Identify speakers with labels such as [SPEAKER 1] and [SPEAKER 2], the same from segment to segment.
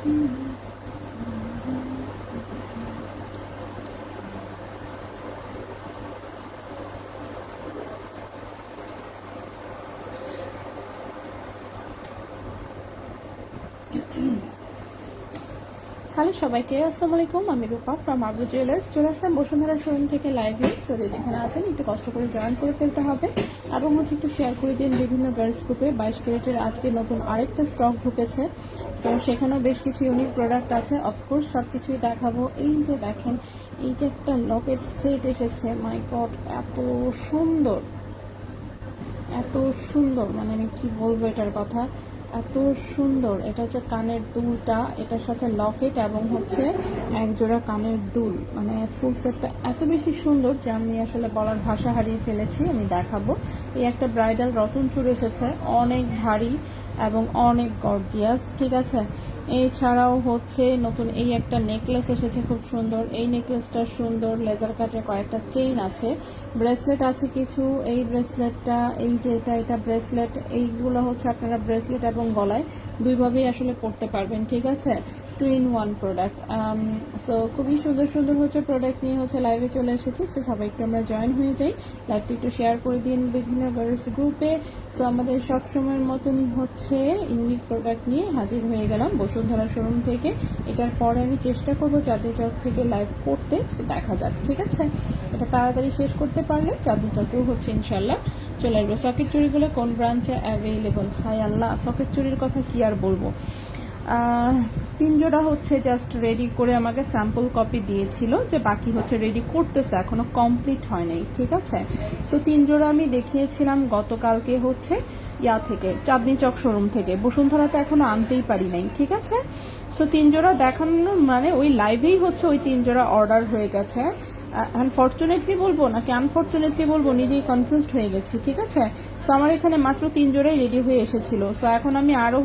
[SPEAKER 1] Hello সবাইকে, আসসালামু আলাইকুম। আমি রূপা ফ্রম আবু জুয়েলার্স। চলে আসলাম বসুন্ধরা শোরুম থেকে লাইভে। সো যেখানে আছেন একটু কষ্ট করে জয়েন করে ফেলতে হবে এবং একটু শেয়ার করে দিন বিভিন্ন গার্লস গ্রুপে। 22 ক্যারেটের আজকে নতুন আরেকটা স্টক ঢুকেছে। সো সেখানেও বেশ কিছু ইউনিক প্রোডাক্ট আছে। অফকোর্স সব কিছুই দেখাবো। এই যে দেখেন, এই যে একটা লকেট সেট এসেছে, মাই গড এত সুন্দর, এত সুন্দর, মানে আমি কি বলবো এটার কথা, এত সুন্দর। এটা হচ্ছে কানের দুলটা, এটার সাথে লকেট এবং এক জোড়া কানের দুল, মানে ফুল সেটটা এত বেশি সুন্দর যে আমি আসলে বলার ভাষা হারিয়ে ফেলেছি। আমি দেখাবো। এই একটা ব্রাইডাল রতন চূড় এসেছে, অনেক ভারী এবং অনেক গর্জিয়াস, ঠিক আছে। এছাড়াও নতুন এই একটা নেকলেস এসেছে, খুব সুন্দর। এই নেকলেসটা সুন্দর, লেজার কাটে, কয়েকটা চেইন আছে, ব্রেসলেট আছে কিছু। এই ব্রেসলেটটা, এই যে এটা ব্রেসলেট, এইগুলো আপনারা ব্রেসলেট এবং গলায় দুইভাবেই আসলে পড়তে পারবেন, ঠিক আছে। 2-in-1 product. সো খুবই সুন্দর সুন্দর প্রোডাক্ট নিয়ে লাইভে চলে এসেছি। সো সবাই একটু আমরা জয়েন হয়ে যাই, লাইভটি একটু শেয়ার করে দিন বিভিন্ন গার্লস গ্রুপে। সো আমাদের সবসময়ের মতনই ইউনিক প্রোডাক্ট নিয়ে হাজির হয়ে গেলাম বসুন্ধরা শোরুম থেকে। এটার পরে আমি চেষ্টা করবো চাঁদনি চক থেকে লাইভ করতে, দেখা যাক, ঠিক আছে। এটা তাড়াতাড়ি শেষ করতে পারলে চাঁদনি চকেও ইনশাল্লাহ চলে আসবে। সকেট চুড়িগুলো কোন ব্রাঞ্চে অ্যাভেলেবল? হাই আল্লাহ, সকেট চুড়ির কথা কি আর বলবো। 3 জোড়া জাস্ট রেডি করে আমাকে স্যাম্পল কপি দিয়েছিল, যে বাকি রেডি করতেছে, এখনো কমপ্লিট হয় নাই, ঠিক আছে। সো 3 জোড়া আমি দেখিয়েছিলাম গতকালকে ইয়া থেকে, চাঁদনি চক শোরুম থেকে। বসুন্ধরাতে এখনো আনতেই পারি নাই, ঠিক আছে। সো 3 জোড়া দেখানো মানে ওই লাইভেই ওই 3 জোড়া অর্ডার হয়ে গেছে। আনফর্চুনেটলি বলবো নাকি আনফর্চুনেটলি বলবো, নিজেই কনফিউজড হয়ে গেছি, ঠিক আছে। সো আমার এখানে মাত্র 3 জোড়াই রেডি হয়ে এসেছিল। সো এখন আমি আরো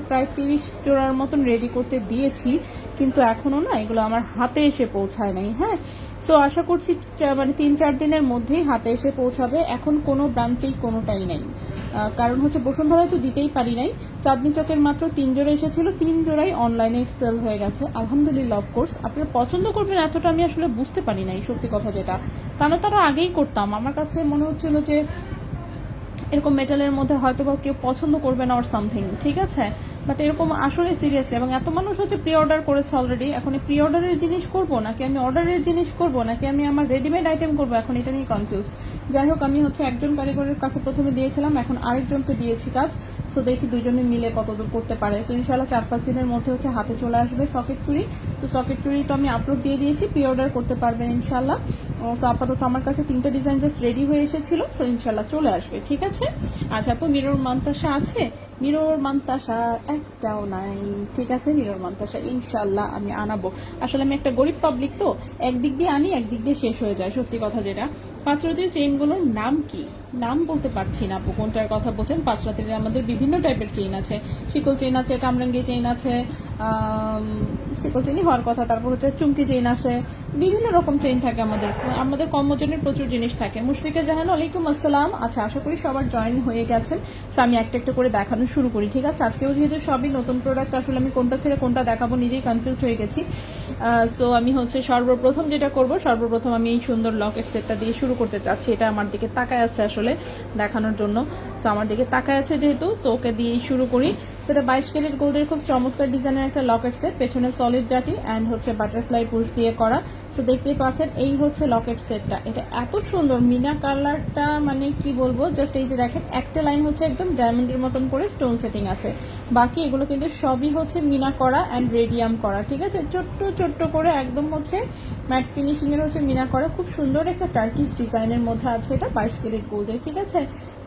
[SPEAKER 1] প্রায় 30 জোড়ার মতন রেডি করতে দিয়েছি, কিন্তু এখনো না এগুলো আমার হাতে এসে পৌঁছায় নাই। হ্যাঁ, সো আশা করছি মানে 3-4 দিনের মধ্যেই হাতে এসে পৌঁছাবে। এখন কোনো ব্রাঞ্চেই কোনোটাই নাই, কারণ বসুন্ধরায় তো দিতেই পারি নাই। চাঁদনি চকের মাত্র 3 জোড়া এসেছিল, 3 জোড়াই অনলাইনে সেল হয়ে গেছে আলহামদুলিল্লাহ। অফকোর্স আপনারা পছন্দ করবেন এতটা আমি আসলে বুঝতে পারি নাই, সত্যি কথা যেটা। তারা আগেই করতাম, আমার কাছে মনে হচ্ছিল যে এরকম মেটালের মধ্যে হয়তো বা কেউ পছন্দ করবে না অর সামথিং, ঠিক আছে। বাট এরকম আসলে সিরিয়াসলি, এবং এত মানুষ প্রি অর্ডার করেছে অলরেডি। এখন প্রি অর্ডারের জিনিস করবো নাকি আমি অর্ডারের জিনিস করবো নাকি আমি আমার রেডিমেড আইটেম করবো, এখন এটা নিয়ে কনফিউজ। যাই হোক, আমি একজন কারিগরের কাছে প্রথমে দিয়েছিলাম, এখন আরেকজনকে দিয়েছি কাজ। সো দেখি দুজনে মিলে কতদূর করতে পারে। সো ইনশাল্লাহ 4-5 দিনের মধ্যে হাতে চলে আসবে সকেট চুড়ি। তো সকেট চুড়ি তো আমি আপলোড দিয়ে দিয়েছি, প্রি অর্ডার করতে পারবেন ইনশাল্লাহ। সো আপাতত আমার কাছে 3টা ডিজাইন জাস্ট রেডি হয়ে এসেছিল। সো ইনশাল্লাহ চলে আসবে, ঠিক আছে। আচ্ছা আপু, মিরর মান্তাসা আছে? মিরর মান্তাসা একটাও নাই, ঠিক আছে। মিরর মান্তাসা ইনশাল্লাহ আমি আনাবো। আসলে আমি একটা গরিব পাবলিক, তো একদিক দিয়ে আনি একদিক দিয়ে শেষ হয়ে যায়, সত্যি কথা যেটা। 5 রাতের চেইনগুলোর নাম কি? নাম বলতে পারছি না আপু, কোনটার কথা বলছেন। 5 রাতের আমাদের বিভিন্ন টাইপের চেইন আছে, শিকল চেইন আছে, কামরাঙ্গি চেইন আছে, শিকল চেইনই হওয়ার কথা। তারপর চুমকি চেইন আছে, বিভিন্ন রকম চেইন থাকে আমাদের কম ওজনের প্রচুর জিনিস থাকে। মুশফিকা জাহান, ওয়ালাইকুম আসসালাম। আচ্ছা, আশা করি সবার জয়েন হয়ে গেছেন। সো আমি একটা একটা করে দেখানো শুরু করি, ঠিক আছে। আজকেও যেহেতু সবই নতুন প্রোডাক্ট, আসলে আমি কোনটা ছেড়ে কোনটা দেখাবো নিজেই কনফিউজড হয়ে গেছি। সো আমি সর্বপ্রথম যেটা করব, সর্বপ্রথম আমি এই সুন্দর লকেট সেটটা দিয়ে শুরু করতে চাচ্ছি। এটা আমার দিকে তাকায় আছে আসলে দেখানোর জন্য। সো আমার দিকে তাকায় আছে যেহেতু, সো ওকে দিয়েই শুরু করি। সেটা 22 ক্যারেট গোল্ডের খুব চমৎকার ডিজাইনের একটা লকেট সেট, পেছনে সলিড ডাটি অ্যান্ড বাটারফ্লাই পুশ দিয়ে করা। সো দেখতেই পাচ্ছেন এই লকেট সেটটা। এটা এত সুন্দর, মিনা কালারটা মানে কি বলবো, জাস্ট এই যে দেখেন একটা লাইন একদম ডায়মন্ডের মতন করে স্টোন সেটিং আছে, বাকি এগুলো কিন্তু সবই মিনা করা অ্যান্ড রেডিয়াম করা, ঠিক আছে। ছোট্ট ছোট্ট করে একদম ম্যাট ফিনিশিং এর মিনা করা, খুব সুন্দর একটা টার্কিশ ডিজাইনের মধ্যে আছে। এটা 22 ক্যারেট গোল্ডের, ঠিক আছে।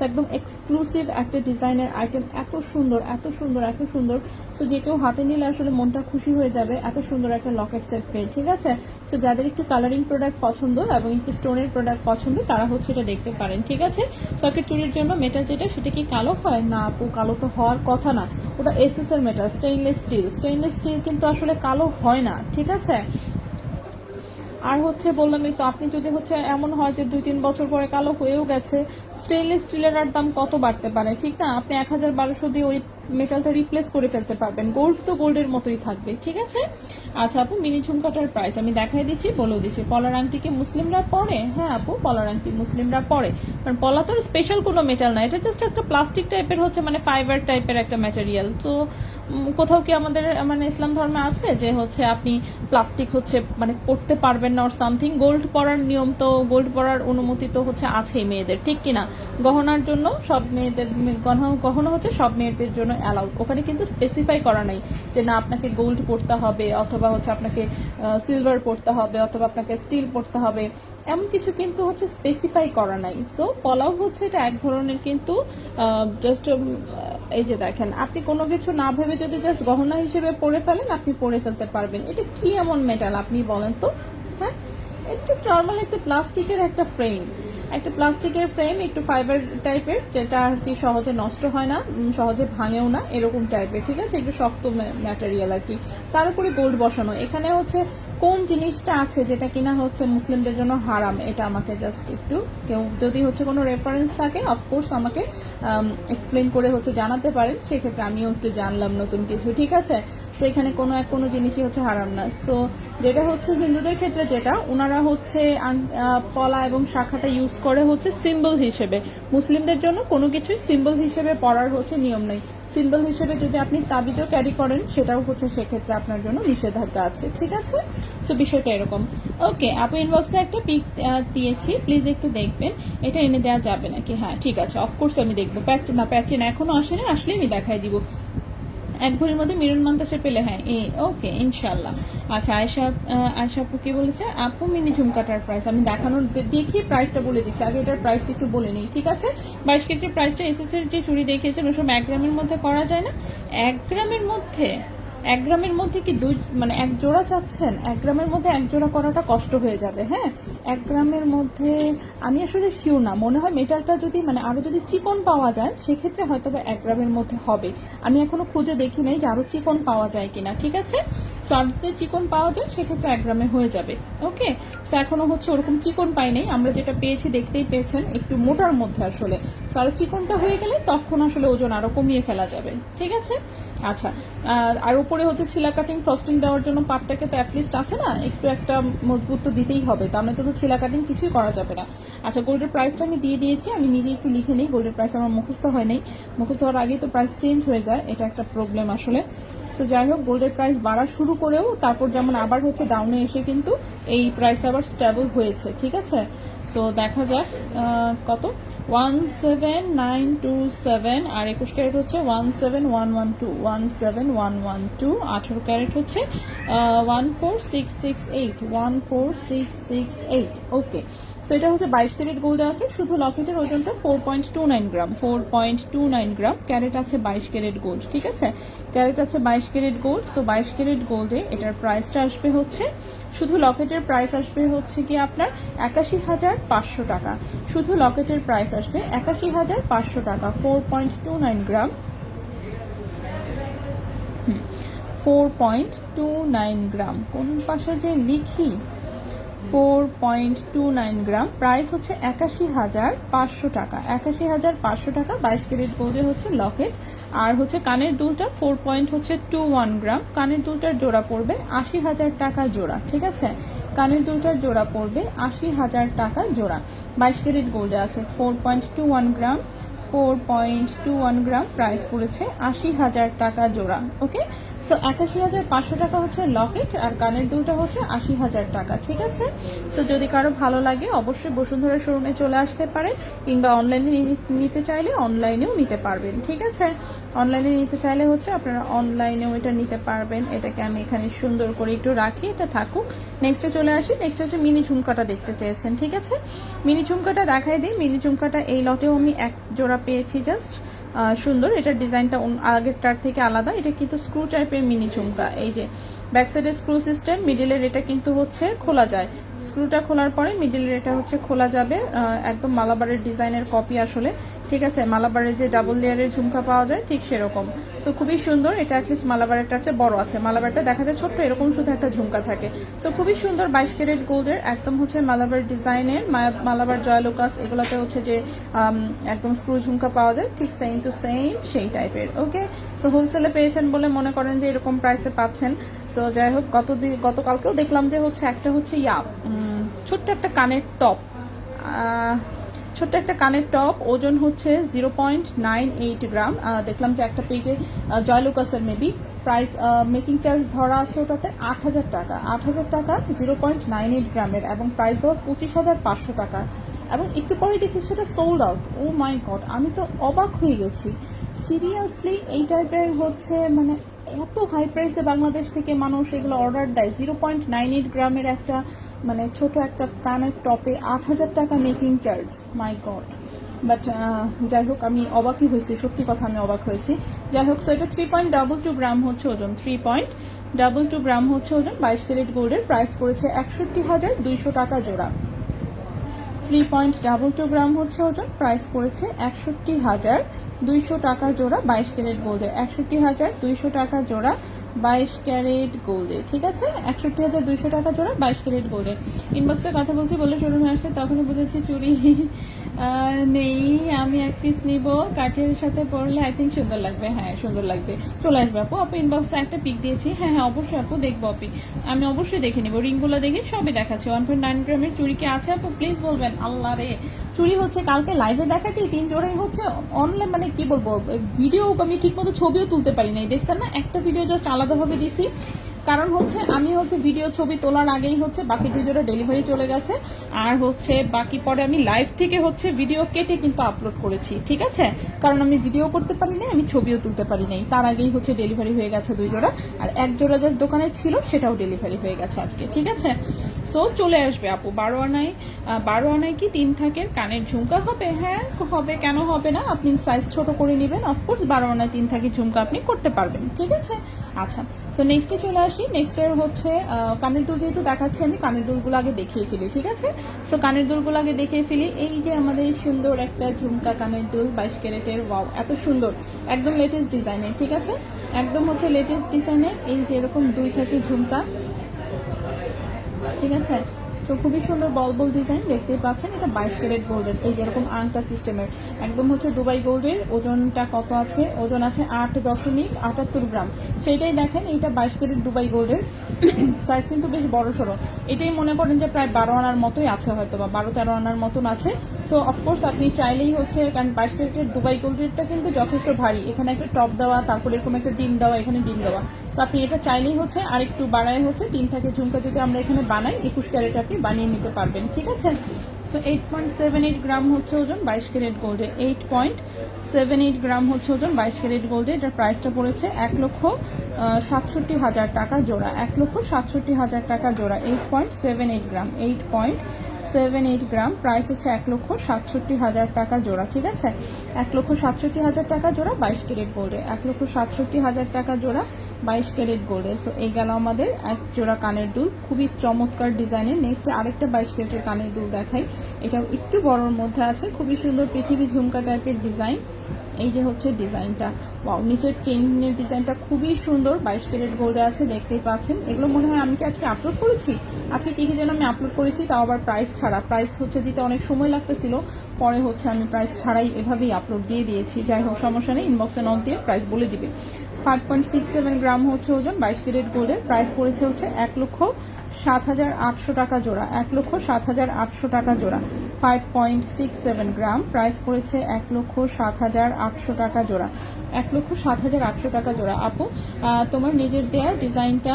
[SPEAKER 1] একদম এক্সক্লুসিভ একটা ডিজাইনের আইটেম, এত সুন্দর এত সুন্দর এত সুন্দর। সো যে কেউ হাতে নিলে আসলে মনটা খুশি হয়ে যাবে, এত সুন্দর একটা লকেট সেট পেয়ে, ঠিক আছে। সো যাদের একটু কালারিং প্রোডাক্ট পছন্দ এবং একটু স্টোনের প্রোডাক্ট পছন্দ, তারা এটা দেখতে পারেন, ঠিক আছে। সকেট চুরির জন্য মেটাল যেটা, সেটা কি কালো হয় না আপু? কালো তো হওয়ার কথা না, ওটা এসএস এর metal, stainless steel. Stainless steel কিন্তু আসলে কালো হয় না, ঠিক আছে। আর বললামই তো, আপনি যদি এমন হয় যে 2-3 বছর পরে কালো হয়েও গেছে, স্টেইনলেস স্টিলের আর দাম কত বাড়তে পারে, ঠিক না। আপনি 1000-1200 দিয়ে ওই মেটালটা রিপ্লেস করে ফেলতে পারবেন। গোল্ড তো গোল্ডের মতোই থাকবে, ঠিক আছে। আচ্ছা আপু, মিনি ঝুমকাটার প্রাইস আমি দেখাই দিচ্ছি, বলেও দিচ্ছি। পলার আংটি কি মুসলিমরা পরে? হ্যাঁ আপু, পলার আংটি মুসলিমরা পরে, কারণ পলা তো স্পেশাল কোনো মেটাল না, এটা জাস্ট একটা প্লাস্টিক টাইপের হচ্ছে, মানে ফাইবার টাইপের একটা ম্যাটেরিয়াল। তো কোথাও কি আমাদের মানে ইসলাম ধর্মে আছে যে হচ্ছে আপনি প্লাস্টিক হচ্ছে মানে পড়তে পারবেন না অর সামথিং? গোল্ড পরার নিয়ম তো, গোল্ড পরার অনুমতি তো হচ্ছে আছেই মেয়েদের, ঠিক কিনা? গহনার জন্য সব মেয়েদের, গহনা হচ্ছে সব মেয়েদের জন্য অ্যালাউড। ওখানে কিন্তু স্পেসিফাই করা নাই যে না আপনাকে গোল্ড পড়তে হবে, অথবা হচ্ছে আপনাকে সিলভার পড়তে হবে, অথবা আপনাকে স্টিল পড়তে হবে, এমন কিছু কিন্তু হচ্ছে স্পেসিফাই করা নাই। সো পলাও হচ্ছে এটা এক ধরনের কিন্তু জাস্ট এই যে দেখেন, আপনি কোনো কিছু না ভেবে যদি জাস্ট গহনা হিসেবে পরে ফেলেন, আপনি পরে ফেলতে পারবেন। এটা কি এমন মেটাল আপনি বলেন তো? হ্যাঁ, এটা জাস্ট নর্মাল একটা প্লাস্টিকের একটা ফ্রেম, একটা প্লাস্টিকের ফ্রেম, একটু ফাইবার টাইপের, যেটা আর কি সহজে নষ্ট হয় না, সহজে ভাঙেও না, এরকম টাইপের, ঠিক আছে। একটু শক্ত ম্যাটেরিয়াল আর কি, তার উপরে গোল্ড বসানো। এখানে হচ্ছে কোন জিনিসটা আছে যেটা কিনা হচ্ছে মুসলিমদের জন্য হারাম, এটা আমাকে জাস্ট একটু কেউ যদি হচ্ছে কোনো রেফারেন্স থাকে অফকোর্স আমাকে এক্সপ্লেন করে হচ্ছে জানাতে পারেন, সেক্ষেত্রে আমিও একটু জানলাম নতুন কিছু, ঠিক আছে। সো এখানে কোনো জিনিসই হচ্ছে হারাম না। সো যেটা হচ্ছে হিন্দুদের ক্ষেত্রে, যেটা ওনারা হচ্ছে পলা এবং শাখাটা ইউজ করে হচ্ছে সিম্বল হিসেবে, মুসলিমদের জন্য কোনো কিছুই সিম্বল হিসেবে পড়ার হচ্ছে নিয়ম নেই। সিম্বল হিসেবে যদি আপনি তাবিজও ক্যারি করেন, সেটাও হচ্ছে সেক্ষেত্রে আপনার জন্য নিষেধাজ্ঞা আছে, ঠিক আছে। সো বিষয়টা এরকম। ওকে আপু, ইনবক্সে একটা পিক দিয়েছি, প্লিজ একটু দেখবেন, এটা এনে দেওয়া যাবে নাকি? হ্যাঁ ঠিক আছে, অফকোর্স আমি দেখবো। প্যাচে না এখনো আসেনি, আসলে আমি দেখাই দিব। এক ভরির মধ্যে মিরুন মান্তাসে পেলে, হ্যাঁ ওকে ইনশাল্লাহ। আচ্ছা আয়শা আপু কি বলেছে? আপু মিনি ঝুমকাটার প্রাইস আমি দেখানোর দেখি, প্রাইসটা বলে দিচ্ছি, আগে এটার প্রাইসটা একটু বলে নিই, ঠিক আছে। 22 ক্যারেটের প্রাইসটা এসএস এর যে চুড়ি দেখিয়েছেন ওসব 1 গ্রামের মধ্যে করা যায় না? 1 গ্রামের মধ্যে, 1 গ্রামের মধ্যে কি মানে 1 জোড়া চাচ্ছেন? 1 গ্রামের মধ্যে 1 জোড়া করাটা কষ্ট হয়ে যাবে। হ্যাঁ, 1 গ্রামের মধ্যে আমি আসলে শিওর না, মনে হয় মেটালটা যদি মানে আরো যদি চিকন পাওয়া যায় সেক্ষেত্রে হয়তো 1 গ্রামের মধ্যে হবে। আমি এখনো খুঁজে দেখি নাই যে আরো চিকন পাওয়া যায় কিনা, ঠিক আছে। সো আর যদি চিকন পাওয়া যায় সেক্ষেত্রে 1 গ্রামে হয়ে যাবে। ওকে, সো এখনো হচ্ছে ওরকম চিকন পাই নাই, আমরা যেটা পেয়েছি দেখতেই পেয়েছেন একটু মোটার মধ্যে আসলে। সো আরো চিকনটা হয়ে গেলে তখন আসলে ওজন আরো কমিয়ে ফেলা যাবে, ঠিক আছে। আচ্ছা, আর উপরে হচ্ছে ছিলা কাটিং ফ্রস্টিং দেওয়ার জন্য পাটটাকে তো অ্যাটলিস্ট আছে না, একটু একটা মজবুত তো দিতেই হবে, তার মানে তো ছিলা কাটিং কিছুই করা যাবে না। আচ্ছা, গোল্ডের প্রাইসটা আমি দিয়ে দিয়েছি, আমি নিজে একটু লিখে নিই, গোল্ডের প্রাইস আমার মুখস্থ হয় নাই, মুখস্থ হওয়ার আগেই তো প্রাইস চেঞ্জ হয়ে যায়, এটা একটা প্রবলেম আসলে। সো যাই হোক, গোল্ডের প্রাইস বাড়া শুরু করেও তারপর যেমন আবার হচ্ছে ডাউনে এসে কিন্তু এই প্রাইস আবার স্টেবল হয়েছে, ঠিক আছে। সো দেখা যাক কত, 17927, আর 21 ক্যারেট হচ্ছে 17112, 17112, 18 ক্যারেট হচ্ছে 14668, 14668। ওকে, সো এটা হচ্ছে 22 ক্যারেট গোল্ডে আছে, শুধু লকেটের ওজনটা 4.29 গ্রাম, 4.29 গ্রাম। ক্যারেট আছে 22 ক্যারেট গোল্ড, ঠিক আছে, ক্যারেট আছে 22 ক্যারেট গোল্ড। সো 22 ক্যারেট গোল্ডে এটার প্রাইসটা আসবে হচ্ছে, শুধু লকেটের প্রাইস আসবে হচ্ছে কি আপনার 81,500 টাকা, শুধু লকেটের প্রাইস আসবে 81,500 টাকা, 4.29 গ্রাম, 4.29 গ্রাম, কোন পাশে যে লিখি, 4.29 গ্রাম, প্রাইস হচ্ছে 81,500 টাকা, 81,500 টাকা। 22 ক্যারেট গোল্ডে হচ্ছে লকেট, আর হচ্ছে কানের দুলটা 4.21 গ্রাম, কানের দুলটার জোড়া পড়বে 80,000 টাকা জোড়া, ঠিক আছে, কানের দুলটার জোড়া পড়বে 80,000 টাকা জোড়া। 22 ক্যারেট গোল্ডে আছে 4.21 গ্রাম, 4.21 গ্রাম, প্রাইস পড়েছে 80,000 টাকা জোড়া। ওকে, সো 81,500 টাকা হচ্ছে লকেট, আর কানের দুলটা হচ্ছে 80,000 টাকা, ঠিক আছে। সো যদি কারো ভালো লাগে অবশ্যই বসুন্ধরা শোরুমে চলে আসতে পারেন, কিংবা অনলাইনে নিতে চাইলে অনলাইনেও নিতে পারবেন, ঠিক আছে। অনলাইনে নিতে চাইলে হচ্ছে আপনারা অনলাইনেও এটা নিতে পারবেন। এটাকে আমি এখানে সুন্দর করে একটু রাখি, এটা থাকুক। নেক্সটে চলে আসি, নেক্সট হচ্ছে মিনি ঝুমকাটা দেখতে চেয়েছেন, ঠিক আছে। মিনি ঝুমকাটা দেখাই দিই। মিনি ঝুমকাটা এই লটেও আমি 1 জোড়া পেয়েছি, জাস্ট সুন্দর, এটার ডিজাইনটা আগেরটার থেকে আলাদা, এটা কিন্তু স্ক্রু টাইপের মিনি ঝুমকা। এই যে ব্যাক সাইডে স্ক্রু সিস্টেম, মিডিলের এটা কিন্তু হচ্ছে খোলা যায়, স্ক্রুটা খোলার পরে মিডিলের এটা হচ্ছে খোলা যাবে, একদম মালাবারের ডিজাইনের কপি আসলে। ঠিক আছে, মালাবারের যে ডাবল লেয়ারের ঝুমকা পাওয়া যায় ঠিক সেরকম। সো খুবই সুন্দর, এটা অ্যাটলিস্ট মালাবারেরটা হচ্ছে বড় আছে, মালাবারটা দেখা যায় ছোট্ট এরকম শুধু একটা ঝুমকা থাকে। সো খুবই সুন্দর 22 ক্যারেট গোল্ডের একদম হচ্ছে মালাবার ডিজাইনের, মালাবার জয়লুকাস এগুলোতে হচ্ছে যে একদম স্ক্রু ঝুমকা পাওয়া যায় ঠিক সেম টু সেম সেই টাইপের। ওকে, সো হোলসেলে পেয়েছেন বলে মনে করেন যে এরকম প্রাইসে পাচ্ছেন। সো যাই হোক, গতকালকেও দেখলাম যে হচ্ছে একটা হচ্ছে ছোট্ট একটা কানের টপ, ছোট্ট একটা কানের টপ, ওজন হচ্ছে 0.98 গ্রাম। দেখলাম যে একটা পেজে জয়লুকাসের মেবি প্রাইস মেকিং চার্জ ধরা আছে ওটাতে 8,000 টাকা, 8,000 টাকা 0.98 গ্রামের, এবং প্রাইস দেওয়া 25,500 টাকা। এবং একটু পরে দেখি সেটা সোল্ড আউট। ও মাই গড, আমি তো অবাক হয়ে গেছি সিরিয়াসলি। এই টাইপের হচ্ছে মানে এত হাই প্রাইসে বাংলাদেশ থেকে মানুষ এগুলো অর্ডার দেয়। 0.98 গ্রামের একটা মানে ছোট একটা কানের টপে 8,000 টাকা making charge, my god. But যাই হোক, আমি অবাকই হয়েছি, সত্যি কথা আমি অবাক হয়েছি। যাই হোক, সো এটা 3.22 গ্রাম হচ্ছে ওজন, 3.22 গ্রাম হচ্ছে ওজন। 22 ক্যারেট গোল্ডের প্রাইস পড়েছে 61,200 টাকা জোড়া। 3.22 গ্রাম হচ্ছে ওজন, প্রাইস পড়েছে 61,200 টাকা জোড়া 22 ক্যারেট গোল্ডে, 61,200 টাকা জোড়া 22 ক্যারেট গোল্ডে। ঠিক আছে, 61,200 টাকা জোড়া 22 ক্যারেট গোল্ডে। ইনবক্সে কথা বলছি বলে শোরুমে আসছে, তখনই বুঝেছি চুরি নেই। আমি এক পিস নিব, কাঠের সাথে পরলে আই থিঙ্ক সুন্দর লাগবে। হ্যাঁ সুন্দর লাগবে, চলে আসবে আপু। আপু ইনবক্সে একটা পিক দিয়েছি, হ্যাঁ হ্যাঁ অবশ্যই আপু দেখবো। আপু আমি অবশ্যই দেখে নিব, রিংগুলো দেখে সবই দেখাচ্ছি। 1.9 গ্রামের চুরি কি আছে আপু প্লিজ বলবেন। আল্লাহ রে, চুরি হচ্ছে কালকে লাইভে দেখাতেই 3 জোড়াই হচ্ছে অনলাইন, মানে কি বলবো, ভিডিও আমি ঠিক মতো ছবিও তুলতে পারি নাই, দেখছেন না? একটা ভিডিও জাস্ট আলাদাভাবে দিছি, কারণ হচ্ছে আমি হচ্ছে ভিডিও ছবি তোলার আগেই হচ্ছে বাকি 2 জোড়া ডেলিভারি চলে গেছে, আর হচ্ছে বাকি পরে আমি লাইভ থেকে হচ্ছে ভিডিও কেটে কিন্তু আপলোড করেছি। ঠিক আছে, কারণ আমি ভিডিও করতে পারি নাই, আমি ছবিও তুলতে পারি নাই, তার আগেই হচ্ছে ডেলিভারি হয়ে গেছে 2 জোড়া, আর 1 জোড়া জাস্ট দোকানে ছিল সেটাও ডেলিভারি হয়ে গেছে আজকে। ঠিক আছে, সো চলে আসবে আপু। 12 আনায় কি 3 থাকের কানের ঝুমকা হবে? হ্যাঁ হবে, কেন হবে না? আপনি সাইজ ছোট করে নেবেন, অফকোর্স 12 আনায় 3 থাকের ঝুমকা আপনি করতে পারবেন। ঠিক আছে, আচ্ছা। তো নেক্সটে চলে আসি। নেক্সটের হচ্ছে কানের দুল, যেহেতু দেখাচ্ছি আমি কানের দুলগুলো আগে দেখিয়ে ফেলি। ঠিক আছে, সো কানের দুলগুলো আগে দেখিয়ে ফেলি। এই যে আমাদের সুন্দর একটা ঝুমকা কানের দুল 22 ক্যারেটের, ওয়াও এত সুন্দর, একদম লেটেস্ট ডিজাইনের। ঠিক আছে, একদম হচ্ছে লেটেস্ট ডিজাইনের, এই যে এরকম 2 থাকে ঝুমকা। ঠিক আছে, সো খুবই সুন্দর বল ডিজাইন দেখতেই পাচ্ছেন। এটা 22 ক্যারেট গোল্ডের, এই যেরকম আংটা সিস্টেমের, একদম হচ্ছে দুবাই গোল্ডের। ওজনটা কত আছে? ওজন আছে 8.78 গ্রাম। সেইটাই দেখেন, এইটা 22 ক্যারেট দুবাই গোল্ডের, সাইজ কিন্তু বেশ বড় সড়ো। এটাই মনে করেন যে প্রায় 12 আনার মতোই আছে, হয়তো বা 12-13 আনার মতন আছে। সো অফকোর্স আপনি চাইলেই হচ্ছে, কারণ 22 ক্যারেটের দুবাই গোল্ডেরটা কিন্তু যথেষ্ট ভারী, এখানে একটা টপ দেওয়া, তারপরে এরকম একটা ডিম দেওয়া, এখানে ডিম দেওয়া। সো আপনি এটা চাইলেই হচ্ছে আরেকটু বাড়ায় হচ্ছে 3 থাকে ঝুমকা যদি আমরা এখানে বানাই, 21 ক্যারেট আপনি বানিয়ে নিতে পারবেন। ঠিক আছে, সো 8.78 গ্রাম হচ্ছে ওজন 22 ক্যারেট গোল্ডে, 8.78 গ্রাম হচ্ছে ওজন 22 ক্যারেট গোল্ডে। এটার প্রাইসটা পড়েছে 1,67,000 টাকা জোড়া, 1,67,000 টাকা জোড়া। 8.78 গ্রাম, 8.78 গ্রাম, প্রাইস হচ্ছে 1,67,000 টাকা জোড়া। ঠিক আছে, 1,67,000 টাকা জোড়া 22 ক্যারেট গোল্ডে, 1,67,000 টাকা জোড়া 22 ক্যারেট গোল্ডে। সো এই গেল আমাদের এক জোড়া কানের দুল, খুবই চমৎকার ডিজাইনের। নেক্সট আরেকটা 22 ক্যারেটের কানের দুল দেখাই, এটাও একটু বড়র মধ্যে আছে, খুবই সুন্দর পৃথিবী ঝুমকা টাইপের ডিজাইন। এই যে হচ্ছে ডিজাইনটা, ওয়াও, নিচের চেইনের ডিজাইনটা খুবই সুন্দর, 22 ক্যারেট গোল্ডে আছে, দেখতেই পাচ্ছেন। এগুলো মনে হয় আমি কি আজকে আপলোড করেছি, আজকে কি যেন আমি আপলোড করেছি, তাও আবার প্রাইস ছাড়া। প্রাইস হচ্ছে দিতে অনেক সময় লাগতেছিল, পরে হচ্ছে আমি প্রাইস ছাড়াই এভাবেই আপলোড দিয়ে দিয়েছি। যাই হোক, সমস্যা নেই, ইনবক্সে নক দিয়ে প্রাইস বলে দিবে। 5.67 গ্রাম হচ্ছে ওজন 22 ক্যারেট গোল্ডের, প্রাইস পড়েছে হচ্ছে 1,07,800 টাকা জোড়া, 1,07,800 টাকা জোড়া। 5.67 গ্রাম, প্রাইস পড়েছে 1,07,800 টাকা জোড়া, 1,07,800 টাকা জোড়া। আপু তোমার নিজের দেয়া ডিজাইনটা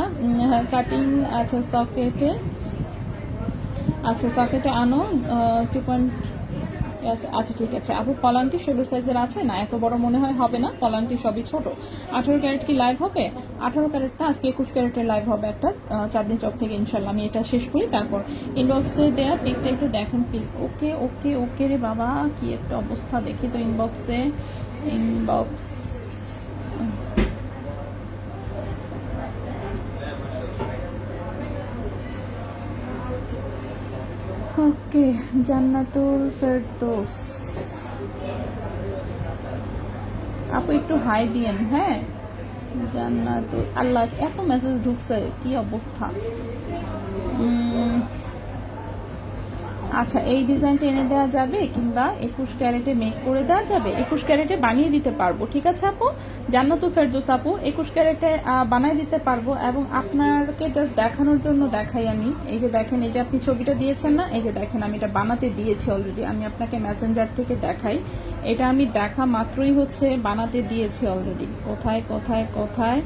[SPEAKER 1] কাটিং, আচ্ছা সকেটে আনো 2. আচ্ছা ঠিক আছে আপু, পলানটি ষোলো সাইজের আছে না, এত বড় মনে হয় হবে না, পলানটি সবই ছোট। 18 ক্যারেট কি লাইভ হবে? 18 ক্যারেটটা আজকে 21 ক্যারেটের লাইভ হবে একটা, চাঁদনি চক থেকে ইনশাল্লাহ। আমি এটা শেষ করি, তারপর ইনবক্সে দেয়া পিকটা একটু দেখেন প্লিজ। ওকে ওকে ওকে রে বাবা, কি একটা অবস্থা, দেখি তো ইনবক্সে। ওকে, জান্নাতুল ফেরদৌস, আপু একটু হাই দিয়েন। হ্যাঁ জান্নাত আল্লাহ, এত মেসেজ ঢুকছে, কি অবস্থা। আচ্ছা, এই ডিজাইনটা এনে দেওয়া যাবে কিংবা 21 ক্যারেটে মেক করে দেওয়া যাবে? 21 ক্যারেটে বানিয়ে দিতে পারবো, ঠিক আছে আপু। জান্নাতুল ফেরদৌস আপু, 21 ক্যারেটে বানিয়ে দিতে পারবো। এবং আপনাকে জাস্ট দেখানোর জন্য দেখাই আমি, এই যে দেখেন, এই যে আপনি ছবিটা দিয়েছেন না, এই যে দেখেন আমি এটা বানাতে দিয়েছি অলরেডি। আমি আপনাকে মেসেঞ্জার থেকে দেখাই, এটা আমি দেখা মাত্রই হচ্ছে বানাতে দিয়েছি অলরেডি। কোথায় কোথায় কোথায়,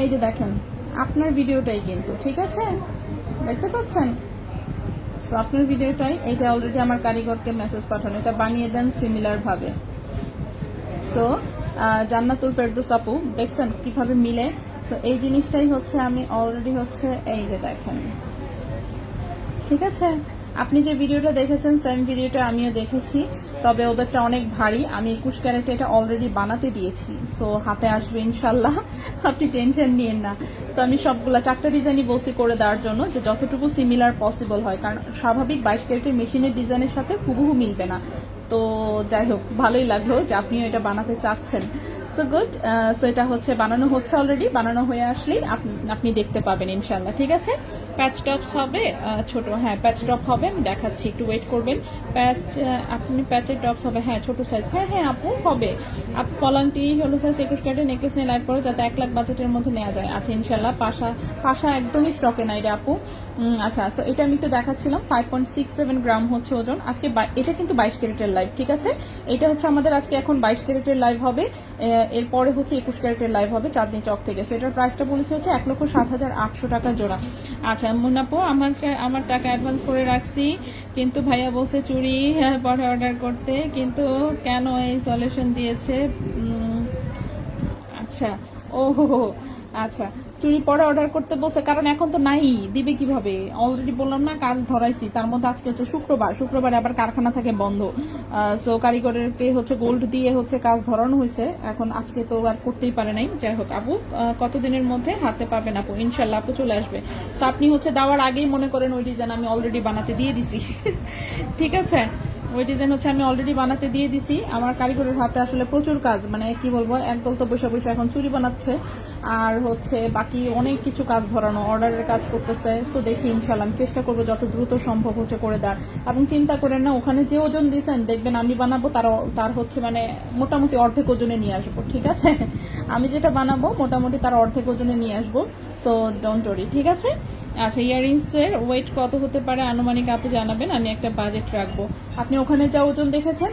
[SPEAKER 1] এই যে দেখেন আপনার ভিডিওটাই কিন্তু, ঠিক আছে, দেখতে পাচ্ছেন। সো আপনার ভিডিওটাই, এই যে অলরেডি আমার কারিগরকে মেসেজ পাঠানো, এটা বানিয়ে দেন সিমিলার ভাবে। সো জান্নাতুল ফেরদৌস আপু, দেখছেন কিভাবে মিলে। সো এই জিনিসটাই হচ্ছে আমি অলরেডি হচ্ছে, এই যে দেখেন, ঠিক আছে। আপনি যে ভিডিওটা দেখেছেন সেম ভিডিওটা আমিও দেখেছি, তবে ওদেরটা অনেক ভারী। আমি 21 ক্যারেটে এটা অলরেডি বানাতে দিয়েছি, সো হাতে আসবে ইনশাল্লাহ, আপনি টেনশন নিয়েন না। তো আমি সবগুলা 4টা ডিজাইনই বলছি করে দেওয়ার জন্য, যে যতটুকু সিমিলার পসিবল হয়, কারণ স্বাভাবিক 22 ক্যারেটের মেশিনের ডিজাইনের সাথে হুবহু মিলবে না। তো যাই হোক, ভালোই লাগলো যে আপনিও এটা বানাতে চাচ্ছেন। So good. সো এটা হচ্ছে বানানো হচ্ছে অলরেডি, বানানো হয়ে আসলেই আপনি দেখতে পাবেন ইনশাল্লাহ, ঠিক আছে। প্যাচ টপস হবে ছোট, হ্যাঁ প্যাচ টপ হবে, আমি দেখাচ্ছি, একটু ওয়েট করবেন। প্যাচ, আপনি প্যাচের টপস হবে, হ্যাঁ ছোট সাইজ, হ্যাঁ হ্যাঁ আপু হবে। আপু কলান্টি 16 সাইজ 21 ক্যারেটের নেকলেস নিয়ে লাইভ করো, যাতে 1 লাখ বাজেটের মধ্যে নেওয়া যায়। আচ্ছা ইনশাল্লাহ, পাশা একদমই স্টকে নাই রে আপু। আচ্ছা, সো এটা আমি একটু দেখাচ্ছিলাম, 5.67 গ্রাম হচ্ছে ওজন আজকে। এটা কিন্তু 22 ক্যারেটের লাইভ, ঠিক আছে। এটা হচ্ছে আমাদের আজকে এখন 22 ক্যারেটের লাইভ হবে, এরপরে হচ্ছে 21 ক্যারেটের লাইভ হবে চাঁদনি চক থেকে। সো এটার প্রাইসটা বলেছে হচ্ছে 1,07,800 টাকা জোড়া। আচ্ছা মুন্নাপু, আমার টাকা অ্যাডভান্স করে রাখছি, কিন্তু ভাইয়া বলছে চুড়ি পরে অর্ডার করতে, কিন্তু কেন এই সলিউশন দিয়েছে। আচ্ছা, ও আচ্ছা, চুরি পরে অর্ডার করতে বলছে, কারণ এখন তো নাই, দিবে কিভাবে। অলরেডি বললাম না কাজ ধরাইছি, তার মধ্যে আজকে হচ্ছে শুক্রবার আবার কারখানা থাকে বন্ধ। সো কারিগরকে হচ্ছে গোল্ড দিয়ে হচ্ছে কাজ ধরানো হয়েছে, এখন আজকে তো আর করতেই পারে নাই। যাই হোক আপু, কতদিনের মধ্যে হাতে পাবেন আপু? ইনশাল্লাহ আপু চলে আসবে। সো আপনি হচ্ছে দেওয়ার আগেই মনে করেন ওই ডিজাইন আমি অলরেডি বানাতে দিয়ে দিছি, ঠিক আছে। ওই ডিজাইন হচ্ছে আমি অলরেডি বানাতে দিয়ে দিছি। আমার কারিগরের হাতে আসলে প্রচুর কাজ, মানে কি বলবো, একদল তো বসে বসে এখন চুরি বানাচ্ছে, আর হচ্ছে বাকি অনেক কিছু কাজ ধরানো, অর্ডারের কাজ করতেছে। সো দেখি ইনশাল্লাহ আমি চেষ্টা করবো যত দ্রুত সম্ভব হচ্ছে করে দেওয়ার। এবং চিন্তা করেন না, ওখানে যে ওজন দিয়েছেন দেখবেন আমি বানাবো তার হচ্ছে মানে মোটামুটি অর্ধেক ওজনে নিয়ে আসবো, ঠিক আছে। আমি যেটা বানাবো মোটামুটি তার অর্ধেক ওজনে নিয়ে আসবো। সো ডোন্ট ওরি, ঠিক আছে। আচ্ছা, ইয়াররিংসের ওয়েট কত হতে পারে আনুমানিক আপু জানাবেন, আমি একটা বাজেট রাখবো। আপনি ওখানে যা ওজন দেখেছেন,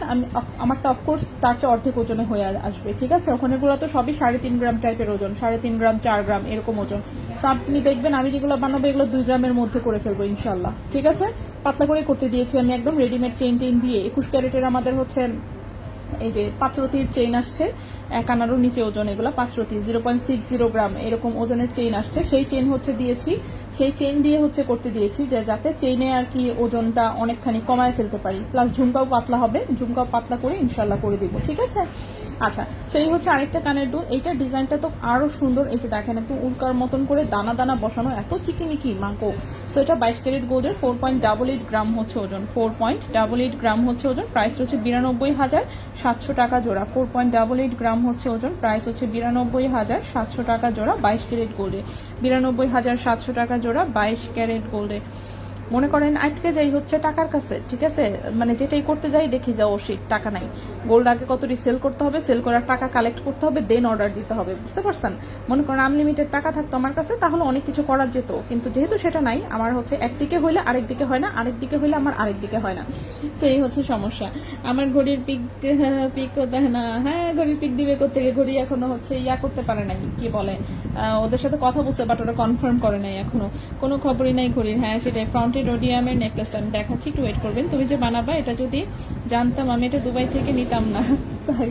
[SPEAKER 1] আমারটা অফকোর্স তার চেয়ে অর্ধেক ওজনে হয়ে আসবে, ঠিক আছে। ওখানেগুলো তো সবই 3.5 গ্রাম টাইপের ওজন, 3.5 গ্রাম 4 গ্রাম এরকম ওজন। তো আপনি দেখবেন আমি যেগুলো বানাবো এগুলো 2 গ্রামের মধ্যে করে ফেলবো ইনশাল্লাহ, ঠিক আছে। পাতলা করে করতে দিয়েছি আমি একদম রেডিমেড চেইন দিয়ে। 21 ক্যারেটের আমাদের হচ্ছে এই যে 5 রতির চেইন আসছে, 1 আনারও নিচে ওজন, এগুলো 5 রতি 0.60 গ্রাম এরকম ওজনের চেইন আসছে, সেই চেইন হচ্ছে দিয়েছি। সেই চেইন দিয়ে হচ্ছে করতে দিয়েছি, যে যাতে চেইনে আর কি ওজনটা অনেকখানি কমায় ফেলতে পারি, প্লাস ঝুমকাও পাতলা হবে, ঝুমকাও পাতলা করে ইনশাল্লাহ করে দিব, ঠিক আছে। আচ্ছা, সেই হচ্ছে আরেকটা কানের দুল, এইটার ডিজাইনটা তো আরো সুন্দর, এই যে দেখেন একটু উল্কার মতন করে দানা দানা বসানো, এত চিকিমিকি মাকো। সো এটা 22 ক্যারেট গোল্ডের 4.88 গ্রাম হচ্ছে ওজন, 4.88 গ্রাম হচ্ছে ওজন, প্রাইস হচ্ছে 92,700 টাকা জোড়া। 4.88 গ্রাম হচ্ছে ওজন, প্রাইস হচ্ছে 92,700 টাকা জোড়া 22 ক্যারেট গোল্ডে। 92,700 টাকা জোড়া 22 ক্যারেট গোল্ডে। মনে করেন আটকে যাই হচ্ছে টাকার কাছে, ঠিক আছে, মানে যেটাই করতে যাই দেখি যে ও শিট টাকা নাই, গোল্ড আগে কতটি সেল করতে হবে, সেল করার টাকা কালেক্ট করতে হবে, দেন অর্ডার দিতে হবে, বুঝতে পারছেন। মনে করেন আনলিমিটেড টাকা থাকতো আমার কাছে, তাহলে অনেক কিছু করার যেত, কিন্তু যেহেতু সেটা নাই, আমার হচ্ছে একদিকে হইলে আরেক দিকে হয় না, আরেক দিকে হইলে আমার আরেক দিকে হয় না, সেই হচ্ছে সমস্যা। আমার ঘড়ির পিক দেয় না, হ্যাঁ ঘড়ির পিক দিবে কোথেকে, ঘড়ি এখনো হচ্ছে ইয়া করতে পারে নাই, কি বলে, ওদের সাথে কথা বলছে বাট ওরা কনফার্ম করে নাই এখনো, কোনো খবরই নাই ঘড়ির। হ্যাঁ সেটাই, ফ্রন্টের রোডিয়ামের নেকলেসটা আমি দেখাচ্ছি, একটু ওয়েট করবেন। তুমি যে বানাবা এটা যদি জানতাম আমি এটা দুবাই থেকে নিতাম না, তাই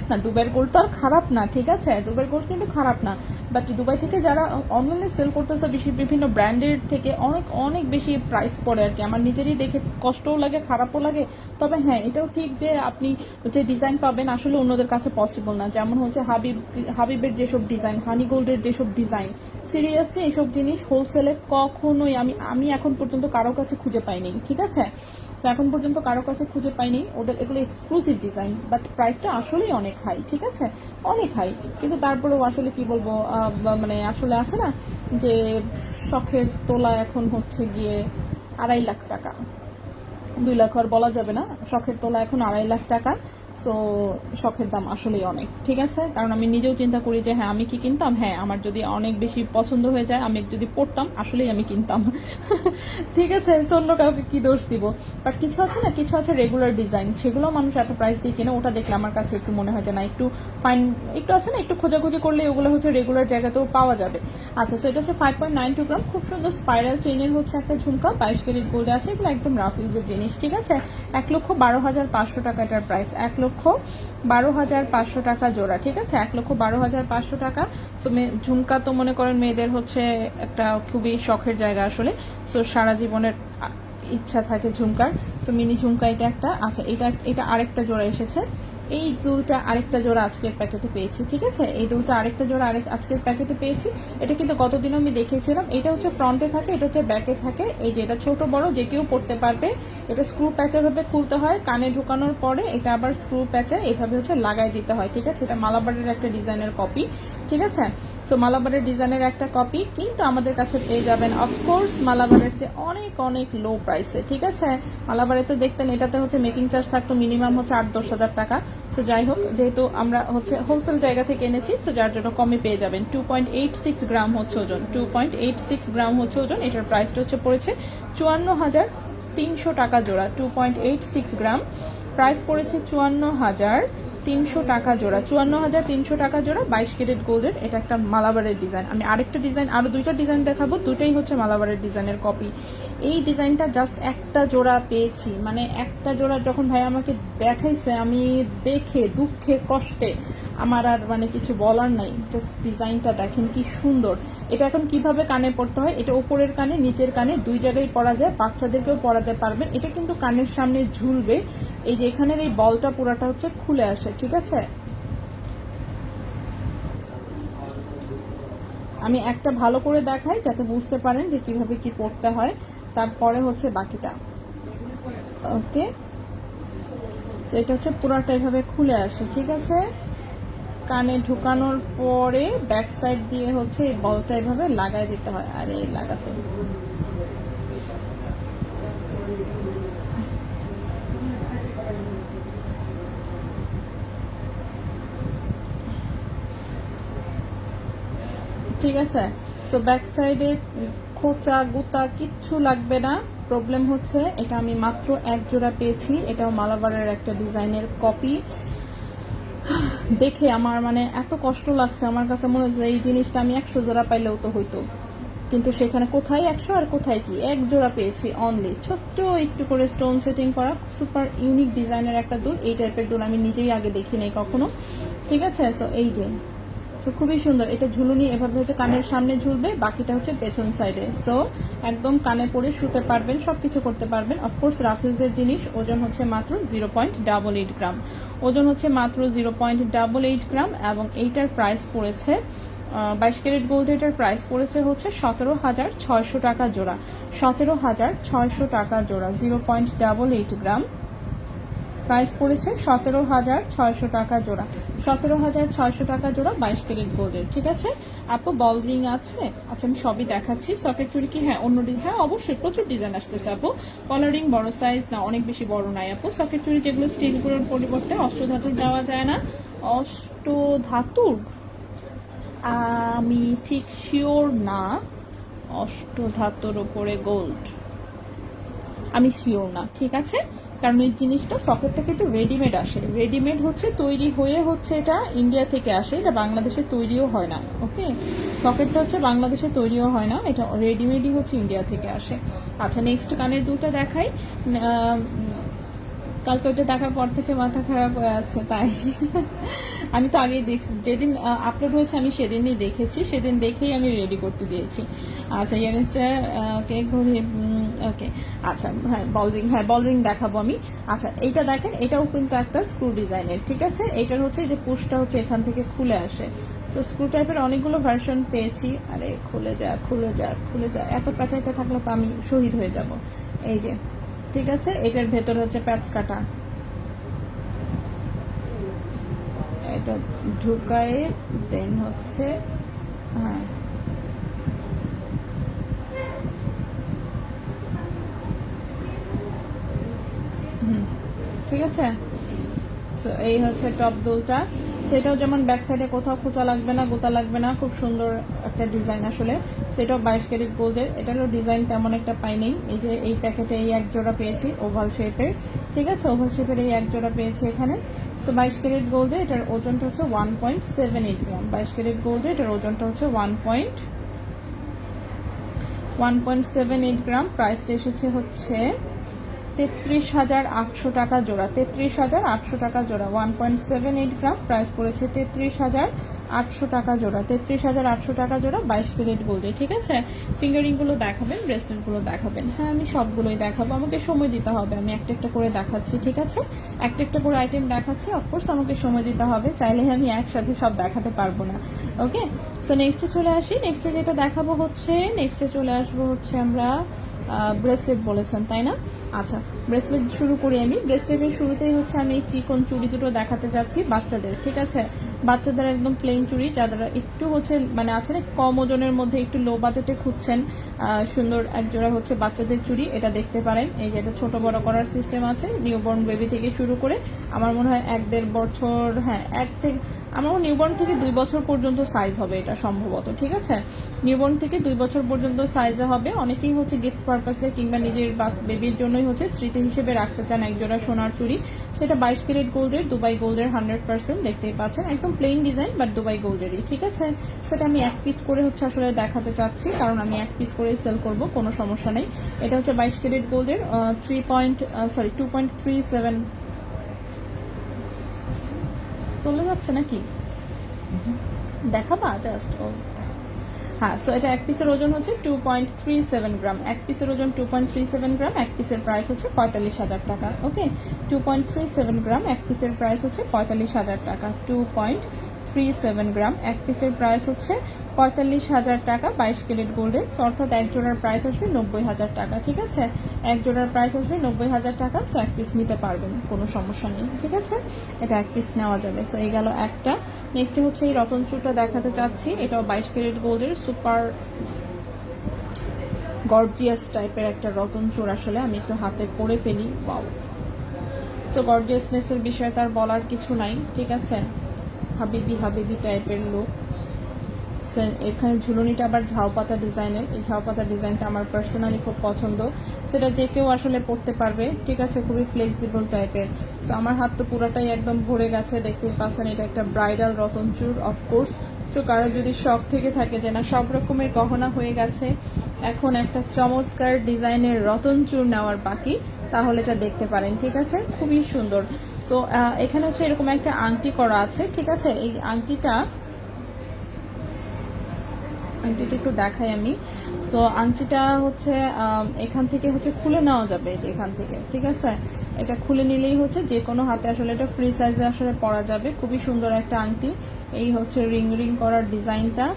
[SPEAKER 1] না, দুবাইয়ের গোল্ড তো আর খারাপ না, ঠিক আছে, দুবাইয়ের গোল্ড কিন্তু খারাপ না, বাট দুবাই থেকে যারা অনলাইনে সেল করতেছে বিভিন্ন ব্র্যান্ডের থেকে অনেক অনেক বেশি প্রাইস পড়ে আর কি। আমার নিজেরই দেখে কষ্টও লাগে, খারাপও লাগে। তবে হ্যাঁ এটাও ঠিক যে আপনি যে ডিজাইন পাবেন আসলে অন্যদের কাছে পসিবল না, যেমন হচ্ছে হাবিবের যেসব ডিজাইন, হানি গোল্ডের যেসব ডিজাইন, সিরিয়াসলি এইসব জিনিস হোলসেলে কখনোই আমি এখন পর্যন্ত কারো কাছে খুঁজে পাইনি, ঠিক আছে। সো এখন পর্যন্ত কারো কাছে খুঁজে পাইনি ওদের এগুলো এক্সক্লুসিভ ডিজাইন, বাট প্রাইসটা আসলেই অনেক হাই, ঠিক আছে, অনেক হাই। কিন্তু তারপরেও আসলে কি বলবো, মানে আসলে আছে না যে শখের তোলা এখন হচ্ছে গিয়ে 2.5 লাখ টাকা, 2 লাখ আর বলা যাবে না, শখের তোলা এখন 2.5 লাখ টাকা। সো শখের দাম আসলেই অনেক, ঠিক আছে। কারণ আমি নিজেও চিন্তা করি যে হ্যাঁ আমি কি কিনতাম, হ্যাঁ আমার যদি অনেক বেশি পছন্দ হয়ে যায়, আমি যদি পড়তাম আসলেই আমি কিনতাম। ঠিক আছে, অন্য কাউকে কি দোষ দিব। বাট কিছু আছে না, কিছু আছে রেগুলার ডিজাইন, সেগুলো মানুষ এত প্রাইস দিয়ে কিনে, ওটা দেখলে আমার কাছে একটু মনে হয় যে না একটু ফাইন, একটু আছে না, একটু খোঁজাখুঁজি করলে ওগুলো হচ্ছে রেগুলার জায়গাতেও পাওয়া যাবে। আচ্ছা, সো এটা হচ্ছে 5.92 গ্রাম, খুব সুন্দর স্পাইরাল চেইনের হচ্ছে একটা ঝুমকা, 22 ক্যারেট গোল্ডে আছে, এগুলো একদম রাফ ইউজের জিনিস, ঠিক আছে। 1,12,500 টাকা এটার প্রাইস, 1,12,500 টাকা জোড়া, ঠিক আছে, 1,12,500 টাকা। সো ঝুমকা তো মনে করেন মেয়েদের হচ্ছে একটা খুবই শখের জায়গা আসলে, সো সারা জীবনের ইচ্ছা থাকে ঝুমকার। সো মিনি ঝুমকা এটা একটা। আচ্ছা, এটা আরেকটা জোড়া এসেছে, এই দুটা আরেকটা জোড়া আজকের প্যাকেটে পেয়েছি, ঠিক আছে, এই দুটো আরেকটা জোড়া আজকের প্যাকেটে পেয়েছি। এটা কিন্তু গতদিন আমি দেখিয়েছিলাম, এটা হচ্ছে ফ্রন্টে থাকে, এটা হচ্ছে ব্যাকে থাকে। এই যে এটা ছোট বড় যে কেউ পড়তে পারবে। এটা স্ক্রু প্যাচের ভাবে খুলতে হয়, কানে ঢুকানোর পরে এটা আবার স্ক্রু প্যাচে এইভাবে হচ্ছে লাগাই দিতে হয়, ঠিক আছে। এটা মালাবারের একটা ডিজাইনের কপি, ঠিক আছে। সো মালাবারের ডিজাইনের একটা কপি, কিন্তু আমাদের কাছে পেয়ে যাবেন অফকোর্স মালাবারের চেয়ে অনেক অনেক লো প্রাইসে, ঠিক আছে। মালাবারে তো দেখতেন এটাতে হচ্ছে মেকিং চার্জ থাকতো মিনিমাম হচ্ছে 8-10 হাজার টাকা। সো যাই হোক, যেহেতু আমরা হচ্ছে হোলসেল জায়গা থেকে এনেছি, সো যার জন্য কমে পেয়ে যাবেন। 2.86 গ্রাম হচ্ছে ওজন, 2.86 গ্রাম হচ্ছে ওজন। এটার প্রাইসটা হচ্ছে পড়েছে 54,300 টাকা জোড়া। 2.86 গ্রাম, প্রাইস পড়েছে 54,300 টাকা জোড়া, 54,300 টাকা জোড়া, 22 ক্যারেট গোল্ডের। এটা একটা মালাবারের ডিজাইন। আমি আরেকটা ডিজাইন, আরো দুইটা ডিজাইন দেখাবো, দুটাই হচ্ছে মালাবারের ডিজাইনের কপি। এই ডিজাইনটা জাস্ট একটা জোড়া পেয়েছি, মানে একটা জোড়া যখন ভাই আমাকে দেখাইছে, আমি দেখে দুঃখে কষ্টে আমার আর মানে কিছু বলার নাই। জাস্ট ডিজাইনটা দেখেন কি সুন্দর। এটা এখন কিভাবে কানে পড়তে হয়, এটা উপরের কানে নিচের কানে দুই জায়গায় পরা যায়, বাচ্চাদেরকেও পরাতে পারবেন। এটা কিন্তু কানের সামনে ঝুলবে, এই যে এখানের এই বলটা পুরাটা হচ্ছে খুলে আসে, ঠিক আছে। আমি একটা ভালো করে দেখাই যাতে বুঝতে পারেন যে কিভাবে কি পড়তে হয়, তারপরে হচ্ছে বাকিটা। ওকে, এটা হচ্ছে পুরাটা এভাবে খুলে আসে, ঠিক আছে। কানে ঢুকানোর পরে ব্যাক সাইড দিয়ে হচ্ছে এই বলটা এভাবে লাগাই দিতে হয়, আর এই লাগাতে ঠিক আছে। সো ব্যাক সাইডে খোঁচা গুতা কিচ্ছু লাগবে না। প্রবলেম হচ্ছে এটা আমি মাত্র এক জোড়া পেয়েছি, এটাও মালাবারের একটা ডিজাইনের কপি। দেখে আমার মানে এত কষ্ট লাগছে, আমার কাছে মনে হচ্ছে এই জিনিসটা আমি 100 জোড়া পাইলেও তো হইতো, কিন্তু সেখানে কোথায় 100 আর কোথায় কি, এক জোড়া পেয়েছি অনলি। ছোট্ট একটু করে স্টোন সেটিং করা সুপার ইউনিক ডিজাইনের একটা দুল। এই টাইপের দুল আমি নিজেই আগে দেখি নাই কখনো, ঠিক আছে। সো এই যে, সো খুবই সুন্দর। এটা ঝুলুনি এভাবে হচ্ছে কানের সামনে ঝুলবে, বাকিটা হচ্ছে পেছন সাইডে। সো একদম কানে পরে শুতে পারবেন, সবকিছু করতে পারবেন। অফকোর্স রাফিউজের জিনিস। ওজন হচ্ছে মাত্র 0.88 গ্রাম, ওজন হচ্ছে মাত্র 0.88 গ্রাম। এবং এইটার প্রাইস পড়েছে 22 ক্যারেট গোল্ড, এটার প্রাইস পড়েছে হচ্ছে 17,600 টাকা জোড়া, 17,600 টাকা জোড়া। 0.88 গ্রাম, প্রাইস পড়েছে 17,600 টাকা জোড়া, 17,600 টাকা জোড়া, 22 ক্যারেট গোল্ডের, ঠিক আছে। আপু বল রিং আছে? আচ্ছা আমি সবই দেখাচ্ছি। সকেট চুড়ি কি? হ্যাঁ, অন্য হ্যাঁ অবশ্যই প্রচুর ডিজাইন আসতেছে আপু। কলার রিং বড় সাইজ না, অনেক বেশি বড় নাই আপু। সকেট চুড়ি যেগুলো স্টিলগুলোর পরিবর্তে অষ্টধাতুর দেওয়া যায় না, অষ্টধাতুর আমি ঠিক শিওর না, অষ্টধাতুর উপরে গোল্ড আমি শিওর না, ঠিক আছে। কারণ এই জিনিসটা সকেটটা কিন্তু রেডিমেড আসে, রেডিমেড হচ্ছে তৈরি হয়ে হচ্ছে এটা ইন্ডিয়া থেকে আসে, এটা বাংলাদেশে তৈরিও হয় না। ওকে, সকেটটা হচ্ছে বাংলাদেশে তৈরিও হয় না, এটা রেডিমেডই হচ্ছে ইন্ডিয়া থেকে আসে। আচ্ছা, নেক্সট কানের দুটো দেখাই। কালকে ওইটা দেখার পর থেকে মাথা খারাপ হয়ে আছে, তাই আমি তো আগেই দেখছি, যেদিন আপলোড হয়েছে আমি সেদিনই দেখেছি, সেদিন দেখেই আমি রেডি করতে দিয়েছি। আচ্ছা, ইয়ারস্টার কেক ঘড়ি, ওকে। আচ্ছা হ্যাঁ, বলরিং, হ্যাঁ বলরিং দেখাবো আমি। আচ্ছা এইটা দেখেন, এটাও কিন্তু একটা স্ক্রু ডিজাইনের, ঠিক আছে। এটার হচ্ছে যে পুশটা হচ্ছে এখান থেকে খুলে আসে। তো স্ক্রু টাইপের অনেকগুলো ভার্সন পেয়েছি। আরে খুলে যা খুলে যা খুলে যা, এত পেঁচাইতে থাকলে তো আমি শহীদ হয়ে যাব। এই যে ঠিক আছে, এটার ভেতর হচ্ছে প্যাচ কাটা, এটা ঢুকায়ে দেন হচ্ছে হ্যাঁ ঠিক আছে। সো এই হচ্ছে টপ দুলটা, সেটাও যেমন ব্যাক সাইডে কোথাও খোঁচা লাগবে না, গোতা লাগবে না, খুব সুন্দর একটা ডিজাইন আসলে। সেটাও 22 ক্যারেট গোল্ডের। এটারও ডিজাইন তেমন একটা পাই নেই, এই যে এই প্যাকেটে এই এক জোড়া পেয়েছি ওভাল শেপের, ঠিক আছে, ওভাল শেপের এই এক জোড়া পেয়েছি এখানে। সো 22 ক্যারেট গোল্ডে এটার ওজনটা হচ্ছে 1.78 গ্রাম। 22 ক্যারেট গোল্ডে এটার ওজনটা হচ্ছে 1.78 গ্রাম। প্রাইসটা এসেছে হচ্ছে 33,800 টাকা জোড়া। 33,800 টাকা জোড়া। 1.78 গ্রাম, প্রাইস পড়েছে 33,800 টাকা জোড়া। 33,800 টাকা জোড়া 22 ক্যারেট গোল্ডে, ঠিক আছে। ফিঙ্গারিংগুলো দেখাবেন, ব্রেসলেটগুলো দেখাবেন। হ্যাঁ আমি সবগুলোই দেখাবো, আমাকে সময় দিতে হবে, আমি একটা একটা করে দেখাচ্ছি, ঠিক আছে। একটা একটা করে আইটেম দেখাচ্ছি, অফকোর্স আমাকে সময় দিতে হবে, চাইলে আমি একসাথে সব দেখাতে পারবো না। ওকে, সো নেক্সটে চলে আসি। নেক্সটে যেটা দেখাবো হচ্ছে, নেক্সটে চলে আসবো হচ্ছে আমরা ব্রেসলেট বলেছেন তাই না? আচ্ছা, ব্রেসলেট শুরু করি আমি। ব্রেসলেটের শুরুতেই হচ্ছে আমি এই চিকন চুড়ি দুটো দেখাতে যাচ্ছি বাচ্চাদের, ঠিক আছে। বাচ্চাদের একদম প্লেন চুড়ি, যারা একটু হচ্ছে মানে আছে না কম ওজনের মধ্যে একটু লো বাজেটে খুঁজছেন সুন্দর এক জোড়া হচ্ছে বাচ্চাদের চুড়ি, এটা দেখতে পারেন। এই যে এটা ছোট বড় করার সিস্টেম আছে, নিউবর্ন বেবি থেকে শুরু করে আমার মনে হয় 1-1.5 বছর, হ্যাঁ আমার নিউবর্ন থেকে 2 বছর পর্যন্ত সাইজ হবে এটা সম্ভবত, ঠিক আছে। নিউবর্ন থেকে 2 বছর পর্যন্ত সাইজে হবে। অনেকেই হচ্ছে গিফট পারপাসে কিংবা নিজের বেবির জন্যই হচ্ছে স্মৃতি হিসেবে রাখতে চান একজোড়া সোনার চুড়ি। সেটা 22 ক্যারেট গোল্ডের, দুবাই গোল্ডের 100%, দেখতেই পাচ্ছেন একদম প্লেন ডিজাইন বাট দুবাই গোল্ডেরই, ঠিক আছে। সেটা আমি এক পিস করে হচ্ছে আসলে দেখাতে চাচ্ছি, কারণ আমি এক পিস করেই সেল করব, কোনো সমস্যা নেই। এটা হচ্ছে 22 ক্যারেট গোল্ডের 2.37 চলে যাচ্ছে নাকি দেখাবা জাস্ট ও হ্যাঁ। সো এটা এক পিসের ওজন হচ্ছে 2.37 গ্রাম। এক পিসের ওজন 2.37 গ্রাম। এক পিসের প্রাইস হচ্ছে 45,000 টাকা। ওকে, 2.37 গ্রাম, এক পিসের প্রাইস হচ্ছে 45,000 টাকা। 2.37 গ্রাম, এক পিসের প্রাইস হচ্ছে 45,000 টাকা 22 ক্যারেট গোল্ডের। অর্থাৎ এক জোড়ার প্রাইস আসবে 90,000 টাকা, ঠিক আছে। এক জোড়ার প্রাইস আসবে 90,000 টাকা। সো এক পিস নিতে পারবেন, কোনো সমস্যা নেই, ঠিক আছে। এটা এক পিস নেওয়া যাবে। সো এই গেল একটা। নেক্সট হচ্ছে এই রতন চুরটা দেখাতে চাচ্ছি, এটাও 22 ক্যারেট গোল্ডের সুপার গর্জিয়াস টাইপের একটা রতন চূড়। আসলে আমি একটু হাতে পরে ফেলি, ওয়াও। সো গর্জিয়াসনেসের বিষয়ে তার বলার কিছু নাই, ঠিক আছে। হাবিবি হাবিবি টাইপের লুক। এখানে ঝুলুনিটা আবার ঝাউপাতা ডিজাইনের, এই ঝাউপাতা ডিজাইনটা আমার পার্সোনালি খুব পছন্দ। সেটা যে কেউ আসলে পরতে পারবে, ঠিক আছে, খুবই ফ্লেক্সিবল টাইপের। সো আমার হাত তো পুরোটাই একদম ভরে গেছে, দেখতেই পাচ্ছেন। এটা একটা ব্রাইডাল রতন চূড় অফকোর্স। সো কারো যদি শখ থেকে থাকে যে না সব রকমের গহনা হয়ে গেছে, এখন একটা চমৎকার ডিজাইনের রতন চূড় নেওয়ার বাকি, তাহলে এটা দেখতে পারেন, ঠিক আছে। খুবই সুন্দর। সো এখানে হচ্ছে এরকম একটা আংটি করা আছে, ঠিক আছে। এই আংটিটা একটু দেখাই আমি। সো আংটিটা হচ্ছে এখান থেকে হচ্ছে খুলে নেওয়া যাবে, যে এখান থেকে, ঠিক আছে। এটা খুলে নিলেই হচ্ছে যে কোনো হাতে আসলে এটা ফ্রি সাইজে আসলে পরা যাবে। খুবই সুন্দর একটা আংটি। এই হচ্ছে রিং রিং করার ডিজাইনটা,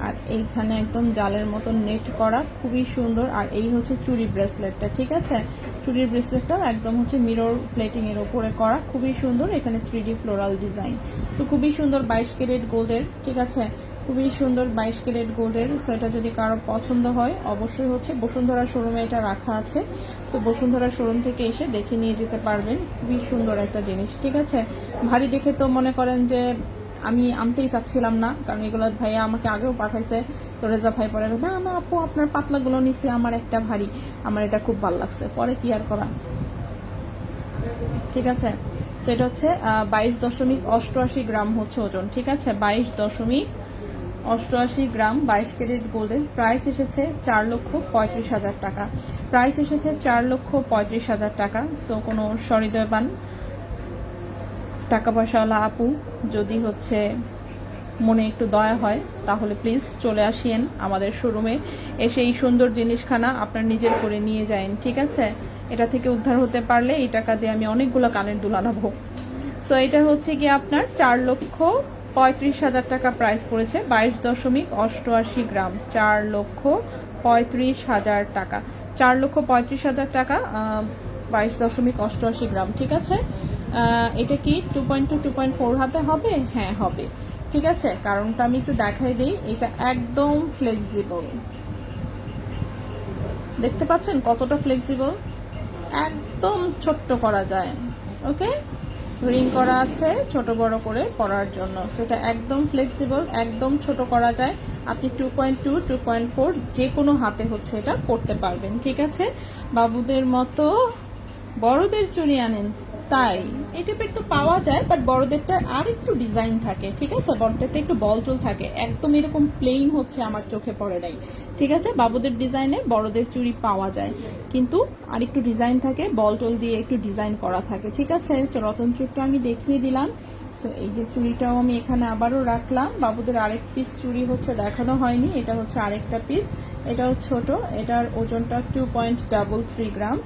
[SPEAKER 1] আর এইখানে একদম জালের মতো নেট করা, খুবই সুন্দর। আর এই হচ্ছে চুড়ি ব্রেসলেটটা, ঠিক আছে। চুড়ির ব্রেসলেটটা একদম হচ্ছে মিরর প্লেটিং এর উপরে করা, খুবই সুন্দর। এখানে 3D ফ্লোরাল ডিজাইন। তো খুবই সুন্দর 22 ক্যারেট গোল্ডের, ঠিক আছে। খুবই সুন্দর 22 ক্যারেট গোল্ডের। সো এটা যদি কারো পছন্দ হয় অবশ্যই হচ্ছে বসুন্ধরা শোরুমে এটা রাখা আছে। সো বসুন্ধরা শোরুম থেকে এসে দেখে নিয়ে যেতে পারবেন। খুবই সুন্দর একটা জিনিস, ঠিক আছে। ভারী দেখে তো মনে করেন যে আমি আনতেই চাচ্ছিলাম না, কারণ এগুলো ভাইয়া আমাকে আগেও পাঠাইছে। তো রেজা ভাই পরে না না আপু আপনার পাতলাগুলো নিচে আমার একটা ভারী, আমার এটা খুব ভালো লাগছে, পরে কি আর করা, ঠিক আছে। সেটা হচ্ছে 22.88 গ্রাম হচ্ছে ওজন, ঠিক আছে। 22.88 গ্রাম 22 ক্যারেট গোল্ডের। প্রাইস এসেছে 4,35,000 টাকা। প্রাইস এসেছে 4,35,000 টাকা। সো কোনো সহৃদয়বান টাকা পয়সাওয়ালা আপু যদি হচ্ছে মনে একটু দয়া হয়, তাহলে প্লিজ চলে আসিয়েন আমাদের শোরুমে, এসে এই সুন্দর জিনিসখানা আপনার নিজের করে নিয়ে যান, ঠিক আছে। এটা থেকে উদ্ধার হতে পারলে এই টাকা দিয়ে আমি অনেকগুলো কানের দুল আনাবো। সো এটা হচ্ছে গিয়ে আপনার 4,35,000 টাকা প্রাইস পড়েছে। 22.88 গ্রাম, 4,35,000 টাকা। 4,35,000 টাকা 22.88 গ্রাম, ঠিক আছে। এটা কি 2.2 2.4 হাতে হবে? হ্যাঁ হবে, ঠিক আছে। কারণটা আমি একটু দেখাই দিই, এটা একদম ফ্লেক্সিবল, দেখতে পাচ্ছেন কতটা ফ্লেক্সিবল, একদম ছোট্ট করা যায়। ওকে, রিং করা আছে ছোট বড় করে পরার জন্য, সেটা একদম ফ্লেক্সিবল, একদম ছোট করা যায়। আপনি 2.2 2.4 যে কোনো হাতে হচ্ছে এটা পরতে পারবেন, ঠিক আছে। বাবুদের মতো বড়দের চুড়ি আনেন, তাই এই টাইপের তো পাওয়া যায়, বাট বড়দেরটা আর একটু ডিজাইন থাকে, ঠিক আছে। বড়দেরটা একটু বলচল থাকে, একদম এরকম প্লেন হচ্ছে আমার চোখে পড়ে নাই, ঠিক আছে। বাবুদের ডিজাইনে বড়দের চুড়ি পাওয়া যায়, কিন্তু আর একটু ডিজাইন থাকে, বলটল দিয়ে একটু ডিজাইন করা থাকে, ঠিক আছে। সো রতন চুড়টা আমি দেখিয়ে দিলাম। সো এই যে চুড়িটাও আমি এখানে আবারও রাখলাম। বাবুদের আরেক পিস চুড়ি হচ্ছে দেখানো হয়নি, এটা হচ্ছে আরেকটা পিস, এটাও ছোট, এটার ওজনটা 2.33 গ্রাম,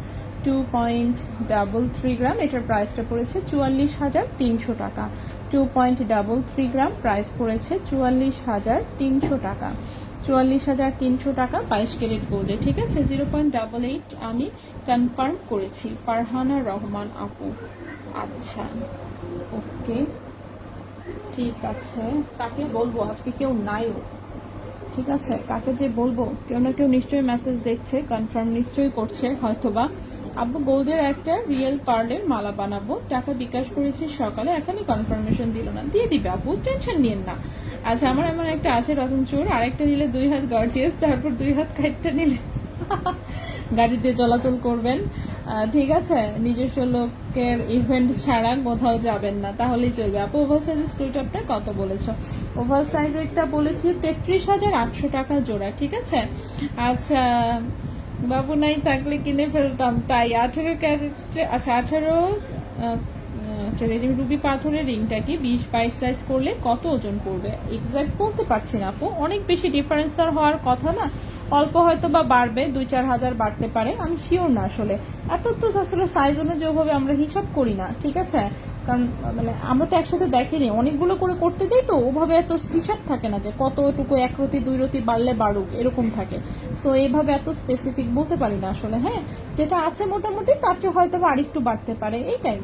[SPEAKER 1] 2.33 গ্রাম। এটার প্রাইসটা পড়েছে 44,300 টাকা। 2.33 গ্রাম, প্রাইস পড়েছে 44,300 টাকা। 44,300 টাকা 22 ক্যারেট গোল্ডে, ঠিক আছে। 0.88 আমি কনফার্ম করেছি, ফারহানা রহমান আপু। আচ্ছা, ওকে, ঠিক আছে। কাকে বলবো, আজকে কেউ নাইও, ঠিক আছে। কাকে যে বলবো, কেউ না কেউ নিশ্চয়ই মেসেজ দেখছে, কনফার্ম নিশ্চয়ই করছে হয়তোবা। আব্বু গোল্ডের একটা রিয়েল পার্লের মালা বানাবো, টাকা বিকাশ করেছি সকালে, এখনই কনফার্মেশন দিল না, দিয়ে দিবে আপু, টেনশন নিয়েন না। আচ্ছা, আমার এমন একটা আছে রতন চোর, আরেকটা নিলে 2 হাত গর্জিয়াস, তারপর 2 হাত কাইটটা নিলে গাড়িতে চলাচল করবেন, ঠিক আছে। নিজস্ব লোকের ইভেন্ট ছাড়া কোথাও যাবেন না, তাহলেই চলবে। আপু ওভার সাইজের স্ক্রুটপটা কত বলেছো? ওভার সাইজেরটা বলেছি 33,800 টাকা জোড়া, ঠিক আছে। আচ্ছা, বাবু নাই থাকলে কিনে ফেলতাম, তাই 18 ক্যারেটে, আচ্ছা 18, রুবি পাথরের রিংটা কি 20-22 সাইজ করলে কত ওজন পড়বে? এক্সাক্ট বলতে পারছি না আপু, অনেক বেশি ডিফারেন্স আর হওয়ার কথা না, অল্প হয়তো বা বাড়বে, 2-4 হাজার বাড়তে পারে, আমি শিওর না আসলে। এত তো আসলে সাইজ অনুযায়ী ওভাবে আমরা হিসাব করি না, ঠিক আছে। কারণ মানে আমরা তো একসাথে দেখিনি, অনেকগুলো করে করতে দেই, তো ওভাবে এত হিসাব থাকে না যে কতটুকু 1 রতি 2 রতি বাড়লে বাড়ুক, এরকম থাকে। সো এইভাবে এত স্পেসিফিক বলতে পারি না আসলে। হ্যাঁ, যেটা আছে মোটামুটি তার চেয়ে হয়তো বা আরেকটু বাড়তে পারে, এইটাই।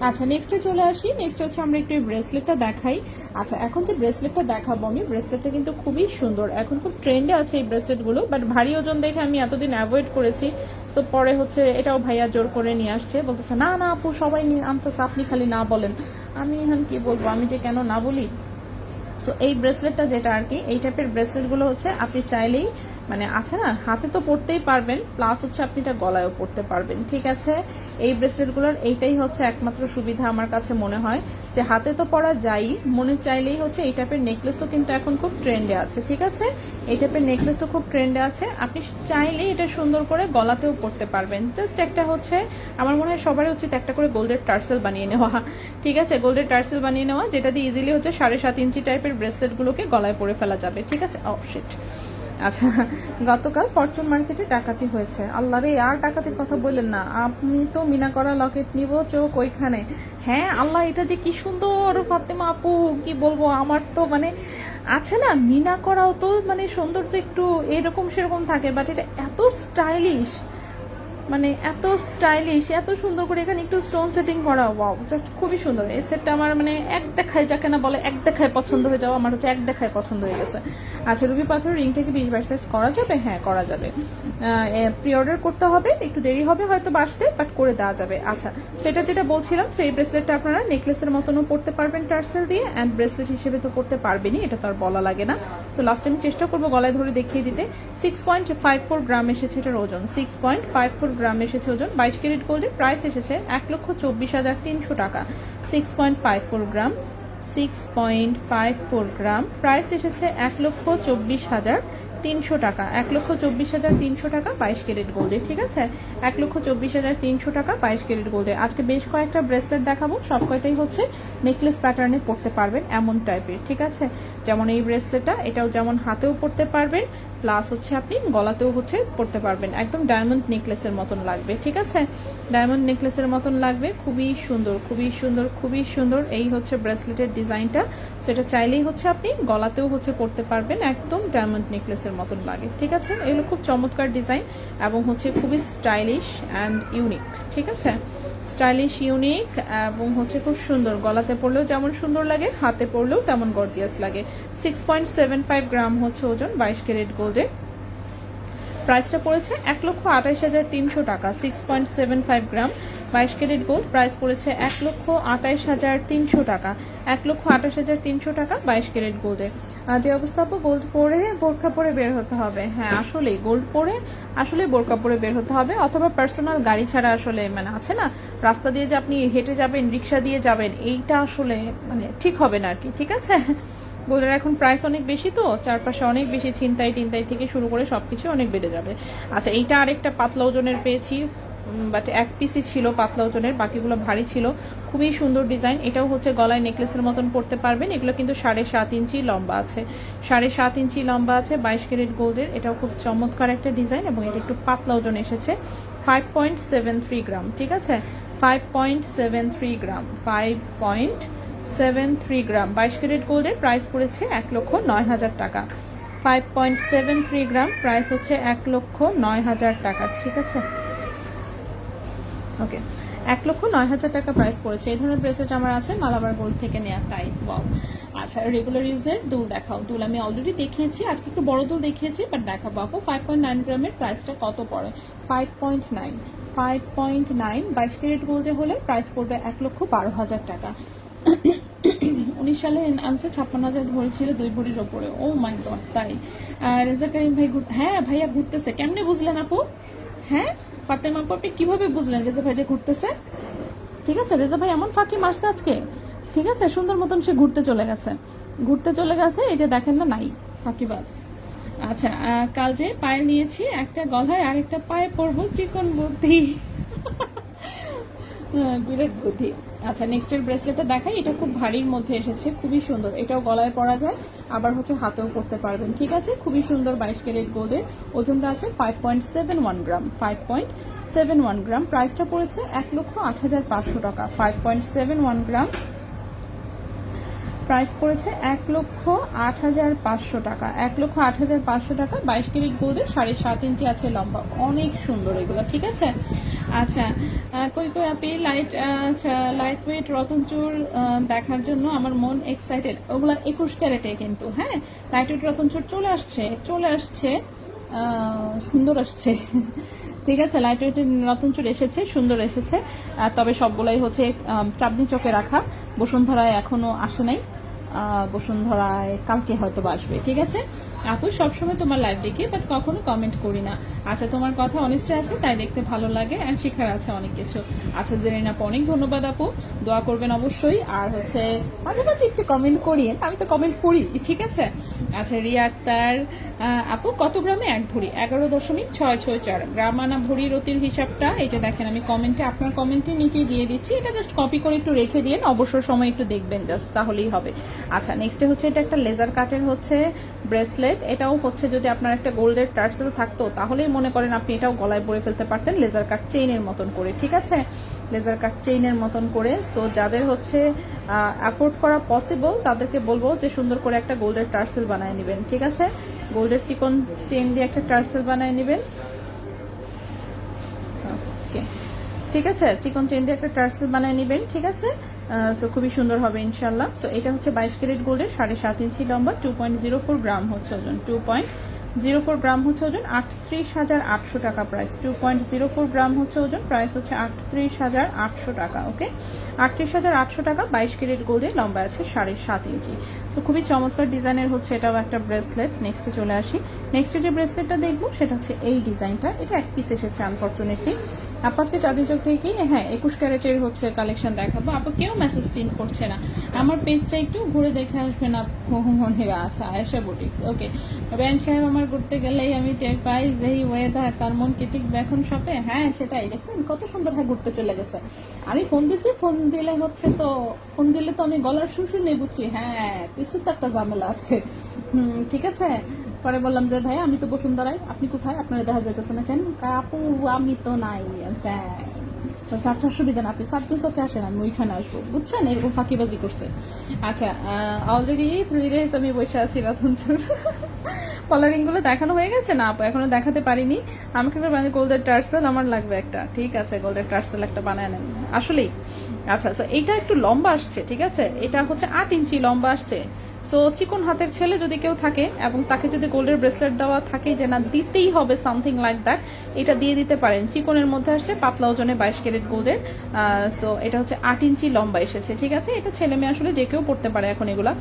[SPEAKER 1] আচ্ছা, নেক্সটে চলে আসি। নেক্সট হচ্ছে আমরা একটু এই ব্রেসলেটটা দেখাই। আচ্ছা, এখন যে ব্রেসলেটটা দেখাবো আমি, ব্রেসলেটটা কিন্তু খুবই সুন্দর, এখন খুব ট্রেন্ডে আছে এই ব্রেসলেটগুলো, বাট ভারী ওজন দেখে আমি এতদিন অ্যাভয়েড করেছি। তো পরে হচ্ছে এটাও ভাইয়া জোর করে নিয়ে আসছে, বলতেছে না না আপু সবাই নিয়ে আনতেছে, আপনি খালি না বলেন। আমি এখন কি বলবো, আমি যে কেন না বলি। সো এই ব্রেসলেটটা যেটা আর কি, এই টাইপের ব্রেসলেটগুলো হচ্ছে আপনি চাইলেই মানে আছে না, হাতে তো পরতেই পারবেন, প্লাস হচ্ছে আপনি এটা গলায়ও পরতে পারবেন, ঠিক আছে। এই ব্রেসলেটগুলোর এইটাই হচ্ছে একমাত্র সুবিধা আমার কাছে মনে হয়, যে হাতে তো পরা যাই, মনে চাইলেই হচ্ছে এই টাইপের নেকলেসও কিন্তু এখন খুব ট্রেন্ডে আছে, ঠিক আছে। এই টাইপের নেকলেসও খুব ট্রেন্ডে আছে, আপনি চাইলেই এটা সুন্দর করে গলাতেও পরতে পারবেন। জাস্ট একটা হচ্ছে আমার মনে হয় সবারই উচিত একটা করে গোল্ডের টার্সেল বানিয়ে নেওয়া, ঠিক আছে। গোল্ডের টার্সেল বানিয়ে নেওয়া, যেটা দিয়ে ইজিলি হচ্ছে 7.5 ইঞ্চি টাইপের ব্রেসলেটগুলোকে গলায় পরে ফেলা যাবে, ঠিক আছে। ও শিট। আচ্ছা, গতকাল ফরচুন মার্কেটে ডাকাতি হয়েছে, আল্লাহ রে, আর ডাকাতির কথা বললেন না, আপনি তো মিনা করা লকেট নিব, চোখ ওইখানে। হ্যাঁ আল্লাহ, এটা যে কি সুন্দর ফাতেমা আপু, কি বলবো, আমার তো মানে আছে না, মিনা করাও তো মানে সৌন্দর্য একটু এরকম সেরকম থাকে, বাট এটা এত স্টাইলিশ, মানে এত স্টাইলিশ, এত সুন্দর করে এখানে একটু স্টোন সেটিং করা, ওয়াও, জাস্ট খুবই সুন্দর। এই সেটটা আমার মানে এক দেখায়, যাকে না বলে এক দেখায় পছন্দ হয়ে যাওয়া, আমার হচ্ছে এক দেখায় পছন্দ হয়ে গেছে। আচ্ছা, রুবি পাথর রিংটা কি 20-22 সাইজ করা যাবে? হ্যাঁ করা যাবে, প্রি অর্ডার করতে হবে, একটু দেরি হবে হয়তো আসতে, বাট করে দেওয়া যাবে। আচ্ছা, সেটা যেটা বলছিলাম, সেই ব্রেসলেটটা আপনারা নেকলেসের মতনও পড়তে পারবেন টার্সেল দিয়ে, অ্যান্ড ব্রেসলেট হিসেবে তো পড়তে পারবেনই, এটা তো আর বলা লাগে না। সো লাস্ট টাইম চেষ্টা করবো গলায় ধরে দেখিয়ে দিতে। 6.54 গ্রাম এসেছে এটার ওজন, 6.54 গ্রাম এসেছে ওজন। 22 ক্যারেট গোল্ডের প্রাইস এসেছে 1,24,300 টাকা। 6.54 গ্রাম, 6.54 গ্রাম, প্রাইস এসেছে 1,24,300 টাকা। 1,24,300 টাকা 22 ক্যারেট গোল্ডে, ঠিক আছে। 1,24,300 টাকা 22 ক্যারেট গোল্ডে। আজকে বেশ কয়েকটা ব্রেসলেট দেখাবো, সব কয়টাই হচ্ছে নেকলেস প্যাটার্নে পড়তে পারবেন এমন টাইপের, ঠিক আছে। যেমন এই ব্রেসলেটটা, এটাও যেমন হাতেও পড়তে পারবেন, প্লাস হচ্ছে আপনি গলাতেও হচ্ছে পড়তে পারবেন, একদম ডায়মন্ড নেকলেসের মতন লাগবে, ঠিক আছে। ডায়মন্ড নেকলেসের মতন লাগবে, খুবই সুন্দর, খুবই সুন্দর, খুবই সুন্দর। এই হচ্ছে ব্রেসলেটের ডিজাইনটা। সো এটা চাইলেই হচ্ছে আপনি গলাতেও হচ্ছে পরতে পারবেন, একদম ডায়মন্ড নেকলেসের মতন লাগে। ঠিক আছে, এগুলো খুব চমৎকার ডিজাইন এবং হচ্ছে খুবই স্টাইলিশ অ্যান্ড ইউনিক। ঠিক আছে, স্টাইলিশ ইউনিক এবং হচ্ছে খুব সুন্দর, গলাতে পরলেও যেমন সুন্দর লাগে হাতে পরলেও তেমন গর্জিয়াস লাগে। 6.75 গ্রাম হচ্ছে ওজন, 22 ক্যারেট গোল্ডের। প্রাইসটা পড়েছে 1,28,300 টাকা। 6.75 গ্রাম 22 ক্যারেট গোল্ড, প্রাইস পড়েছে 1,28,300 টাকা। 1,28,300 টাকা 22 ক্যারেট গোল্ডে। যে অবস্থা আপু, গোল্ড পরে বোরখা পরে বের হতে হবে। হ্যাঁ আসলে গোল্ড পরে আসলে বোরখা পরে বের হতে হবে, অথবা পার্সোনাল গাড়ি ছাড়া আসলে মানে আছে না রাস্তা দিয়ে যে আপনি হেঁটে যাবেন, রিক্সা দিয়ে যাবেন, এইটা আসলে মানে ঠিক হবে না আর কি। ঠিক আছে, গোল্ডের এখন প্রাইস অনেক বেশি, তো চারপাশে অনেক বেশি ছিনতাই টিনতাই থেকে শুরু করে সবকিছু অনেক বেড়ে যাবে। আচ্ছা, এইটা আরেকটা পাতলা ওজনের পেয়েছি, বাট এক পিসই ছিল পাতলা ওজনের, বাকিগুলো ভারী ছিল। খুবই সুন্দর ডিজাইন, এটাও হচ্ছে গলায় নেকলেসের মতন পড়তে পারবেন। এগুলো কিন্তু 7.5 ইঞ্চি লম্বা আছে, 7.5 ইঞ্চি লম্বা আছে, 22 ক্যারেট গোল্ডের। এটাও খুব চমৎকার একটা ডিজাইন এবং এটা একটু পাতলা ওজন এসেছে। 5.73 গ্রাম। ঠিক আছে, 5.73 গ্রাম, 5.73 গ্রাম 22 ক্যারেট গোল্ডের। প্রাইস পড়েছে 1,09,000 টাকা। 5.73 গ্রাম, প্রাইস হচ্ছে 1,09,000 টাকা। ঠিক আছে, ওকে, 1,09,000 টাকা প্রাইস পড়েছে। এই ধরনের ব্রেসলেট আমার আছে মালাবার গোল্ড থেকে নেওয়া, তাই ওয়াও। আচ্ছা, রেগুলার ইউজের দুল দেখাও। দুল আমি অলরেডি দেখিয়েছি, আজকে একটু বড় দুল দেখিয়েছি, বাট দেখাবো আপু। 5.9 গ্রামের প্রাইসটা কত পড়ে? 5.9, 5.9 22 ক্যারেট গোল্ডে হলে প্রাইস পড়বে 1,12,000 টাকা। 19 সালে আনছে, 56,000 ভরি ছিল 2 ভরির ওপরে। ও মাই গড, তাই? রেজা করিম ভাই, হ্যাঁ ভাইয়া ঘুরতেছে। কেমনে বুঝলেন আপু? হ্যাঁ ফাতেমা আপু, আপনি কিভাবে বুঝলেন রেজা ভাই যে ঘুরতেছে? ঠিক আছে, রেজা ভাই এমন ফাঁকি মারছে আজকে। ঠিক আছে, সুন্দর মতন সে ঘুরতে চলে গেছে, ঘুরতে চলে গেছে। এই যে দেখেন না, নাই ফাঁকিবাজ। আচ্ছা, কাল যে পায়ে নিয়েছি, একটা গলায় আর একটা পায়ে পরবো, চিকন বুদ্ধি। বিরাট বুদ্ধি। আচ্ছা, নেক্সটের ব্রেসলেটটা দেখাই। এটা খুব ভারীর মধ্যে এসেছে, খুবই সুন্দর। এটাও গলায় পরা যায়, আবার হচ্ছে হাতেও পরতে পারবেন। ঠিক আছে, খুবই সুন্দর, 22 ক্যারেট গোল্ডের। ওজনটা আছে 5.71 গ্রাম, 5.71 গ্রাম। প্রাইসটা পড়েছে 1,08,500 টাকা। 5.71 গ্রাম, প্রাইস পড়েছে 1,08,500 টাকা। 1,08,500 টাকা, 22 ক্যারেট গোল্ডের, 7.5 ইঞ্চি আছে লম্বা, অনেক সুন্দর এগুলো। ঠিক আছে, আচ্ছা, কই কই আপি আচ্ছা, লাইট ওয়েট রতনচুর দেখার জন্য আমার মন এক্সাইটেড। ওগুলো 21 ক্যারেটে কিন্তু। হ্যাঁ, লাইট ওয়েট রতনচুর চলে আসছে, চলে আসছে, সুন্দর আসছে। ঠিক আছে, লাইট ওয়েটের রতনচুর এসেছে, সুন্দর এসেছে। তবে সবগুলাই হচ্ছে চাঁদনি চকে রাখা, বসুন্ধরায় এখনো আসে নাই। বসুন্ধরায় কালকে হয়তো আসবে। ঠিক আছে আপু, সবসময় তোমার লাইভ দেখি, বাট কখনো কমেন্ট করি না। আচ্ছা, তোমার কথা অনেস্টে আছে, তাই দেখতে ভালো লাগে, আর শেখার আছে অনেক কিছু। আচ্ছা জেরিন আপু, অনেক ধন্যবাদ আপু, দোয়া করবেন অবশ্যই। আর হচ্ছে মাঝে মাঝে একটু কমেন্ট করি, আমি তো কমেন্ট করি। ঠিক আছে, আচ্ছা, রিয়া আক্তার আপু, কত গ্রামে এক ভরি? 11.664 গ্রাম। আনা ভরি রতির হিসাবটা এই যে দেখেন, আমি কমেন্টে, আপনার কমেন্টে নিচে দিয়ে দিচ্ছি। এটা জাস্ট কপি করে একটু রেখে দিন, অবসর সময় একটু দেখবেন, জাস্ট তাহলেই হবে। আচ্ছা, নেক্সটে হচ্ছে এটা একটা লেজার কাটের হচ্ছে ব্রেসলেট। এটাও হচ্ছে যদি আপনার একটা গোল্ডের টার্সেল থাকতো তাহলেই মনে করেন আপনি এটাও গলায় পরে ফেলতে পারতেন, লেজার কাট চেইনের মতন করে। ঠিক আছে, লেজার কাট চেইনের মতন করে। সো যাদের হচ্ছে অ্যাফোর্ড করা পসিবল তাদেরকে বলবো যে সুন্দর করে একটা গোল্ডের টার্সেল বানায় নেবেন। ঠিক আছে, গোল্ডের চিকন চেইন দিয়ে একটা টার্সেল বানায় নেবেন। ওকে, ঠিক আছে, চিকন চেইন দিয়ে একটা টার্সেল বানায় নেবেন। ঠিক আছে, সো খুবই সুন্দর হবে ইনশাল্লাহ। সো এটা হচ্ছে 22 ক্যারেট গোল্ডের, 7.5 ইঞ্চি লম্বা, 2.04 গ্রাম হচ্ছে ওজন, 2.04 গ্রাম হচ্ছে ওজন, 38,800 টাকা প্রাইস। 2.04 গ্রাম হচ্ছে ওজন, প্রাইস হচ্ছে 38,800 টাকা। ওকে, 38,800 টাকা, 22 ক্যারেট গোল্ডের, লম্বা আছে 7.5 ইঞ্চি। সো খুবই চমৎকার ডিজাইনের হচ্ছে এটাও একটা ব্রেসলেট। নেক্সটে চলে আসি। নেক্সটে যে ব্রেসলেটটা দেখবো সেটা হচ্ছে এই ডিজাইনটা। এটা এক পিস এসেছে আনফর্চুনেটলি। আপনাকে চাঁদনি চোখ থেকে, হ্যাঁ 21 ক্যারেটের হচ্ছে কালেকশন দেখাবো। আপু কেউ মেসেজ সিন করছে না, আমার পেজটা একটু ঘুরে দেখে আসবেন। মনেরা আছে আয়েশা বুটিক্স। ওকে, ব্যান্ড সাহেব, আমার ঘুরতে গেলেই আমি টের পাই যেই ওয়েদার, তার মন কি টিকবে এখন শপে? হ্যাঁ সেটাই, দেখছেন কত সুন্দর হয়, ঘুরতে চলে গেছে। আমি ফোন দিছি, ফোন দিলে হচ্ছে তো, ফোন দিলে তো আমি গলার শুশু নেই বুঝছি। হ্যাঁ, কিছু তো একটা ঝামেলা আছে। ঠিক আছে, পরে বললাম যে ভাই আমি তো বসুন্ধরায়, আপনি কোথায়, আপনারা দেখা যাইতেছে না কেন? আপু আমি তো নাই। বলছে আচ্ছা অসুবিধা না, আপনি 7 দিন চোখে আসেন, আমি ওইখানে আসবো, বুঝছেন, এরকম ফাঁকিবাজি করছে। আচ্ছা অলরেডি 3 days আমি বসে আছি রতনচুর। কলারিং গুলো দেখানো হয়ে গেছে না আপু? এখনো দেখাতে পারিনি। আমাকে একটা মানে গোল্ডের টার্সেল আমার লাগবে একটা, ঠিক আছে গোল্ডের টার্সেল একটা বানায় নেন আসলেই। আচ্ছা আচ্ছা এইটা একটু লম্বা আসছে, ঠিক আছে, এটা হচ্ছে 8 ইঞ্চি লম্বা আসছে। সো চিকন হাতের ছেলে যদি কেউ থাকে এবং তাকে যদি গোল্ডের ব্রেসলেট দেওয়া থাকে যে না দিতেই হবে সামথিং লাইক দ্যাট, এটা দিয়ে দিতে পারেন। চিকনের মধ্যে আসছে, পাতলা ওজনে 22 ক্যারেট গোল্ডের। সো এটা হচ্ছে 8 ইঞ্চি লম্বা এসেছে, ঠিক আছে, এটা ছেলে মেয়ে আসলে যে কেউ পড়তে পারে এখন এগুলা।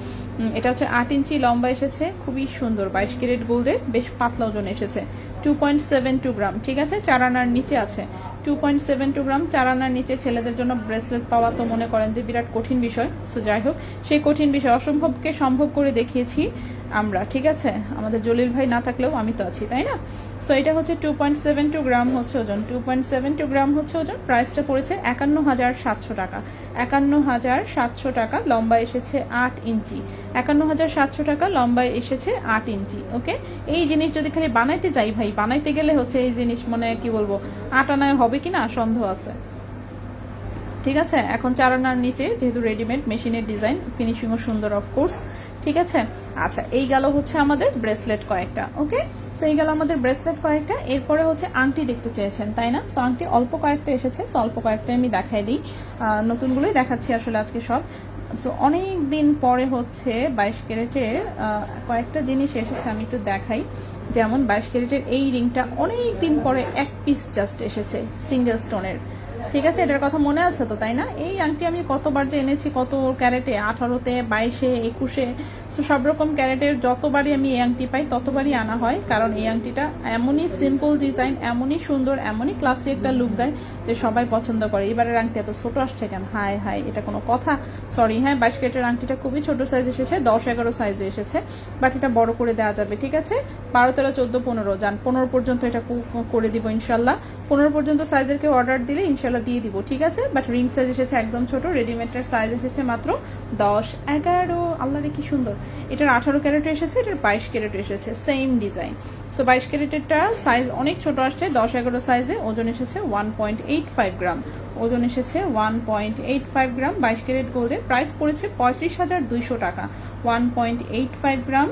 [SPEAKER 1] এটা হচ্ছে 8 ইঞ্চি লম্বা এসেছে, খুবই সুন্দর 22 ক্যারেট গোল্ডের, বেশ পাতলা ওজন এসেছে, 2.72 গ্রাম, ঠিক আছে, 4 আনার নিচে আছে, 2.72 গ্রাম, 4 আনার নিচে ছেলেদের জন্য ব্রেসলেট পাওয়া তো মনে করেন যে বিরাট কঠিন বিষয়। সো যাই হোক, সেই কঠিন বিষয় অসম্ভবকে সম্ভব করে দেখিয়েছি আমরা, ঠিক আছে, আমাদের জলিল ভাই না থাকলেও আমি তো আছি, তাই না? সো এটা হচ্ছে 2.72 গ্রাম হচ্ছে ওজন, 2.72 গ্রাম হচ্ছে ওজন। প্রাইসটা পড়েছে 51,700 টাকা, 51,700 টাকা। লম্বা এসেছে 8 ইঞ্চি, 51,700 টাকা লম্বায় এসেছে 8 ইঞ্চি। ওকে, এই জিনিস যদি খালি বানাইতে যাই ভাই, বানাইতে গেলে হচ্ছে এই জিনিস মানে কি বলবো 8 আনায় হবে কিনা সন্দেহ আছে, ঠিক আছে। এখন 4 আনার নিচে যেহেতু রেডিমেড, মেশিনের ডিজাইন, ফিনিশিংও সুন্দর অফকোর্স, ঠিক আছে। আচ্ছা এই গেল হচ্ছে আমাদের ব্রেসলেট কয়েকটা। ওকে, সো এই গেল আমাদের ব্রেসলেট কয়েকটা। এরপরে হচ্ছে আংটি দেখতে চেয়েছেন, তাই না? সো আংটি অল্প কয়েকটা এসেছে, সো অল্প কয়েকটা আমি দেখাই দিই, নতুনগুলোই দেখাচ্ছি আসলে আজকে সব। সো অনেক দিন পরে হচ্ছে 22 ক্যারেটের কয়েকটা জিনিস এসেছে, আমি একটু দেখাই। যেমন 22 ক্যারেটের এই রিংটা অনেক দিন পরে এক পিস জাস্ট এসেছে, সিঙ্গেল স্টোনের, ঠিক আছে, এটার কথা মনে আছে তো, তাই না? এই আংটি আমি কতবার যে এনেছি, কত ক্যারেটে, 18-তে, 22-এ, 21-এ, সো সব রকম ক্যারেটের যতবারই আমি এই আংটি পাই ততবারই আনা হয়, কারণ এই আংটিটা এমনই সিম্পল ডিজাইন, এমনই সুন্দর, এমনই ক্লাসি একটা লুক দেয় যে সবাই পছন্দ করে। এবারের আংটি এত ছোট আসছে কেন? হাই হাই, এটা কোনো কথা? সরি, হ্যাঁ 22 ক্যারেটের আংটিটা খুবই ছোট সাইজ এসেছে, 10-11 সাইজে এসেছে, বাট এটা বড় করে দেওয়া যাবে, ঠিক আছে, 12, 13, 14, 15 যান, 15 পর্যন্ত এটা করে দিব ইনশাল্লাহ। 15 পর্যন্ত সাইজের কেউ অর্ডার দিলে ইনশাল্লাহ দিয়ে দিব, ঠিক আছে। বাট রিং সাইজ এসেছে একদম ছোট, রেডিমেডটার সাইজ এসেছে মাত্র 10-11। আল্লাহ রে কি সুন্দর, এটার 18 ক্যারেট এসেছে, এটার 22 ক্যারেট এসেছে, সেম ডিজাইন। সো 22 ক্যারেটেরটা সাইজ অনেক ছোট আসছে, 10-11 সাইজে, ওজন এসেছে 1.85 গ্রাম, ওজন এসেছে 1.85 গ্রাম 22 ক্যারেট গোল্ডের। প্রাইস পড়েছে 35,200 টাকা, 1.85 গ্রাম,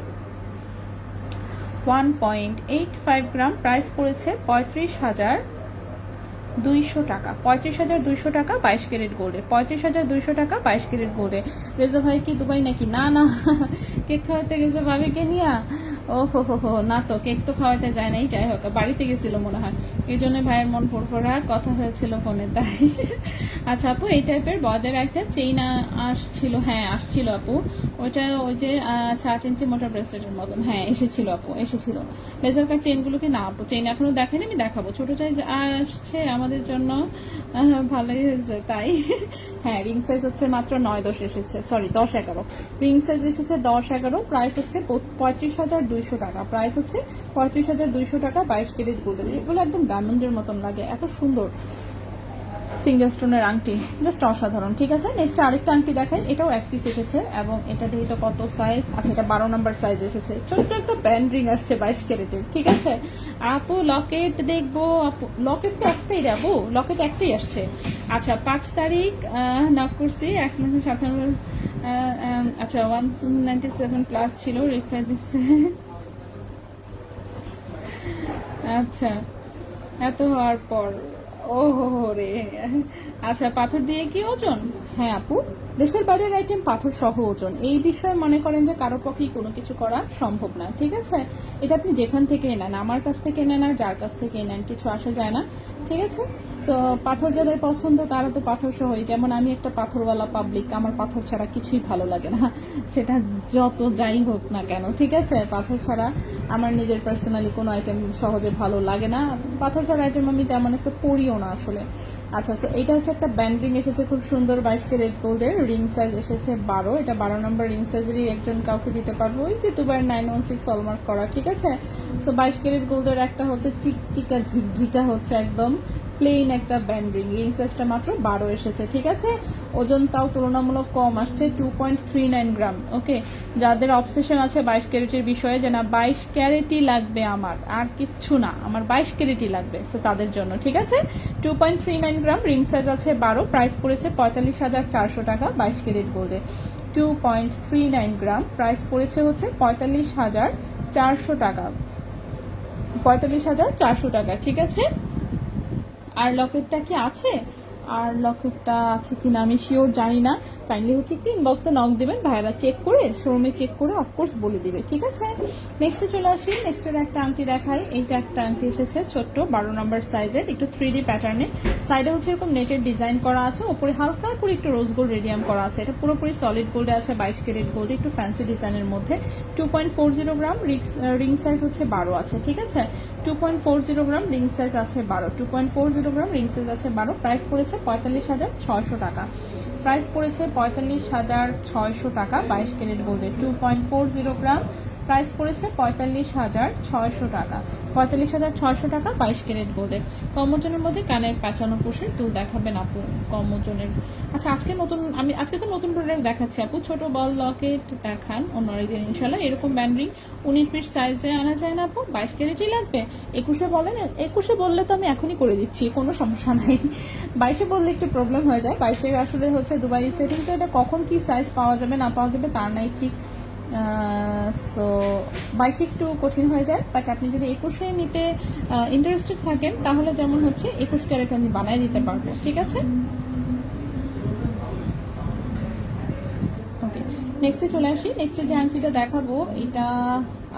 [SPEAKER 1] 1.85 গ্রাম, প্রাইস পড়েছে 35,200 টাকা, 35,200 টাকা 22 ক্যারেট গোল্ডে, 35,200 টাকা 22 ক্যারেট গোল্ডে। রেজা ভাই কি দুবাই নাকি? না না, কেক খাওয়াতে গেছে ভাবিকে নিয়ে। ও হো না তো, কেক তো খাওয়াতে যায় নাই, যাই হোক বাড়িতে গেছিল মনে হয়, এই জন্য ভাইয়ের মন পড়পড়া, কথা হয়েছিল ফোনে তাই। আচ্ছা আপু, এই টাইপের বদের একটা চেইন আসছিল, হ্যাঁ আসছিল আপু, ওইটা ওই যে 8 ইঞ্চি মোটা ব্রেসলেটের মতন, হ্যাঁ এসেছিল আপু, এসেছিল। লেজার কাট চেইনগুলোকে না আপু, চেইন এখনো দেখাইনি, আমি দেখাবো, ছোট সাইজ আসছে আমাদের জন্য, ভালোই হয়েছে তাই। হ্যাঁ রিং সাইজ হচ্ছে মাত্র 9-10 এসেছে, সরি 10-11, রিং সাইজ এসেছে 10-11, প্রাইস হচ্ছে 35,200 টাকা, প্রাইস হচ্ছে 35,200 টাকা 22 ক্যারেট গোল্ডের। এগুলো একদম ডায়মন্ডের মতন লাগে, এত সুন্দর সিঙ্গেল স্টোনের আংটি, জাস্ট অসাধারণ, ঠিক আছে। নেক্সট আরেকটা আংটি দেখাই, এটাও এক পিস এসেছে এবং এটা দেখি তো কত সাইজ, আচ্ছা এটা 12 নম্বর সাইজ এসেছে, ছোট্ট একটা ব্যান্ড রিং আসছে 22 ক্যারেটের, ঠিক আছে। আপু লকেট দেখবো, আপু লকেট তো একটাই রে আপু, লকেট একটাই আসছে। আচ্ছা 5 তারিখ নক করছি, 197, আচ্ছা 197 প্লাস ছিল, রিপ্লাই দিচ্ছে। আচ্ছা এত হওয়ার পর, ও হো রে, আচ্ছা পাথর দিয়ে কি ওজন? হ্যাঁ আপু, দেশের বাইরের আইটেম পাথর সহ ওজন, এই বিষয়ে মনে করেন যে কারো পক্ষেই কোনো কিছু করা সম্ভব না, ঠিক আছে। এটা আপনি যেখান থেকে নেন, আমার কাছ থেকে নেন আর যার কাছ থেকে নেন, কিছু আসা যায় না, ঠিক আছে। সো পাথর যাদের পছন্দ তারা তো পাথর সহই, যেমন আমি একটা পাথরওয়ালা পাবলিক, আমার পাথর ছাড়া কিছুই ভালো লাগে না, সেটা যত যাই হোক না কেন, ঠিক আছে। পাথর ছাড়া আমার নিজের পার্সোনালি কোনো আইটেম সহজে ভালো লাগে না, পাথর ছাড়া আইটেম আমি তেমন একটা পরিও না আসলে। আচ্ছা সো এটা হচ্ছে একটা ব্যান্ড রিং এসেছে খুব সুন্দর 22 ক্যারেট গোল্ডের, রিং সাইজ এসেছে 12, এটা 12 নম্বর রিং সাইজেরই একজন কাউকে দিতে পারবো, ওই যে দুবার 916 হলমার্ক করা, ঠিক আছে। সো 22 ক্যারেট গোল্ডের একটা হচ্ছে চিকচিকা ঝিকঝিকা হচ্ছে একদম প্লেন একটা ব্যান্ড রিং, রিং সাইজটা মাত্র 12 এসেছে, ঠিক আছে। ওজন তাও তুলনামূলক কম আসছে, 2.39 গ্রাম। ওকে, যাদের অবসেশন আছে 22 ক্যারেটের বিষয়ে, যে না 22 ক্যারেটই লাগবে আমার, আর কিচ্ছু না, আমার 22 ক্যারেটই লাগবে, তো তাদের জন্য, ঠিক আছে। 2.39 গ্রাম, রিং সাইজ আছে 12, প্রাইস পড়েছে 45,400 টাকা 22 ক্যারেট গোল্ডে। 2.39 গ্রাম, প্রাইস পড়েছে হচ্ছে 45,400 টাকা, 45,400 টাকা, ঠিক আছে। আর লকেটটা কি আছে, আর লকেটটা আছে কিনা আমি শিওর জানি না, কাইন্ডলি হচ্ছে একটু ইনবক্সে নক দেবেন, ভাইরা চেক করে, শোরুমে চেক করে অফকোর্স বলে দিবে, ঠিক আছে। নেক্সটে চলে আসি, নেক্সটের একটা আংটি দেখাই। এইটা একটা আংটি এসেছে ছোট্ট 12 নম্বর সাইজের, একটু 3D প্যাটার্নে, সাইডে হচ্ছে এরকম নেটের ডিজাইন করা আছে, ওপরে হালকা করে একটু রোজ গোল্ড রেডিয়াম করা আছে। এটা পুরোপুরি সলিড গোল্ডে আছে, 22 ক্যারেট গোল্ডে, একটু ফ্যান্সি ডিজাইনের মধ্যে। 2.40 গ্রাম, রিং সাইজ হচ্ছে 12 আছে, ঠিক আছে। 2.40 গ্রাম, রিং সাইজ আছে 12, 2.40 গ্রাম, রিং সাইজ আছে 12, প্রাইস পড়েছে 45,600 টাকা, প্রাইস পড়েছে 45,600 টাকা 22 ক্যারেট গোল্ডে। 2.40 গ্রাম, প্রাইস পড়েছে 45,600 টাকা, 45,600 টাকা 22 ক্যারেট গোল্ডে। কম ওজনের মধ্যে কানের প্যাঁচানো পোষের দুল দেখাবেন আপু, কম ওজনের। আচ্ছা, আজকে তো নতুন প্রোডাক্ট দেখাচ্ছি আপু, ছোট বল লকেট দেখান অন্য আরেকদিন ইনশাল্লাহ। এরকম ব্যান্ড রিং 19 পিস সাইজে আনা যায় না আপু, 22 ক্যারেটই লাগবে। 21-এ বলেন, 21-এ বললে তো আমি এখনই করে দিচ্ছি, কোনো সমস্যা নাই। 22-এ বললে একটু প্রবলেম হয়ে যায়, 22-এর আসলে হচ্ছে দুবাই সেটিং, তো এটা কখন কি সাইজ পাওয়া যাবে না পাওয়া যাবে তার নাই ঠিক। সো 22 একটু কঠিন হয়ে যায়, বাট আপনি যদি 21-এ নিতে ইন্টারেস্টেড থাকেন তাহলে যেমন হচ্ছে 21 ক্যারেট আমি বানাই দিতে পারবো, ঠিক আছে। ওকে, নেক্সটে চলে আসি। নেক্সটের যে আংটিটা দেখাবো এটা,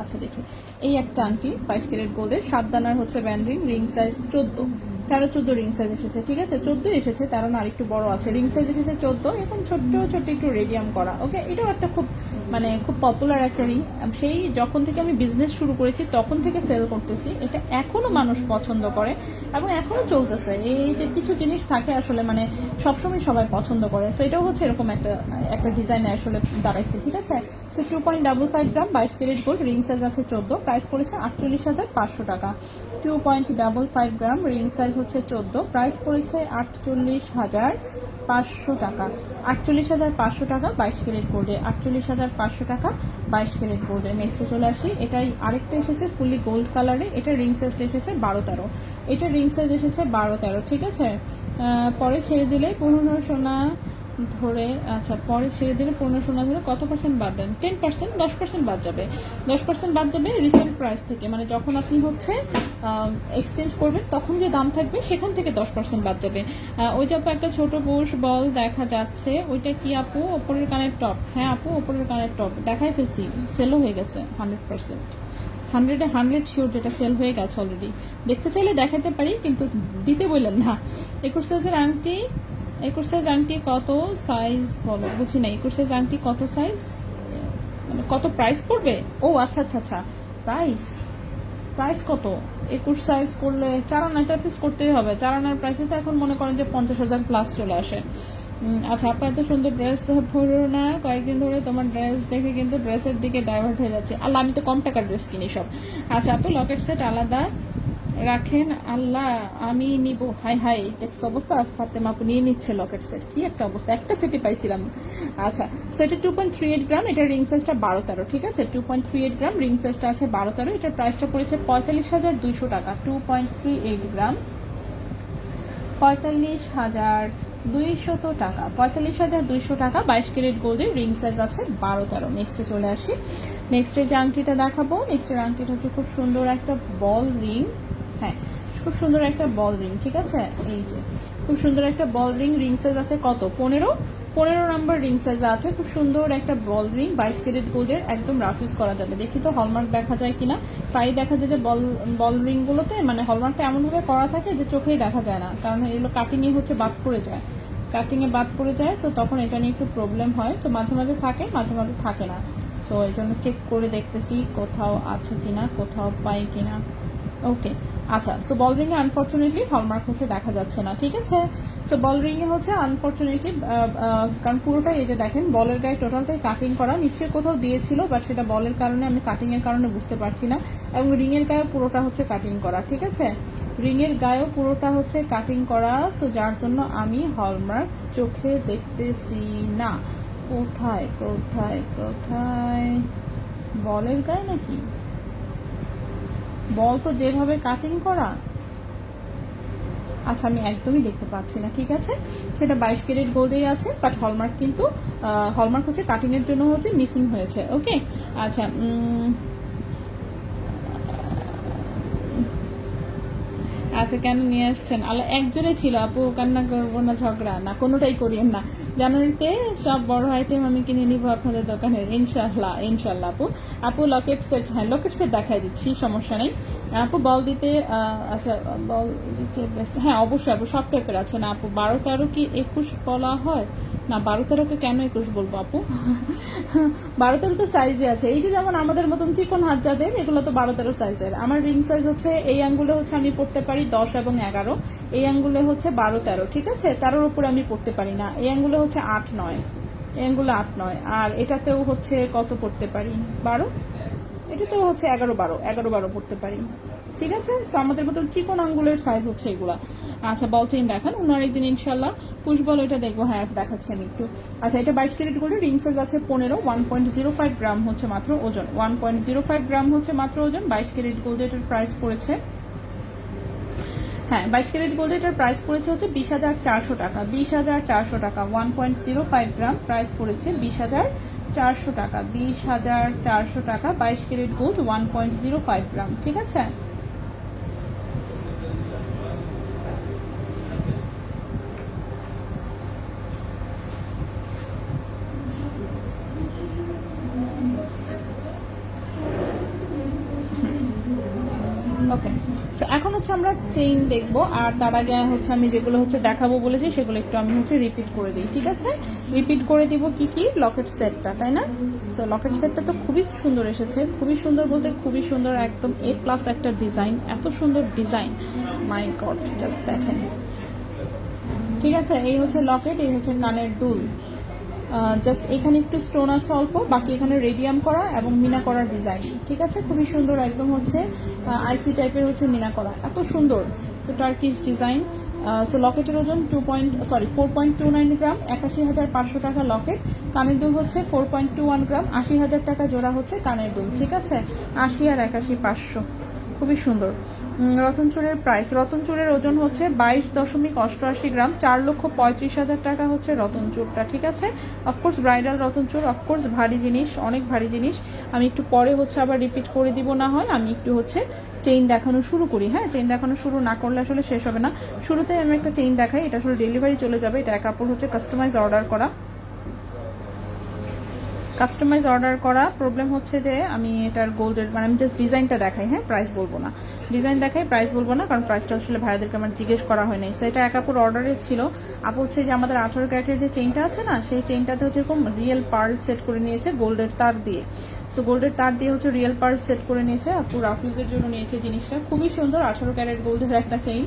[SPEAKER 1] আচ্ছা দেখি, এই একটা আংটি 22 ক্যারেট গোল্ডের, 7 দানার হচ্ছে band ring, ring size 13-14 ring size এসেছে, ঠিক আছে। 14 এসেছে, 13 না আরেকটু বড় আছে, রিং সাইজ এসেছে 14, এখন ছোট্ট ছোট্ট একটু রেডিয়াম করা। ওকে, এটাও একটা খুব পপুলার একটা রিং, সেই যখন থেকে আমি বিজনেস শুরু করেছি তখন থেকে সেল করতেছি, এটা এখনো মানুষ পছন্দ করে এবং এখনো চলতেছে। এই যে কিছু জিনিস থাকে আসলে মানে সবসময় সবাই পছন্দ করে, সো এটাও হচ্ছে এরকম একটা ডিজাইনে আসলে দাঁড়াইছে, ঠিক আছে। সো 2.55 গ্রাম, 22 ক্যারেট গোল্ড, রিং সাইজ আছে 14, প্রাইস পড়েছে 48,500 টাকা। 2.55 গ্রাম, রিং সাইজ হচ্ছে 14, প্রাইস পড়েছে 48,500 টাকা, 48,500 টাকা 22 ক্যারেট গোল্ডে, 48,500 টাকা 22 ক্যারেট গোল্ডে। নেক্সটে চলে আসি, এটাই আরেকটা এসেছে ফুলি গোল্ড কালারে, এটা রিং সাইজটা এসেছে 12-13, এটা রিং সাইজ এসেছে 12-13, ঠিক আছে। পরে ছেড়ে দিলে 15 সোনা ধরে, আচ্ছা পরে ছেড়ে দিলে 15 সোনা ধরে কত পার্সেন্ট বাদ দেন? 10%, 10% বাদ যাবে, 10% বাদ যাবে রিসেল প্রাইস থেকে, মানে যখন আপনি হচ্ছে এক্সচেঞ্জ করবেন তখন যে দাম থাকবে সেখান থেকে 10% বাদ যাবে। ওই যে আপু একটা ছোট বুশ বল দেখা যাচ্ছে, ওইটা কি আপু? ওপরের কানের টপ? হ্যাঁ আপু, ওপরের কানের টপ দেখাই ফেলছি, সেলও হয়ে গেছে 100%, 100-এ 100 শিওর, যেটা সেল হয়ে গেছে অলরেডি। দেখতে চাইলে দেখাতে পারি, কিন্তু দিতে বললেন না। 21 সাইজের আংটি, 21 সাইজ আংটি কত সাইজ বলো, বুঝি না। 21 সাইজ আংটি কত সাইজ, মানে কত প্রাইস পড়বে? ও আচ্ছা আচ্ছা আচ্ছা, প্রাইস কত? 21 সাইজ করলে 4 আনা, এটা পিস করতেই হবে। 4 আনার প্রাইসে তো এখন মনে করেন যে 50,000 প্লাস চলে আসে। আচ্ছা, আপা এত সুন্দর ড্রেস পরো না, কয়েকদিন ধরে তোমার ড্রেস দেখে কিন্তু ড্রেসের দিকে ডাইভার্ট হয়ে যাচ্ছে। আল্লাহ, আমি তো কম টাকার ড্রেস কিনি সব। আচ্ছা আপু, লকেট সেট আলাদা রাখেন, আল্লাহ আমি নিব। হাই হাই, দেখছো অবস্থা, ফাতেমা আপু নিয়ে নিচ্ছে লকেট সেট, কি একটা অবস্থা, একটা সেটে পাইছিলাম। আচ্ছা, সো এটা 2.38 গ্রাম, এটা রিং সাইজটা 12-13, ঠিক আছে। 2.38 গ্রাম, রিং সাইজটা আছে 12-13, এটার প্রাইসটা পড়েছে 45,200 টাকা। 2.38 গ্রাম, 45,200 টাকা, 45,200 টাকা 22 ক্যারেট গোল্ডের, রিং সাইজ আছে 12-13। নেক্সটে চলে আসি, নেক্সটের যে আংটিটা দেখাবো, নেক্সটের আংটিটা হচ্ছে খুব সুন্দর একটা বল রিং, হ্যাঁ খুব সুন্দর একটা বল রিং, ঠিক আছে। এই যে খুব সুন্দর একটা বল রিং, রিং সাইজ আছে কত? 15 নাম্বার রিং সাইজ আছে। খুব সুন্দর একটা বল রিং, 22 ক্যারেট গোল্ডের, একদম রাফ ইউজ করা যাবে। দেখি তো হলমার্ক দেখা যায় কিনা। প্রায় দেখা যায় যে বল রিং গুলোতে মানে হলমার্কটা এমন ভাবে করা থাকে যে চোখেই দেখা যায় না, কারণ এগুলো কাটিং এ হচ্ছে বাদ পড়ে যায়, সো তখন এটা নিয়ে একটু প্রবলেম হয়। সো মাঝে মাঝে থাকে, মাঝে মাঝে থাকে না। সো এই জন্য চেক করে দেখতেছি কোথাও আছে কিনা, কোথাও পাই কিনা। ওকে, আচ্ছা। সো বল রিং এ আনফরচুনেটলি হলমার্ক হচ্ছে দেখা যাচ্ছে না, ঠিক আছে। সো বল রিং এ হচ্ছে আনফরচুনেটলি, কারণ পুরোটাই এই যে দেখেন বলের গায়ে টোটালটাই কাটিং করা, নিশ্চয়ই কোথাও দিয়েছিল, বাট সেটা বলের কারণে আমি কাটিং এর কারণে বুঝতে পারছি না। এবং রিং এর গায়ে পুরোটা হচ্ছে কাটিং করা, ঠিক আছে। রিং এর গায়েও পুরোটা হচ্ছে কাটিং করা, সো যার জন্য আমি হলমার্ক চোখে দেখতেছি না। কোথায় কোথায় কোথায়, বলের গায়ে নাকি? বল তো যেভাবে কাটিং করা, আচ্ছা আমি একদমই দেখতে পাচ্ছি না, ঠিক আছে। সেটা 22 ক্যারেট গোল্ডেই আছে, বাট হলমার্ক কিন্তু হলমার্ক হচ্ছে কাটিং এর জন্য হচ্ছে মিসিং হয়েছে। ওকে, আচ্ছা। আচ্ছা, কেন নিয়ে আসছেন? আল্লাহ, একজনে ছিল আপু, কান্না করবো না, ঝগড়া না, কোনোটাই করিয়েন না। জানুয়ারিতে সব বড় আইটেম আমি কিনে নিবো আপনাদের দোকানের, ইনশাল্লাহ ইনশাল্লাহ আপু। আপু লকেট সেট, হ্যাঁ লকেট সেট দেখাই দিচ্ছি, সমস্যা নেই আপু। বল দিতে আচ্ছা, বল দিতে হ্যাঁ অবশ্যই আপু, সব টাইপের আছে না আপু। 12-13 কি 21 বলা হয় না? 12-13কে কেন 21 বলবো আপু? 12-13 তো সাইজে আছে, এই যে যেমন আমাদের মতন চিকন হাত যাদের, এগুলো তো 12-13 সাইজের। আমার রিং সাইজ হচ্ছে এই আঙ্গুলে হচ্ছে আমি পড়তে পারি 10 এবং 11, এই আঙ্গুলে হচ্ছে 12-13, ঠিক আছে। 13-র উপরে আমি পড়তে পারি না। এই আঙ্গুলে হচ্ছে 8-9, এই আঙ্গুলে 8-9, আর এটাতেও হচ্ছে কত পড়তে পারি? 12, এটাতেও হচ্ছে 11-12, 11-12 পড়তে পারি, ঠিক আছে। সো আমাদের মতো চিকন আঙ্গুলের সাইজ হচ্ছে এগুলা। আচ্ছা, বল চেইন দেখান, অন্য আরেকদিন ইনশাল্লাহ। পুশ বল এটা দেখবো, হ্যাঁ দেখাচ্ছি আমি একটু। আচ্ছা, এটা 22 ক্যারেট করে, রিং সাইজ আছে 15, 1.05 গ্রাম হচ্ছে মাত্র ওজন, 1.05 গ্রাম হচ্ছে মাত্র ওজন। 22 ক্যারেট গোল্ড, এটার প্রাইস পড়েছে, হ্যাঁ 22 ক্যারেট গোল্ড, এটার প্রাইস পড়েছে হচ্ছে 20,400 টাকা, 20,400 টাকা। 1.05 গ্রাম, প্রাইস পড়েছে 20,400 টাকা, 20,400 টাকা। 22 ক্যারেট গোল্ড, 1.05 গ্রাম, ঠিক আছে। ওকে, সো এখন হচ্ছে আমরা চেইন দেখবো, আর তার আগে হচ্ছে আমি যেগুলো হচ্ছে দেখাবো বলেছি সেগুলো একটু আমি হচ্ছে রিপিট করে দিই, ঠিক আছে। রিপিট করে দিব কি কি, লকেট সেটটা, তাই না? সো লকেট সেটটা তো খুবই সুন্দর এসেছে, খুবই সুন্দর বলতে খুবই সুন্দর, একদম A+ একটা ডিজাইন, এত সুন্দর ডিজাইন, মাই গড, জাস্ট দেখেন, ঠিক আছে। এই হচ্ছে লকেট, এই হচ্ছে কানের দুল, জাস্ট এখানে একটু স্টোন আছে অল্প, বাকি এখানে রেডিয়াম করা এবং মিনা করার ডিজাইন, ঠিক আছে। খুবই সুন্দর, একদম হচ্ছে আইসি টাইপের হচ্ছে মিনা করা, এত সুন্দর। So Turkish design. সো লকেটের ওজন 4.29 গ্রাম, 81,500 টাকা লকেট। কানের দুল হচ্ছে 4.21 গ্রাম, 80,000 টাকা জোড়া হচ্ছে কানের দুল, ঠিক আছে। 80 আর 81 500, খুবই সুন্দর। রতনচুরের প্রাইস, রতনচুরের ওজন হচ্ছে 22.88 গ্রাম, 4,35,000 টাকা হচ্ছে রতনচুরটা, ঠিক আছে। অফকোর্স ব্রাইডাল রতনচুর, অফকোর্স ভারী জিনিস, অনেক ভারী জিনিস। আমি একটু পরে হচ্ছে আবার রিপিট করে দিব, না হয় আমি একটু হচ্ছে চেইন দেখানো শুরু করি, হ্যাঁ। চেইন দেখানো শুরু না করলে আসলে শেষ হবে না। শুরুতে আমি একটা চেইন দেখাই, এটা আসলে ডেলিভারি চলে যাবে, এটা কাপড় হচ্ছে কাস্টমাইজ অর্ডার করা, কাস্টমাইজ অর্ডার করা। প্রবলেম হচ্ছে যে আমি এটার গোল্ডের, মানে আমি জাস্ট ডিজাইনটা দেখাই, হ্যাঁ প্রাইস বলবো না, ডিজাইন দেখাই, প্রাইস বলবো না, কারণ প্রাইসটা আসলে ভাইয়াদেরকে আমার জিজ্ঞেস করা হয়নি। সো এটা এক আপুর অর্ডারে ছিল। আপু হচ্ছে যে আমাদের 18 ক্যারেটের যে চেইনটা আছে না, সেই চেইনটাতে হচ্ছে এরকম রিয়েল পার্ল সেট করে নিয়েছে গোল্ডের তার দিয়ে। সো গোল্ডের তার দিয়ে হচ্ছে রিয়েল পার্ল সেট করে নিয়েছে, আপু রাফিউজের জন্য নিয়েছে জিনিসটা, খুবই সুন্দর। 18 ক্যারেট গোল্ডের একটা চেইন।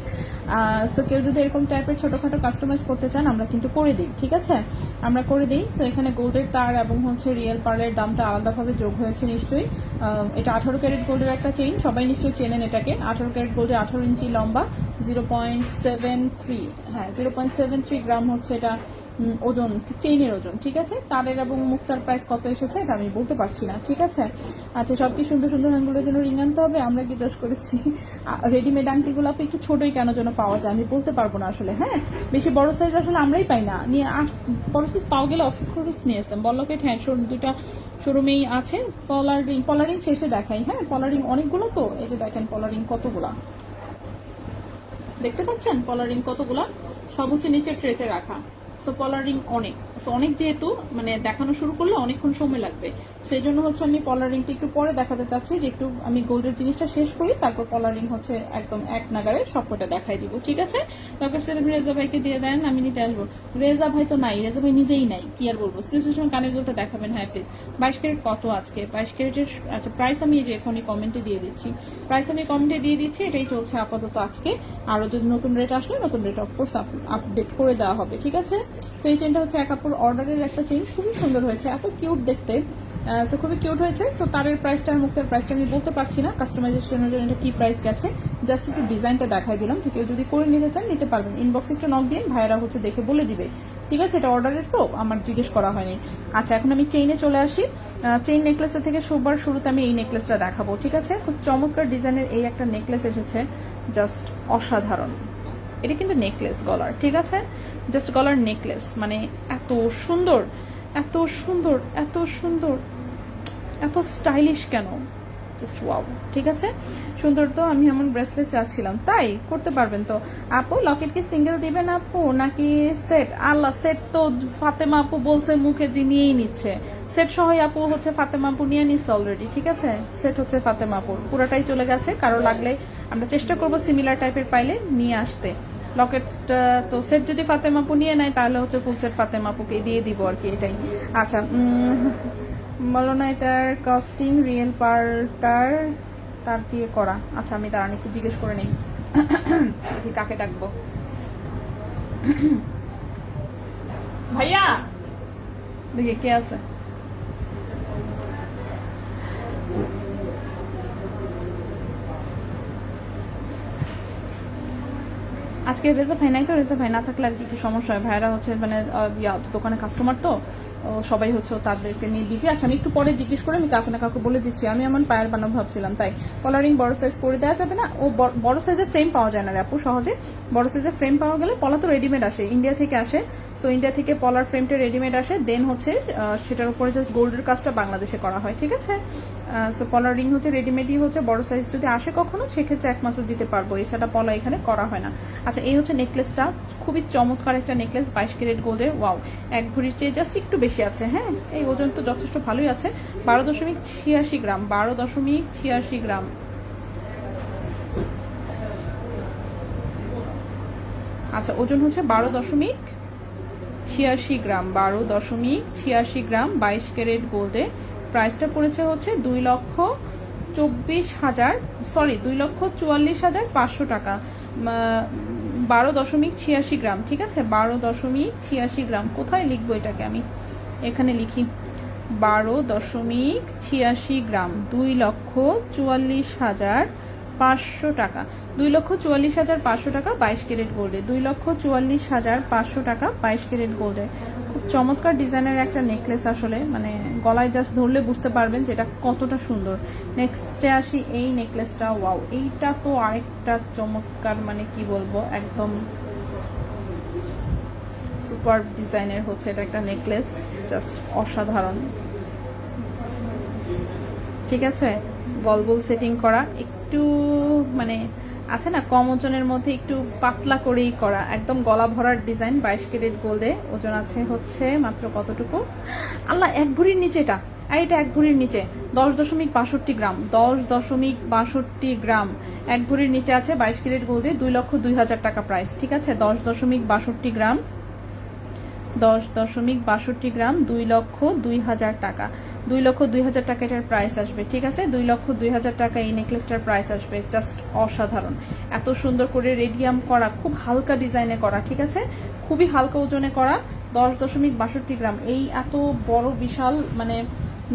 [SPEAKER 1] সো কেউ যদি এরকম টাইপের ছোটখাটো কাস্টমাইজ করতে চান, আমরা কিন্তু করে দিই, ঠিক আছে, আমরা করে দিই। সো এখানে গোল্ডের তার এবং হচ্ছে রিয়েল পার্লের দামটা আলাদাভাবে যোগ হয়েছে নিশ্চয়ই। এটা 18 ক্যারেট গোল্ডের একটা চেইন, সবাই নিশ্চয়ই চেনেন এটাকে। 18 ক্যারেট গোল্ডের 18 ইঞ্চি লম্বা, 0.73, হ্যাঁ 0.73 গ্রাম হচ্ছে এটা ওজন, চেইনের ওজন, ঠিক আছে। তারের এবং মুক্তার প্রাইস কত এসেছে এটা আমি বলতে পারছি না, ঠিক আছে। আচ্ছা, সব কি সুন্দর সুন্দর আঙ্গুলের জন্য রিং আনতে হবে? আমরা কি দোষ করেছি? রেডিমেড আংটিগুলো একটু ছোটই কেন যেন পাওয়া যায়, আমি বলতে পারবো না আসলে, হ্যাঁ। বেশি বড় সাইজ আসলে আমরাই পাই না, নিয়ে বড় সাইজ পাওয়া গেলে অফিস নিয়ে আসতাম। বলকেট, হ্যাঁ দুইটা শোরুমেই আছে। পলারিং শেষে দেখাই, হ্যাঁ পলারিং অনেকগুলো, তো এই যে দেখেন পলারিং কতগুলা, দেখতে পাচ্ছেন পলারিং কতগুলা, সব হচ্ছে নিচের ট্রেতে রাখা। সো পলার রিং অনেক, সো অনেক যেহেতু মানে দেখানো শুরু করলে অনেকক্ষণ সময় লাগবে, সেই জন্য হচ্ছে আমি পলার রিংটা একটু পরে দেখাতে চাচ্ছি, যে একটু আমি গোল্ডের জিনিসটা শেষ করি, তারপর পলার রিং হচ্ছে একদম এক নাগারে সবকটা দেখাই দিব, ঠিক আছে? লকেট সেট রেজা ভাইকে দিয়ে দেন, আমি নিতে আসবো। রেজা ভাই তো নাই, রেজা ভাই নিজেই নাই, কি আর বলবো। স্ক্রিনশট কানের দুলটা দেখাবেন, হ্যাঁ প্লিজ। 22 ক্যারেট কত আজকে? 22 ক্যারেটের আচ্ছা প্রাইস আমি এই যে এখনই কমেন্টে দিয়ে দিচ্ছি, প্রাইস আমি কমেন্টে দিয়ে দিচ্ছি, এটাই চলছে আপাতত আজকে। আরো যদি নতুন রেট আসলে নতুন রেট অফকোর্স আপডেট করে দেওয়া হবে, ঠিক আছে? সো এই চেনটা হচ্ছে এক আপুর অর্ডারের একটা চেন, খুবই সুন্দর হয়েছে, এত কিউট দেখতে, সো খুবই কিউট হয়েছে। সো তারের প্রাইসটা আর মুক্তার প্রাইসটা আমি বলতে পারছি না, কাস্টমাইজেশনের জন্য এটা কি প্রাইস গেছে, জাস্ট একটু ডিজাইনটা দেখাই দিলাম, যে কেউ যদি করে নিতে চান নিতে পারবেন, ইনবক্সে একটু নক দিন, ভাইয়েরা হচ্ছে দেখে বলে দিবে, ঠিক আছে? এটা অর্ডারের তো আমার জিজ্ঞেস করা হয়নি। আচ্ছা এখন আমি চেইনে চলে আসি, চেইন নেকলেসের থেকে সবার শুরুতে আমি এই নেকলেসটা দেখাবো, ঠিক আছে? খুব চমৎকার ডিজাইনের এই একটা নেকলেস এসেছে, জাস্ট অসাধারণ। এটা কিন্তু নেকলেস গলার, ঠিক আছে? জাস্ট গলার নেকলেস, মানে এত সুন্দর, এত সুন্দর, এত সুন্দর, এত স্টাইলিশ কেন, জাস্ট ওয়াও, ঠিক আছে? সুন্দর তো। আমি এমন ব্রেসলেট চাচ্ছিলাম, তাই করতে পারবেন তো আপু? লকেট কি সিঙ্গেল দিবেন আপু নাকি সেট? আল্লাহ, সেট তো ফাতেমা আপু বলছে মুখে যে নিয়েই নিচ্ছে, সেট সহই আপু হচ্ছে ফাতেমা আপু নিয়ে নিচ্ছে অলরেডি, ঠিক আছে? সেট হচ্ছে ফাতেমা আপুর পুরোটাই চলে গেছে, কারো লাগলে আমরা চেষ্টা করবো সিমিলার টাইপের পাইলে নিয়ে আসতে। লকেটটা তো সেট যদি ফাতেমা আপু নিয়ে নেয় তাহলে হচ্ছে ফুল সেট ফাতেমা আপুকে দিয়ে দিব আর কি, এটাই। আচ্ছা বলো না এটার কস্টিং রিয়েল পার্টার তার দিয়ে করা? আচ্ছা আমি দাঁড়ান একটু জিজ্ঞেস করে নেই, কাকে ডাকবো। ভাইয়া দেখি কে আছে। আজকে রেজা ভাই নাই, তো রেজা ভাই না থাকলে আর কি কি সমস্যা হয়, ভাইরা হচ্ছে মানে দোকানে কাস্টমার তো সবাই হচ্ছে তাদেরকে নিয়ে বিজি। আচ্ছা আমি একটু পরে জিজ্ঞেস করে আমি কাউকে না কাউকে বলে দিচ্ছি, আমি আমার পায়েল বানাবো ভাবছিলাম, তাই কলারিং বড় সাইজ করে দেওয়া যাবে না? ও বড় সাইজের ফ্রেম পাওয়া যায় না রে আপু সহজে, বড় সাইজের ফ্রেম পাওয়া গেলে পলা তো রেডিমেড আসে, ইন্ডিয়া থেকে আসে, সো ইন্ডিয়া থেকে পলার ফ্রেমটা রেডিমেড আসে, দেন হচ্ছে সেটার উপরে জাস্ট গোল্ডের কাজটা বাংলাদেশে করা হয়, ঠিক আছে? সো পলার রিং হচ্ছে রেডিমেডই হচ্ছে, বড় সাইজ যদি আসে কখনো সেক্ষেত্রে একমাত্র দিতে পারবো, এছাড়া পলা এখানে করা হয় না। আচ্ছা এই হচ্ছে নেকলেসটা, খুবই চমৎকার একটা নেকলেস, 22 ক্যারেট গোল্ডের, ওয়াও, এক ভরির চেয়ে জাস্ট একটু বেশি আছে, হ্যাঁ এই ওজন তো যথেষ্ট ভালোই আছে, 12.86 গ্রাম, 12.86 গ্রাম। আচ্ছা ওজন হচ্ছে 12.86 গ্রাম, 12.86 গ্রাম, 22 ক্যারেট গোল্ডে। প্রাইসটা পড়েছে হচ্ছে 2,24,000, সরি 2,44,500 টাকা, 12.86 গ্রাম, ঠিক আছে? 12.86 গ্রাম, কোথায় লিখবো এটাকে আমি? এখানে লিখি 12.86 গ্রাম, 2,44,500 টাকা, 2,44,500 টাকা 22 ক্যারেট গোল্ডে, 2,44,500 টাকা 22 ক্যারেট গোল্ডে। খুব চমৎকার ডিজাইনের একটা নেকলেস, আসলে মানে গলায় জাস্ট ধরলে বুঝতে পারবেন যেটা কতটা সুন্দর। নেক্সটে আসি এই নেকলেসটা, ওয়াও এইটা তো আরেকটা চমৎকার, মানে কি বলবো, একদম সুপার ডিজাইনের হচ্ছে এটা একটা নেকলেস, জাস্ট অসাধারণ, ঠিক আছে? বলবল সেটিং করা, একটু মানে আছে না কম ওজনের মধ্যে একটু পাতলা করেই করা, একদম গলা ভরার ডিজাইন, 22 ক্যারেট গোল্ডে। ওজন আছে হচ্ছে মাত্র কতটুকু আল্লাহ, এক ভরির নিচে এটা, এটা এক ভরির নিচে 10.62 গ্রাম, 10.62 গ্রাম, এক ভরির নিচে আছে, 22 ক্যারেট গোল্ডে, 2,02,000 টাকা প্রাইস, ঠিক আছে? 10.62 গ্রাম, 10.62 গ্রাম, 2,02,000 টাকা, 2,02,000 টাকা এটার প্রাইস আসবে, ঠিক আছে? 2,02,000 টাকা এই নেকলেসটার প্রাইস আসবে, জাস্ট অসাধারণ, এত সুন্দর করে রেডিয়াম করা, খুব হালকা ডিজাইনে করা, ঠিক আছে? খুবই হালকা ওজনে করা, 10.62 গ্রাম, এই এত বড় বিশাল মানে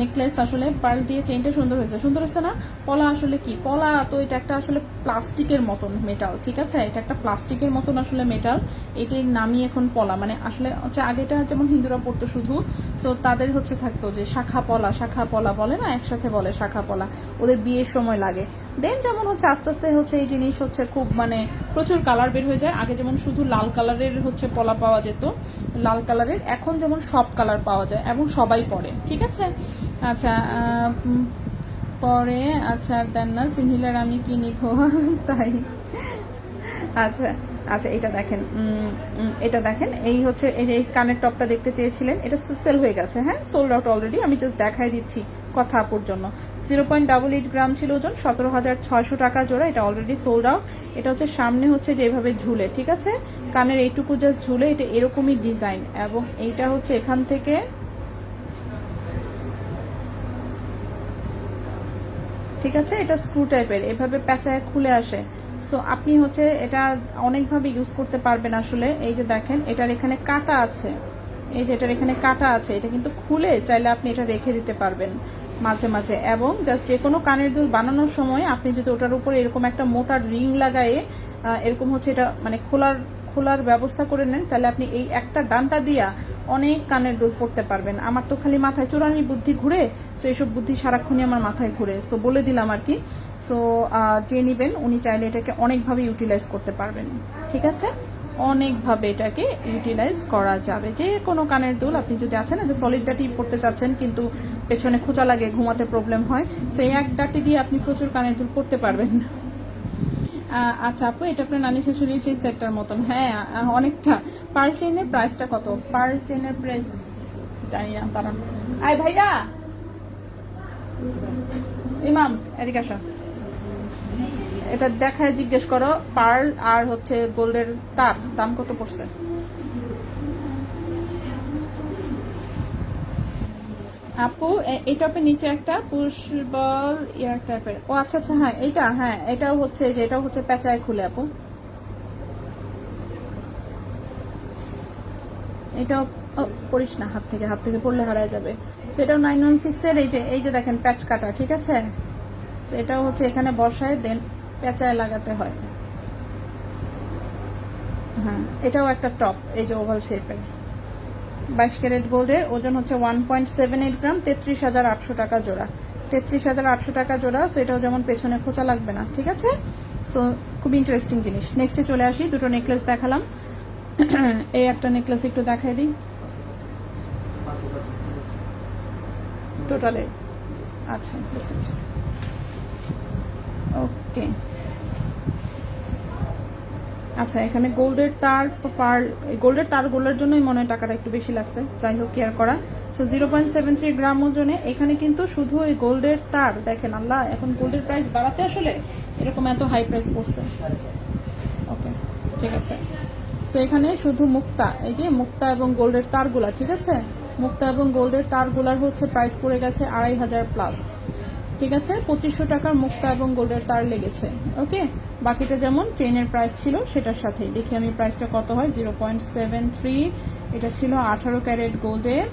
[SPEAKER 1] নেকলেস, আসলে পার্ল দিয়ে চেইনটা সুন্দর হয়েছে, সুন্দর হয়েছে না? পলা আসলে কি পলা, তো এটা একটা আসলে প্লাস্টিকের মতন মেটাল, ঠিক আছে? এটা একটা প্লাস্টিকের মতন আসলে মেটাল, এটির নামই এখন পলা, মানে আসলে হচ্ছে আগেটা যেমন হিন্দুরা পড়তো শুধু, সো তাদের হচ্ছে থাকতো যে শাখা পলা বলে না, একসাথে বলে শাখা পলা, ওদের বিয়ের সময় লাগে। দেন যেমন হচ্ছে আস্তে আস্তে হচ্ছে এই জিনিস হচ্ছে খুব মানে প্রচুর কালার বের হয়ে যায়, আগে যেমন শুধু লাল কালারের হচ্ছে পলা পাওয়া যেত, লাল কালারের, এখন যেমন সব কালার পাওয়া যায় এবং সবাই পরে, ঠিক আছে? আচ্ছা পরে, আচ্ছা দেন না সিমিলার আমি কি নিব তাই? আচ্ছা আচ্ছা এটা দেখেন, এটা দেখেন, এই হচ্ছে এই কানের টপটা দেখতে চেয়েছিলেন, এটা সেল হয়ে গেছে, হ্যাঁ সোল্ড আউট অলরেডি। আমি জাস্ট দেখাই দিচ্ছি কথা আপুর জন্য। 0.88 গ্রাম ছিল ওজন, 17,600 টাকা জোড়া, এটা অলরেডি সোল্ড আউট। এটা হচ্ছে সামনে হচ্ছে যেভাবে ঝুলে, ঠিক আছে, কানের এইটুকু জাস্ট ঝুলে, এটা এরকমই ডিজাইন, এবং এইটা হচ্ছে এখান থেকে ঠিক আছে, এটা স্ক্রু টাইপের, এভাবে প্যাঁচায় খুলে আসে। সো আপনি হচ্ছে এটা অনেকভাবে ইউজ করতে পারবেন আসলে। এই যে দেখেন এটার এখানে কাটা আছে, এই যে এটার এখানে কাটা আছে, এটা কিন্তু খুলে চাইলে আপনি এটা রেখে দিতে পারবেন মাঝে মাঝে। এবং জাস্ট যে কোনো কানের দুল বানানোর সময় আপনি যদি ওটার উপরে এরকম একটা মোটা রিং লাগায়ে এরকম হচ্ছে এটা মানে খোলার ব্যবস্থা করে নেন, তাহলে আপনি এই একটা ডানটা দিয়া অনেক কানের দুল পড়তে পারবেন। আমার তো খালি মাথায় চোরানি বুদ্ধি ঘুরে, সো এইসব বুদ্ধি সারাক্ষণই আমার মাথায় ঘুরে, সো বলে দিলাম আর কি। সো যে নিবেন উনি চাইলে এটাকে অনেকভাবে ইউটিলাইজ করতে পারবেন, ঠিক আছে, অনেকভাবে এটাকে ইউটিলাইজ করা যাবে। যে কোনো কানের দুল আপনি যদি আছেন না যে সলিড ডাটি পড়তে চাচ্ছেন কিন্তু পেছনে খোঁচা লাগে, ঘুমাতে প্রবলেম হয়, সো এই এক ডাটি দিয়ে আপনি প্রচুর কানের দুল পড়তে পারবেন। আচ্ছা আপু, এটা আপনার নানি শাশুড়ির সেই সেটটার মতন, হ্যাঁ অনেকটা। পার চেইনের প্রাইসটা কত? পার চেইনের প্রাইস জানি না, তারা আয় ভাইয়া, ইমাম এদিকে আসো, এটা দেখায় জিজ্ঞেস করো পার্ল আর হচ্ছে গোল্ডের তার দাম কত পড়ছে। আপু এই টপের নিচে একটা পুশ বল ইয়ার টাইপের, ও আচ্ছা আচ্ছা, হ্যাঁ এইটা, হ্যাঁ এটাও হচ্ছে যে এটাও হচ্ছে প্যাঁচায় খুলে আপু, এটাও পড়িস না, হাত থেকে পড়লে হারায় যাবে। সেটাও 916 এর, এই যে দেখেন প্যাচ কাটা, ঠিক আছে, এটাও হচ্ছে এখানে বসায় দেন প্যাঁচায় লাগাতে হয়। হ্যাঁ এটাও একটা টপ, এই যে ওভাল শেপের, 22 ক্যারেট গোল্ডের, ওজন হচ্ছে 1.78 গ্রাম, 33,800 টাকা জোড়া, 33,800 টাকা জোড়া। সো এটাও যেমন পেছনে খোঁচা লাগবে না, ঠিক আছে। সো খুব ইন্টারেস্টিং জিনিস। নেক্সটে চলে আসি, দুটো নেকলেস দেখালাম, এই একটা নেকলেস একটু দেখাই দিই টোটালে। আচ্ছা বুঝতে পারছি, ওকে। আচ্ছা এখানে গোল্ডের তার পার, গোল্ডের তারগুলোর জন্যই মনে হয় টাকাটা একটু বেশি লাগছে, যাই হোক কেয়ার করা। সো 0.73 গ্রাম ওজনে, এখানে কিন্তু শুধু ওই গোল্ডের তার, দেখেন আল্লাহ এখন গোল্ডের প্রাইস বাড়াতে আসলে এরকম এত হাই প্রাইস পড়ছে। ওকে ঠিক আছে, সো এখানে শুধু মুক্তা, এই যে মুক্তা এবং গোল্ডের তারগুলা, ঠিক আছে, মুক্তা এবং গোল্ডের তারগুলার হচ্ছে প্রাইস পড়ে গেছে 2,500 প্লাস, ঠিক আছে। 2500 টাকার মুক্তা এবং গোল্ডের তার লেগেছে, ওকে। বাকিটা যেমন চেইনের প্রাইস ছিল সেটার সাথেই, দেখি আমি প্রাইসটা কত হয়। 0.73, এটা ছিল 18 ক্যারেট গোল্ডের,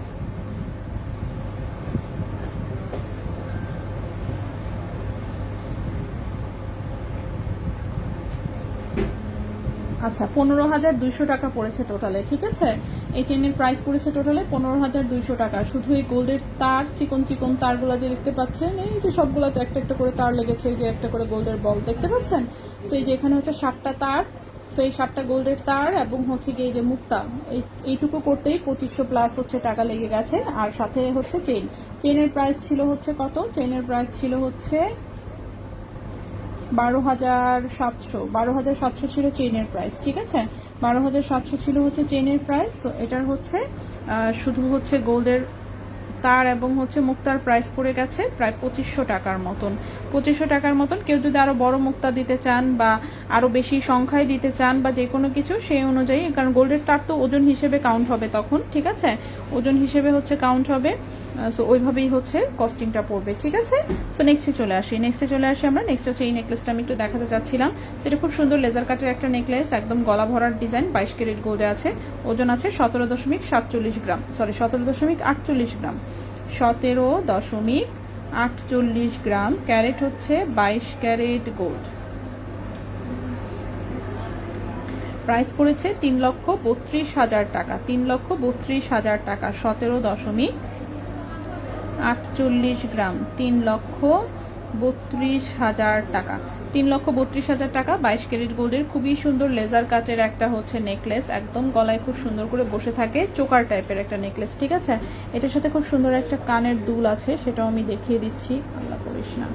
[SPEAKER 1] আচ্ছা 15,200 টাকা পড়েছে টোটালে, ঠিক আছে। এই চেনের প্রাইস পড়েছে টোটালে 15,200 টাকা। শুধু এই গোল্ডের তার, চিকন চিকন তারগুলো যে দেখতে পাচ্ছেন, এই যে সবগুলোতে একটা একটা করে তার লেগেছে, এই যে একটা করে গোল্ডের বল দেখতে পাচ্ছেন। সো এই যে এখানে হচ্ছে 7টা তার, সো এই 7টা গোল্ডের তার এবং হচ্ছে কি এই যে মুক্তা, এইটুকু করতেই 2500 প্লাস হচ্ছে টাকা লেগে গেছে। আর সাথে হচ্ছে চেইনের প্রাইস ছিল হচ্ছে কত, চেইনের প্রাইস ছিল হচ্ছে 12,700 ছিল চেইনের প্রাইস, ঠিক আছে, 12,700 ছিল হচ্ছে চেইনের প্রাইস। তো এটার হচ্ছে শুধু হচ্ছে গোল্ডের তার এবং হচ্ছে মুক্তার প্রাইস পড়ে গেছে প্রায় 2500 টাকার মতন। 2500 টাকার মতন। কেউ যদি আরো বড় মুক্তা দিতে চান বা আরো বেশি সংখ্যায় দিতে চান বা যে কোনো কিছু সেই অনুযায়ী, কারণ গোল্ডের তার তো ওজন হিসেবে কাউন্ট হবে তখন, ঠিক আছে, ওজন হিসেবে হচ্ছে কাউন্ট হবে। সো ওইভাবেই হচ্ছে কস্টিংটা পড়বে, ঠিক আছে। সো নেক্সটে চলে আসি আমরা। নেক্সট হচ্ছে এই নেকলেসটা আমি একটু দেখাতে চাচ্ছিলাম, সেটা খুব সুন্দর লেজার কাটের একটা নেকলেস, একদম গলা ভরার ডিজাইন, 22 ক্যারেট গোল্ডে আছে, ওজন আছে 17.47 গ্রাম, সরি 17.48 গ্রাম, 17.48 গ্রাম, ক্যারেট হচ্ছে 22 ক্যারেট গোল্ড। প্রাইস পড়েছে 3,32,000 টাকা, 3,32,000 টাকা, 17.48 গ্রাম, 3,32,000 টাকা, 3,32,000 টাকা, 22 ক্যারেট গোল্ডের খুবই সুন্দর লেজার কাটের একটা হচ্ছে নেকলেস, একদম গলায় খুব সুন্দর করে বসে থাকে, চোকার টাইপের একটা নেকলেস, ঠিক আছে। এটার সাথে খুব সুন্দর একটা কানের দুল আছে, সেটাও আমি দেখিয়ে দিচ্ছি, আল্লাহ করিস না।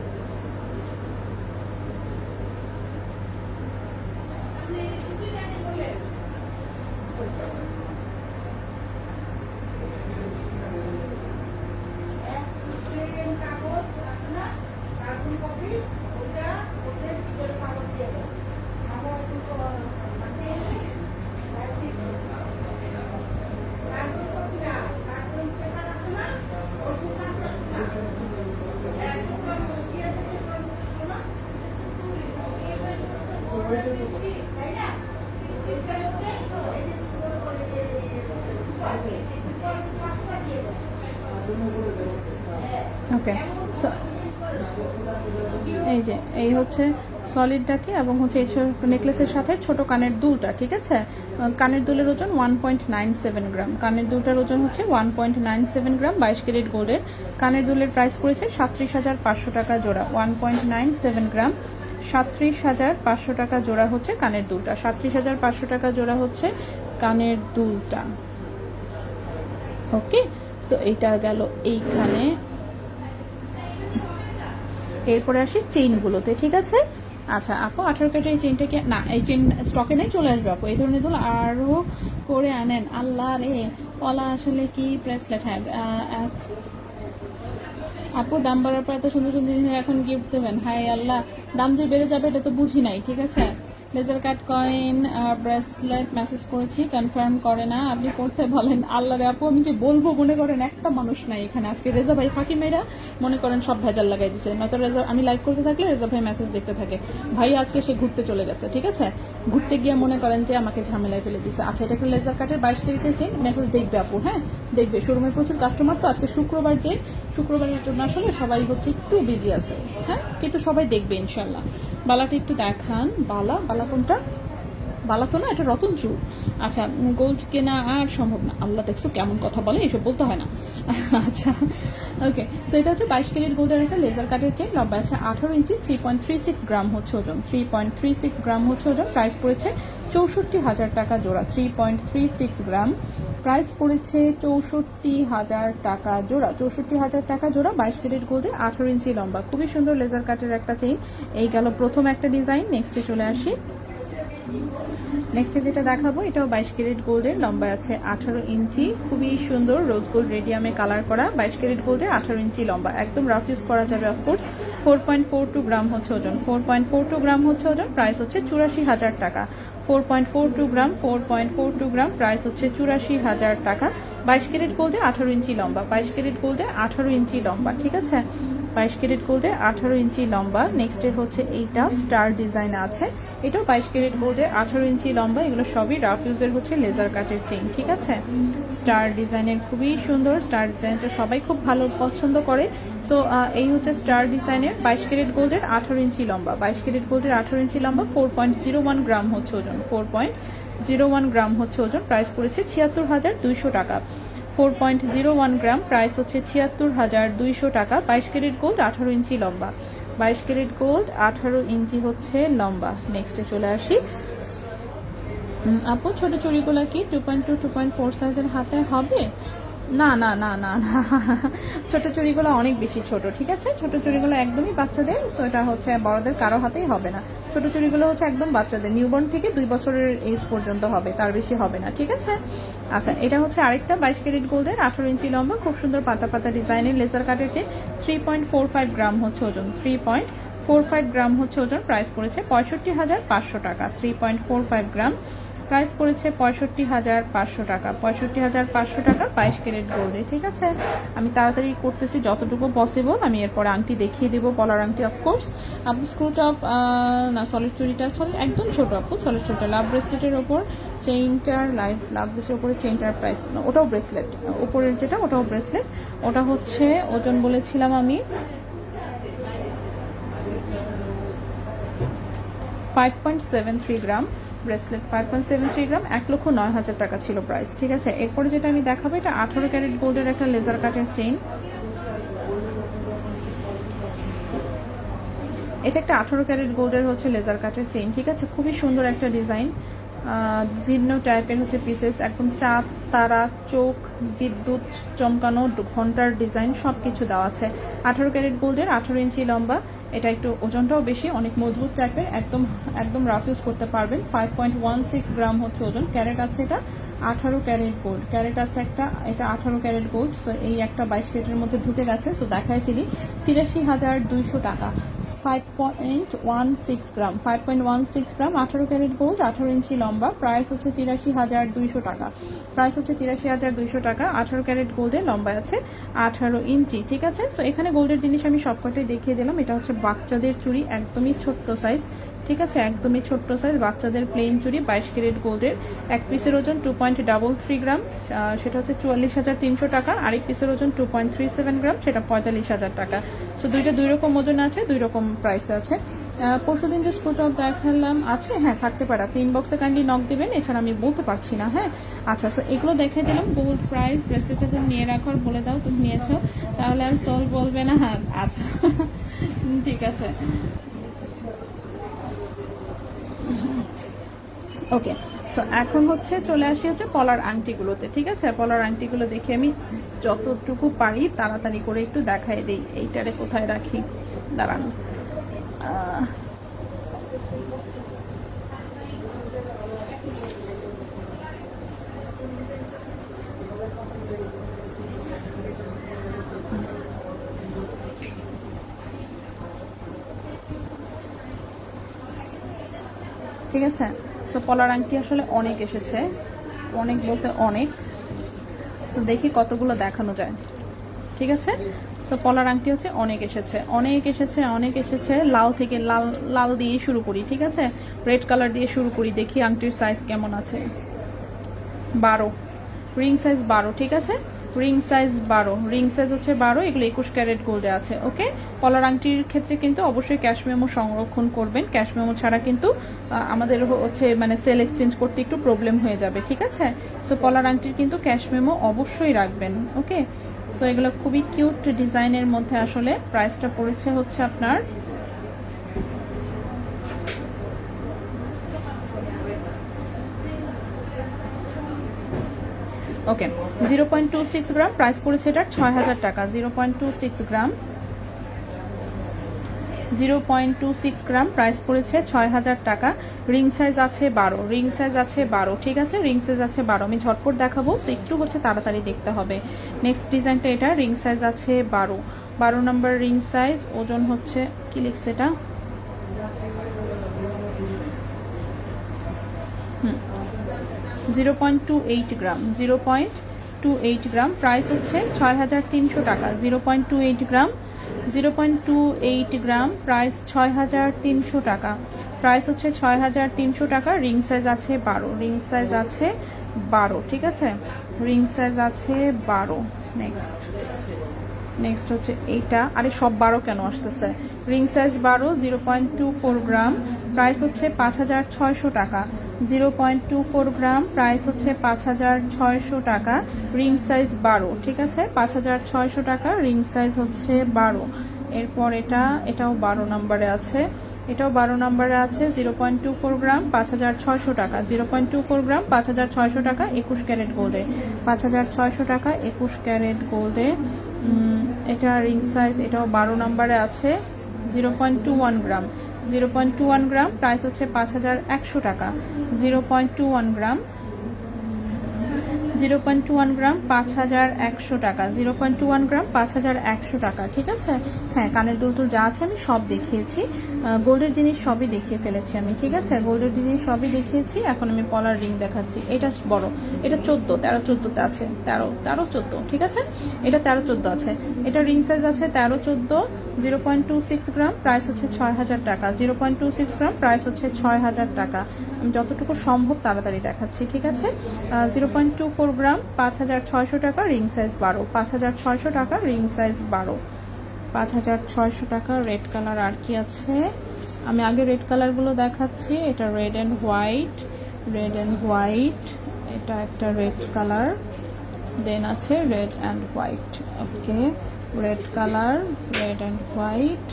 [SPEAKER 1] ওকে, এই যে এই হচ্ছে সলিড ডাটি এবং হচ্ছে এই নেকলেসের সাথে ছোট কানের দুলটা, ঠিক আছে। কানের দুলের ওজন 1.97 গ্রাম, কানের দুলটার ওজন হচ্ছে 1.97 গ্রাম, 22 ক্যারেট গোল্ডের। কানের দুলের প্রাইস পড়েছে 37,500 টাকা জোড়া। 1.97 গ্রাম, 37,500 টাকা জোড়া হচ্ছে কানের দুলটা। 37,500 টাকা জোড়া হচ্ছে কানের দুলটা। ওকে, সো এইটা গেল এইখানে। এরপরে আসি চেইনগুলোতে, ঠিক আছে। আচ্ছা আপু, 18 ক্যারেটের এই চেইনটাকে না, এই চেইন স্টকে নেই, চলে আসবে আপু। এই ধরনের দুল আরও করে আনেন। আল্লাহ রে, পলা আসলে কি ব্রেসলেট? হ্যাঁ আপু, দাম বাড়ার পর এত সুন্দর সুন্দর জিনিস এখন গিফট দেবেন? হাই আল্লাহ, দাম যে বেড়ে যাবে এটা তো বুঝি নাই, ঠিক আছে। Laser cut coin bracelet message করেছি, কনফার্ম করে না, আপনি করতে বলেন। আল্লাহ রে আপু, আমি যে বলবো মনে করেন একটা মানুষ নাই এখানে আজকে। রেজা ভাই ফাঁকি মেয়েরা মনে করেন সব ভেজাল লাগাই দিছে, নয়তো রেজা আমি লাইভ করতে থাকলে রেজা ভাই মেসেজ দেখতে থাকে। ভাই আজকে সে ঘুরতে চলে গেছে, ঠিক আছে। ঘুরতে গিয়ে মনে করেন যে আমাকে ঝামেলায় ফেলে দিছে। আচ্ছা, এটা একটা লেজার কাটের 22 ক্যারেটের চেইন, মেসেজ দেখবে আপু, হ্যাঁ দেখবে। শোরুমে প্রচুর কাস্টমার তো, আজকে শুক্রবার, যে শুক্রবারের জন্য আসলে সবাই হচ্ছে একটু বিজি আছে, হ্যাঁ, কিন্তু সবাই দেখবে ইনশাল্লাহ। বালাটা একটু দেখান। বালা কোনটা? বালা তো না, এটা রতন চুর। আচ্ছা, গোল্ড কেনা আর সম্ভব না। আল্লাহ, দেখছো কেমন কথা বলে, এসব বলতে হয় না। আচ্ছা ওকে, তো এটা হচ্ছে 22 ক্যারেট গোল্ডের একটা লেজার কাটের চেইন, লম্বা আছে 18 ইঞ্চি, 3.36 গ্রাম হচ্ছে ওজন। 3.36 গ্রাম হচ্ছে ওজন। প্রাইস পড়েছে 64,000 টাকা জোড়া। 3.36 গ্রাম, প্রাইস পড়েছে 64,000 টাকা জোড়া। 64,000 টাকা জোড়া, 22 ক্যারেট গোল্ডের, 18 ইঞ্চি লম্বা। খুবই সুন্দর লেজার কাটের একটা চেইন। এই গেল প্রথম একটা ডিজাইন। নেক্সটে চলে আসি। নেক্সটে যেটা দেখাবো, এটাও 22 ক্যারেট গোল্ডের, লম্বা আছে 18 ইঞ্চি, খুবই সুন্দর রোজ গোল্ড রেডিয়ামে কালার করা। 22 ক্যারেট গোল্ডের, 18 ইঞ্চি লম্বা, একদম রাফ ইউজ করা যাবে অফকোর্স। 4.42 গ্রাম হচ্ছে ওজন। 4.42 গ্রাম হচ্ছে ওজন। প্রাইস হচ্ছে 84,000 টাকা। 4.42 গ্রাম, 4.42 গ্রাম, প্রাইস হচ্ছে 84,000 টাকা। 22 ক্যারেট গোল্ডে, 18 ইঞ্চি লম্বা। 22 ক্যারেট গোল্ডে, 18 ইঞ্চি লম্বা, ঠিক আছে। 22 ক্যারেট গোল্ডে, 18 ইঞ্চি লম্বা। নেক্সটের হচ্ছে এইটা স্টার ডিজাইন আছে, এটাও 22 ক্যারেট গোল্ডে, 18 ইঞ্চি লম্বা। এগুলো সবই রাফ ইউজের হচ্ছে লেজার কাটের চেইন, ঠিক আছে। স্টার ডিজাইনের খুবই সুন্দর, স্টার ডিজাইনটা সবাই খুব ভালো পছন্দ করে। সো এই হচ্ছে স্টার ডিজাইনের 22 ক্যারেট গোল্ডের, 18 ইঞ্চি লম্বা। 22 ক্যারেট গোল্ডের, 18 ইঞ্চি লম্বা। 4.01 গ্রাম হচ্ছে ওজন। 4.01 গ্রাম হচ্ছে ওজন। প্রাইস পড়েছে 76,200 টাকা। 4.01 গ্রাম, প্রাইস হচ্ছে 76,200 টাকা। 22 ক্যারেট গোল্ড, 18 ইঞ্চি লম্বা। 22 ক্যারেট গোল্ড, 18 ইঞ্চি হচ্ছে লম্বা। নেক্সটে চলে আসি। আপু, ছোট চুড়িগুলো কি 2.2, 2.4 সাইজের হাতে হবে? না না না না না, ছোট চুড়িগুলো অনেক বেশি ছোট, ঠিক আছে। ছোট চুড়িগুলো একদমই বাচ্চাদের, সো এটা হচ্ছে বড়দের কারো হাতেই হবে না। ছোট চুড়িগুলো হচ্ছে একদম বাচ্চাদের, নিউবর্ন থেকে 2 বছরের এজ পর্যন্ত হবে, তার বেশি হবে না, ঠিক আছে। আচ্ছা, এটা হচ্ছে আরেকটা 22 ক্যারেট গোল্ডের, 18 ইঞ্চি লম্বা, খুব সুন্দর পাতা পাতা ডিজাইনের লেজার কাটের চেয়ে। 3.45 গ্রাম হচ্ছে ওজন। 3.45 গ্রাম হচ্ছে ওজন। প্রাইস পড়েছে 65,500 টাকা। 3.45 গ্রাম, প্রাইস পড়েছে 65,500 টাকা। 65,500 টাকা 22 ক্যারেট গোল্ডে, ঠিক আছে। আমি তাড়াতাড়ি করতেছি যতটুকু পসিবল। আমি এরপরে আংটি দেখিয়ে দেবো, পলার আংটি অফকোর্স। আপু, স্ক্রুট অফ না, সলিড চুড়িটা সলিড একদম ছোট আপু, সলিড ছোট। লাভ ব্রেসলেটের ওপর চেইনটার, লাভ ব্রেসলেটের ওপরে চেইনটার প্রাইস, ওটাও ব্রেসলেট, উপরের যেটা ওটাও ব্রেসলেট। ওটা হচ্ছে ওজন বলেছিলাম আমি 5.73 গ্রাম। ব্রেসলেট 5.73 গ্রাম, 1,09,000 টাকা ছিল প্রাইস, ঠিক আছে। এরপরে যেটা আমি দেখাবো, এটা 18 ক্যারেট গোল্ডের একটা লেজার কাটের চেইন। এটা একটা 18 ক্যারেট গোল্ডের হচ্ছে লেজার কাটের চেইন, ঠিক আছে। খুবই সুন্দর একটা ডিজাইন, ভিন্ন টাইপের হচ্ছে পিসেস, একদম চাঁদ, তারা, চোখ, বিদ্যুৎ চমকানো, ঘন্টার ডিজাইন সব কিছু দেওয়া আছে। 18 ক্যারেট গোল্ডের, 18 ইঞ্চি লম্বা। এটা একটু ওজনটাও বেশি, অনেক মজবুত টাইপের, একদম একদম রাফ ইউজ করতে পারবেন। 5.16 গ্রাম হচ্ছে ওজন। ক্যারেট আছে এটা 18 ক্যারেট গোল্ড, ক্যারেট আছে একটা, এটা 18 ক্যারেট গোল্ড। সো এই একটা 22 ক্যারেটের মধ্যে ঢুকে গেছে, সো দেখায় ফেলি। 83,200 টাকা। 5.16 গ্রাম, 5.16 গ্রাম, 18 ক্যারেট গোল্ড, 18 ইঞ্চি লম্বা। প্রাইস হচ্ছে 83,200 টাকা। প্রাইস হচ্ছে 83,200 টাকা। 18 ক্যারেট গোল্ডের, লম্বা আছে 18 ইঞ্চি, ঠিক আছে। সো এখানে গোল্ডের জিনিস আমি সবকটাই দেখিয়ে দিলাম। এটা হচ্ছে বাচ্চাদের চুড়ি, একদমই ছোট্ট সাইজ, ঠিক আছে, একদমই ছোট্ট সাইজ বাচ্চাদের প্লেন চুড়ি 22 ক্যারেট গোল্ডের। এক পিসের ওজন 2.33 গ্রাম, সেটা হচ্ছে 44,300 টাকা। আরেক পিসের ওজন 2.37 গ্রাম, সেটা 45,000 টাকা। সো দুইটা দুই রকম ওজন আছে, দুই রকম প্রাইস আছে। পরশুদিন যে স্কুলটা দেখালাম আছে, হ্যাঁ থাকতে পারে, আপনি ইনবক্সে কাইন্ডলি নক দিবেন, এছাড়া আমি বলতে পারছি না। হ্যাঁ আচ্ছা, সো এগুলো দেখে দিলাম গোল্ড প্রাইস। ব্রেসলেটটা তুমি নিয়ে রাখো, বলে দাও তুমি নিয়েছো, তাহলে আর সোল বলবে না। হ্যাঁ আচ্ছা ঠিক আছে, ওকে। সো এখন হচ্ছে চলে আসি হচ্ছে পলার আংটিগুলোতে। ঠিক আছে, পলার আংটিগুলো দেখে আমি যতটুকু পারি তাড়াতাড়ি করে একটু দেখাই দিই। এইটারে কোথায় রাখি, দাঁড়ান। ঠিক আছে, সো পলার আংটি আসলে অনেক এসেছে, অনেক বলতে অনেক। সো দেখি কতগুলো দেখানো যায়। ঠিক আছে, সো পলার আংটি হচ্ছে অনেক এসেছে, অনেক এসেছে, অনেক এসেছে। লাল থেকে লাল, লাল দিয়ে শুরু করি। ঠিক আছে, রেড কালার দিয়ে শুরু করি, দেখি আংটির সাইজ কেমন আছে। 12, রিং সাইজ 12। ঠিক আছে, রিং সাইজ 12, রিং সাইজ হচ্ছে 12। এগুলো 21 ক্যারেট গোল্ডে আছে। ওকে, পলার আংটির ক্ষেত্রে কিন্তু অবশ্যই ক্যাশ মেমো সংরক্ষণ করবেন। ক্যাশ মেমো ছাড়া কিন্তু আমাদের হচ্ছে মানে সেল এক্সচেঞ্জ করতে একটু প্রবলেম হয়ে যাবে। ঠিক আছে, সো পলার আংটির কিন্তু ক্যাশ মেমো অবশ্যই রাখবেন। ওকে, সো এগুলো খুবই কিউট ডিজাইনের মধ্যে। আসলে প্রাইসটা পড়েছে হচ্ছে আপনার ওকে 0.26 গ্রাম, প্রাইস পড়েছে এটার 6,000 টাকা। 0.26 গ্রাম, 0.26 গ্রাম, প্রাইস পড়েছে 6,000 টাকা। রিং সাইজ আছে 12, রিং সাইজ আছে 12। ঠিক আছে, রিং সাইজ আছে 12। আমি ঝটপট দেখাবো, সো একটু হচ্ছে তাড়াতাড়ি দেখতে হবে। নেক্সট ডিজাইনটা এটা, রিং সাইজ আছে 12 নম্বর রিং সাইজ। ওজন হচ্ছে কি লিখছে এটা, 0.28 গ্রাম, 0.28 গ্রাম, প্রাইস হচ্ছে 6,300 টাকা। 0.28 গ্রাম, 0.28 গ্রাম, প্রাইস 6,300 টাকা। প্রাইস হচ্ছে 6,300 টাকা। রিং সাইজ আছে 12, রিং সাইজ আছে 12। ঠিক আছে, রিং সাইজ আছে 12। নেক্সট হচ্ছে এইটা, আরে সব 12 কেন আসতেছে। রিং সাইজ 12, 0.24 গ্রাম, প্রাইস হচ্ছে 5,600 টাকা। 0.24 গ্রাম, প্রাইস হচ্ছে 5,600 টাকা। Ring size 12। ঠিক আছে, 5,600 টাকা, রিং সাইজ হচ্ছে 12। এরপর এটাও 12 নম্বরে আছে, এটাও 12 নম্বরে আছে। 0.24 গ্রাম, 5,600 টাকা। 0.24 গ্রাম, 5,600 টাকা, 21 ক্যারেট গোল্ডে। 5,600 টাকা, 21 ক্যারেট গোল্ডে। এটা রিং সাইজ, এটাও 12 নম্বরে আছে। 0.21 গ্রাম, 0.21 গ্রাম, প্রাইস হচ্ছে 5,100 টাকা। 0.21 গ্রাম, 0.21 গ্রাম, 5,100 টাকা। 0.21 গ্রাম, 5,100 টাকা। ঠিক আছে, হ্যাঁ কানের দুল যা আছে আমি সব দেখিয়েছি, গোল্ডের জিনিস সবই দেখিয়ে ফেলেছি আমি। ঠিক আছে, গোল্ডের জিনিস সবই দেখিয়েছি। এখন আমি পলার রিং দেখাচ্ছি। এটা বড়, এটা 14, 13, 14তে আছে। 13, 14। ঠিক আছে, এটা 13, 14 আছে। এটা রিং সাইজ আছে 13, 14। 0.26 গ্রাম, প্রাইস হচ্ছে 6,000 টাকা। 0.26 গ্রাম, প্রাইস হচ্ছে 6,000 টাকা। আমি যতটুকু সম্ভব তাড়াতাড়ি দেখাচ্ছি। ঠিক আছে, 0.24 গ্রাম, 5,600 টাকা, রিং সাইজ 12। 5,600 টাকা, রিং সাইজ 12। 5,600 টাকা। রেড কালার আর কি আছে, আমি আগে রেড কালারগুলো দেখাচ্ছি। এটা red and white, red and white, এটা একটা রেড কালার, দেন আছে red and white. Okay, red colour, red and white,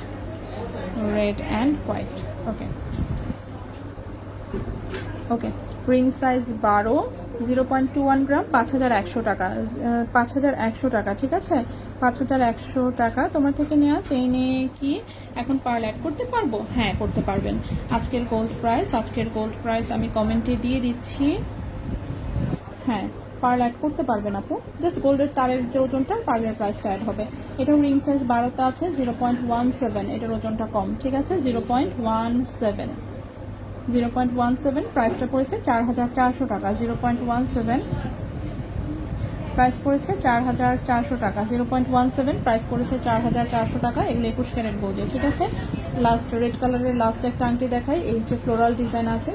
[SPEAKER 1] red and white. Okay okay, ring size 12, 0.21 গ্রাম, 5,100 টাকা। 5,100 টাকা। ঠিক আছে, 5,100 টাকা। তোমার থেকে নেওয়া চেইনে কি এখন পার্ল অ্যাড করতে পারবো? হ্যাঁ করতে পারবেন। আজকের গোল্ড প্রাইস আমি কমেন্টে দিয়ে দিচ্ছি। হ্যাঁ পার্ল অ্যাড করতে পারবেন আপু, জাস্ট গোল্ডের তারের যে ওজনটা, পার্লের প্রাইসটা অ্যাড হবে। এটাও রিং সাইজ 12তে আছে। 0.17, এটার ওজনটা কম। ঠিক আছে, 0.17, 0.17, প্রাইসটা পড়েছে 4,400 টাকা। 0.17, প্রাইস পড়েছে 4400 টাকা। 0.17 প্রাইস পড়েছে 4400 টাকা। এগুলো 21 ক্যারেট গোল্ডে, ঠিক আছে। লাস্ট রেড কালারের লাস্ট একটা আংটি দেখাই। এই হচ্ছে ফ্লোরাল ডিজাইন আছে,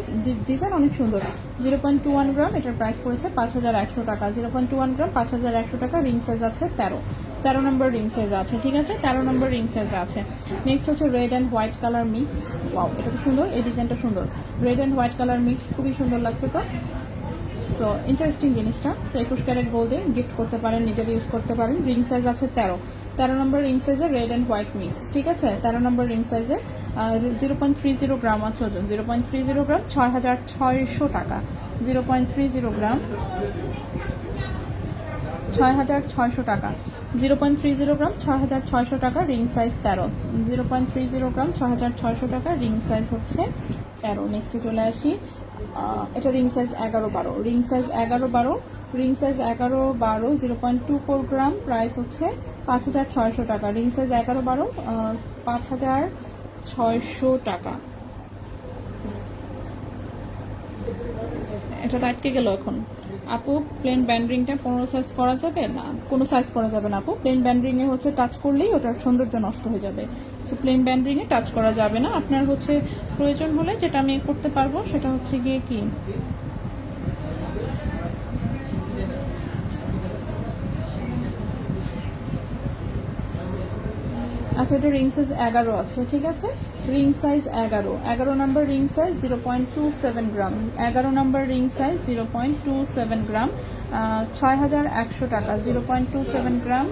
[SPEAKER 1] ডিজাইন অনেক সুন্দর। 0.21 গ্রাম, এটার প্রাইস পড়েছে 5100 টাকা। 0.21 গ্রাম 5100 টাকা। রিং সাইজ আছে 13 নম্বর রিং সাইজ আছে, ঠিক আছে। 13 নম্বর রিং সাইজ আছে। নেক্সট হচ্ছে red and white colour mix. Wow, এটা তো সুন্দর, এই ডিজাইনটা সুন্দর। Red and white colour mix, খুবই সুন্দর লাগছে তো। সো ইন্টারেস্টিং জিনিসটা। সো 21 ক্যারেট গোল্ডে গিফট করতে পারেন, নিজের ইউজ করতে পারেন। রিং সাইজ আছে 13 নম্বর রিং সাইজে রেড অ্যান্ড হোয়াইট মিক্স, ঠিক আছে। 13 নম্বর রিং সাইজে 0.30 গ্রাম আছে ওজন। 0.30 গ্রাম 6600 টাকা। 0.30 গ্রাম 6600 টাকা। 0.30 গ্রাম 6600 টাকা। Ring size 13। 0.30 গ্রাম 6600 টাকা। রিং সাইজ হচ্ছে 13। নেক্সটে চলে আসি। এটা ring size 11-12। Ring size 11-12। Ring size 11-12 0.24 গ্রাম, প্রাইস হচ্ছে 5600 টাকা। রিং সাইজ 11-12 5600 টাকা। এটা তো আটকে গেল এখন। আপু প্লেন ব্যান্ড রিংটা 15 সাইজ করা যাবে না? কোনো সাইজ করা যাবে না আপু। প্লেন ব্যান্ড রিংয়ে হচ্ছে টাচ করলেই ওটার সৌন্দর্য নষ্ট হয়ে যাবে। সো প্লেন ব্যান্ড রিংয়ে টাচ করা যাবে না। আপনার হচ্ছে প্রয়োজন হলে যেটা আমি করতে পারবো সেটা হচ্ছে গিয়ে কি, আচ্ছা এটা রিং সাইজ 11 আছে, ঠিক আছে। রিং সাইজ 11 নম্বর রিং সাইজ 0.27 গ্রাম। 11 নম্বর রিং সাইজ 0.27 গ্রাম 6100 টাকা। 0.27 গ্রাম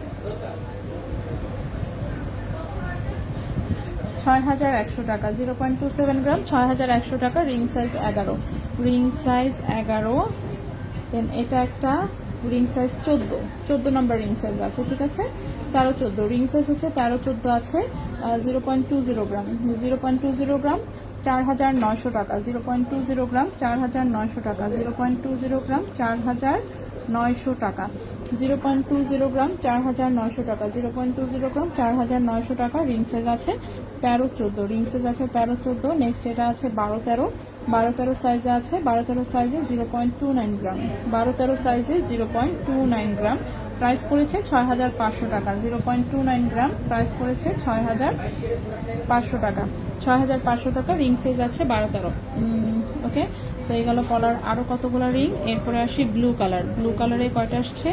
[SPEAKER 1] 6100 টাকা। 0.27 গ্রাম 6100 টাকা। Ring size 11। Ring size 11। দেন এটা একটা রিং সাইজ 14 নম্বর রিং সাইজ আছে, ঠিক আছে। 13-14 রিং সাইজ হচ্ছে 13-14 আছে। 0.20 গ্রাম 0.20 গ্রাম 4900 টাকা। 0.20 গ্রাম 4900 টাকা। 0.20 গ্রাম 4900 টাকা। 0.20 গ্রাম 4900 টাকা। 0.20 গ্রাম 4900 টাকা। রিং সাইজ আছে 13-14। রিং সাইজ আছে 13-14। নেক্সট এটা আছে 12-13 সাইজে আছে। 12-13 সাইজে 0.29 গ্রাম। 12-13 সাইজে 0.29 গ্রাম। প্রাইস পড়েছে 6500 টাকা। 0.29 গ্রাম প্রাইস পড়েছে 6500 টাকা। 6500 টাকা। রিং সাইজ আছে 12-13। ওকে, সো এই গেল কলার। আরো কতগুলো রিং। এরপরে আসি ব্লু কালার। ব্লু কালারে কয়টা আসছে?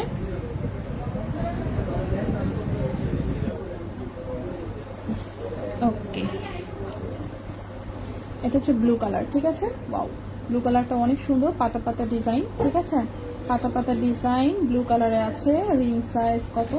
[SPEAKER 1] ওকে, এটা হচ্ছে ব্লু কালার, ঠিক আছে। ওয়াও, ব্লু কালারটা অনেক সুন্দর, পাতা পাতা ডিজাইন, ঠিক আছে। পাতা পাতা ডিজাইন ব্লু কালারে আছে। রিং সাইজ কত?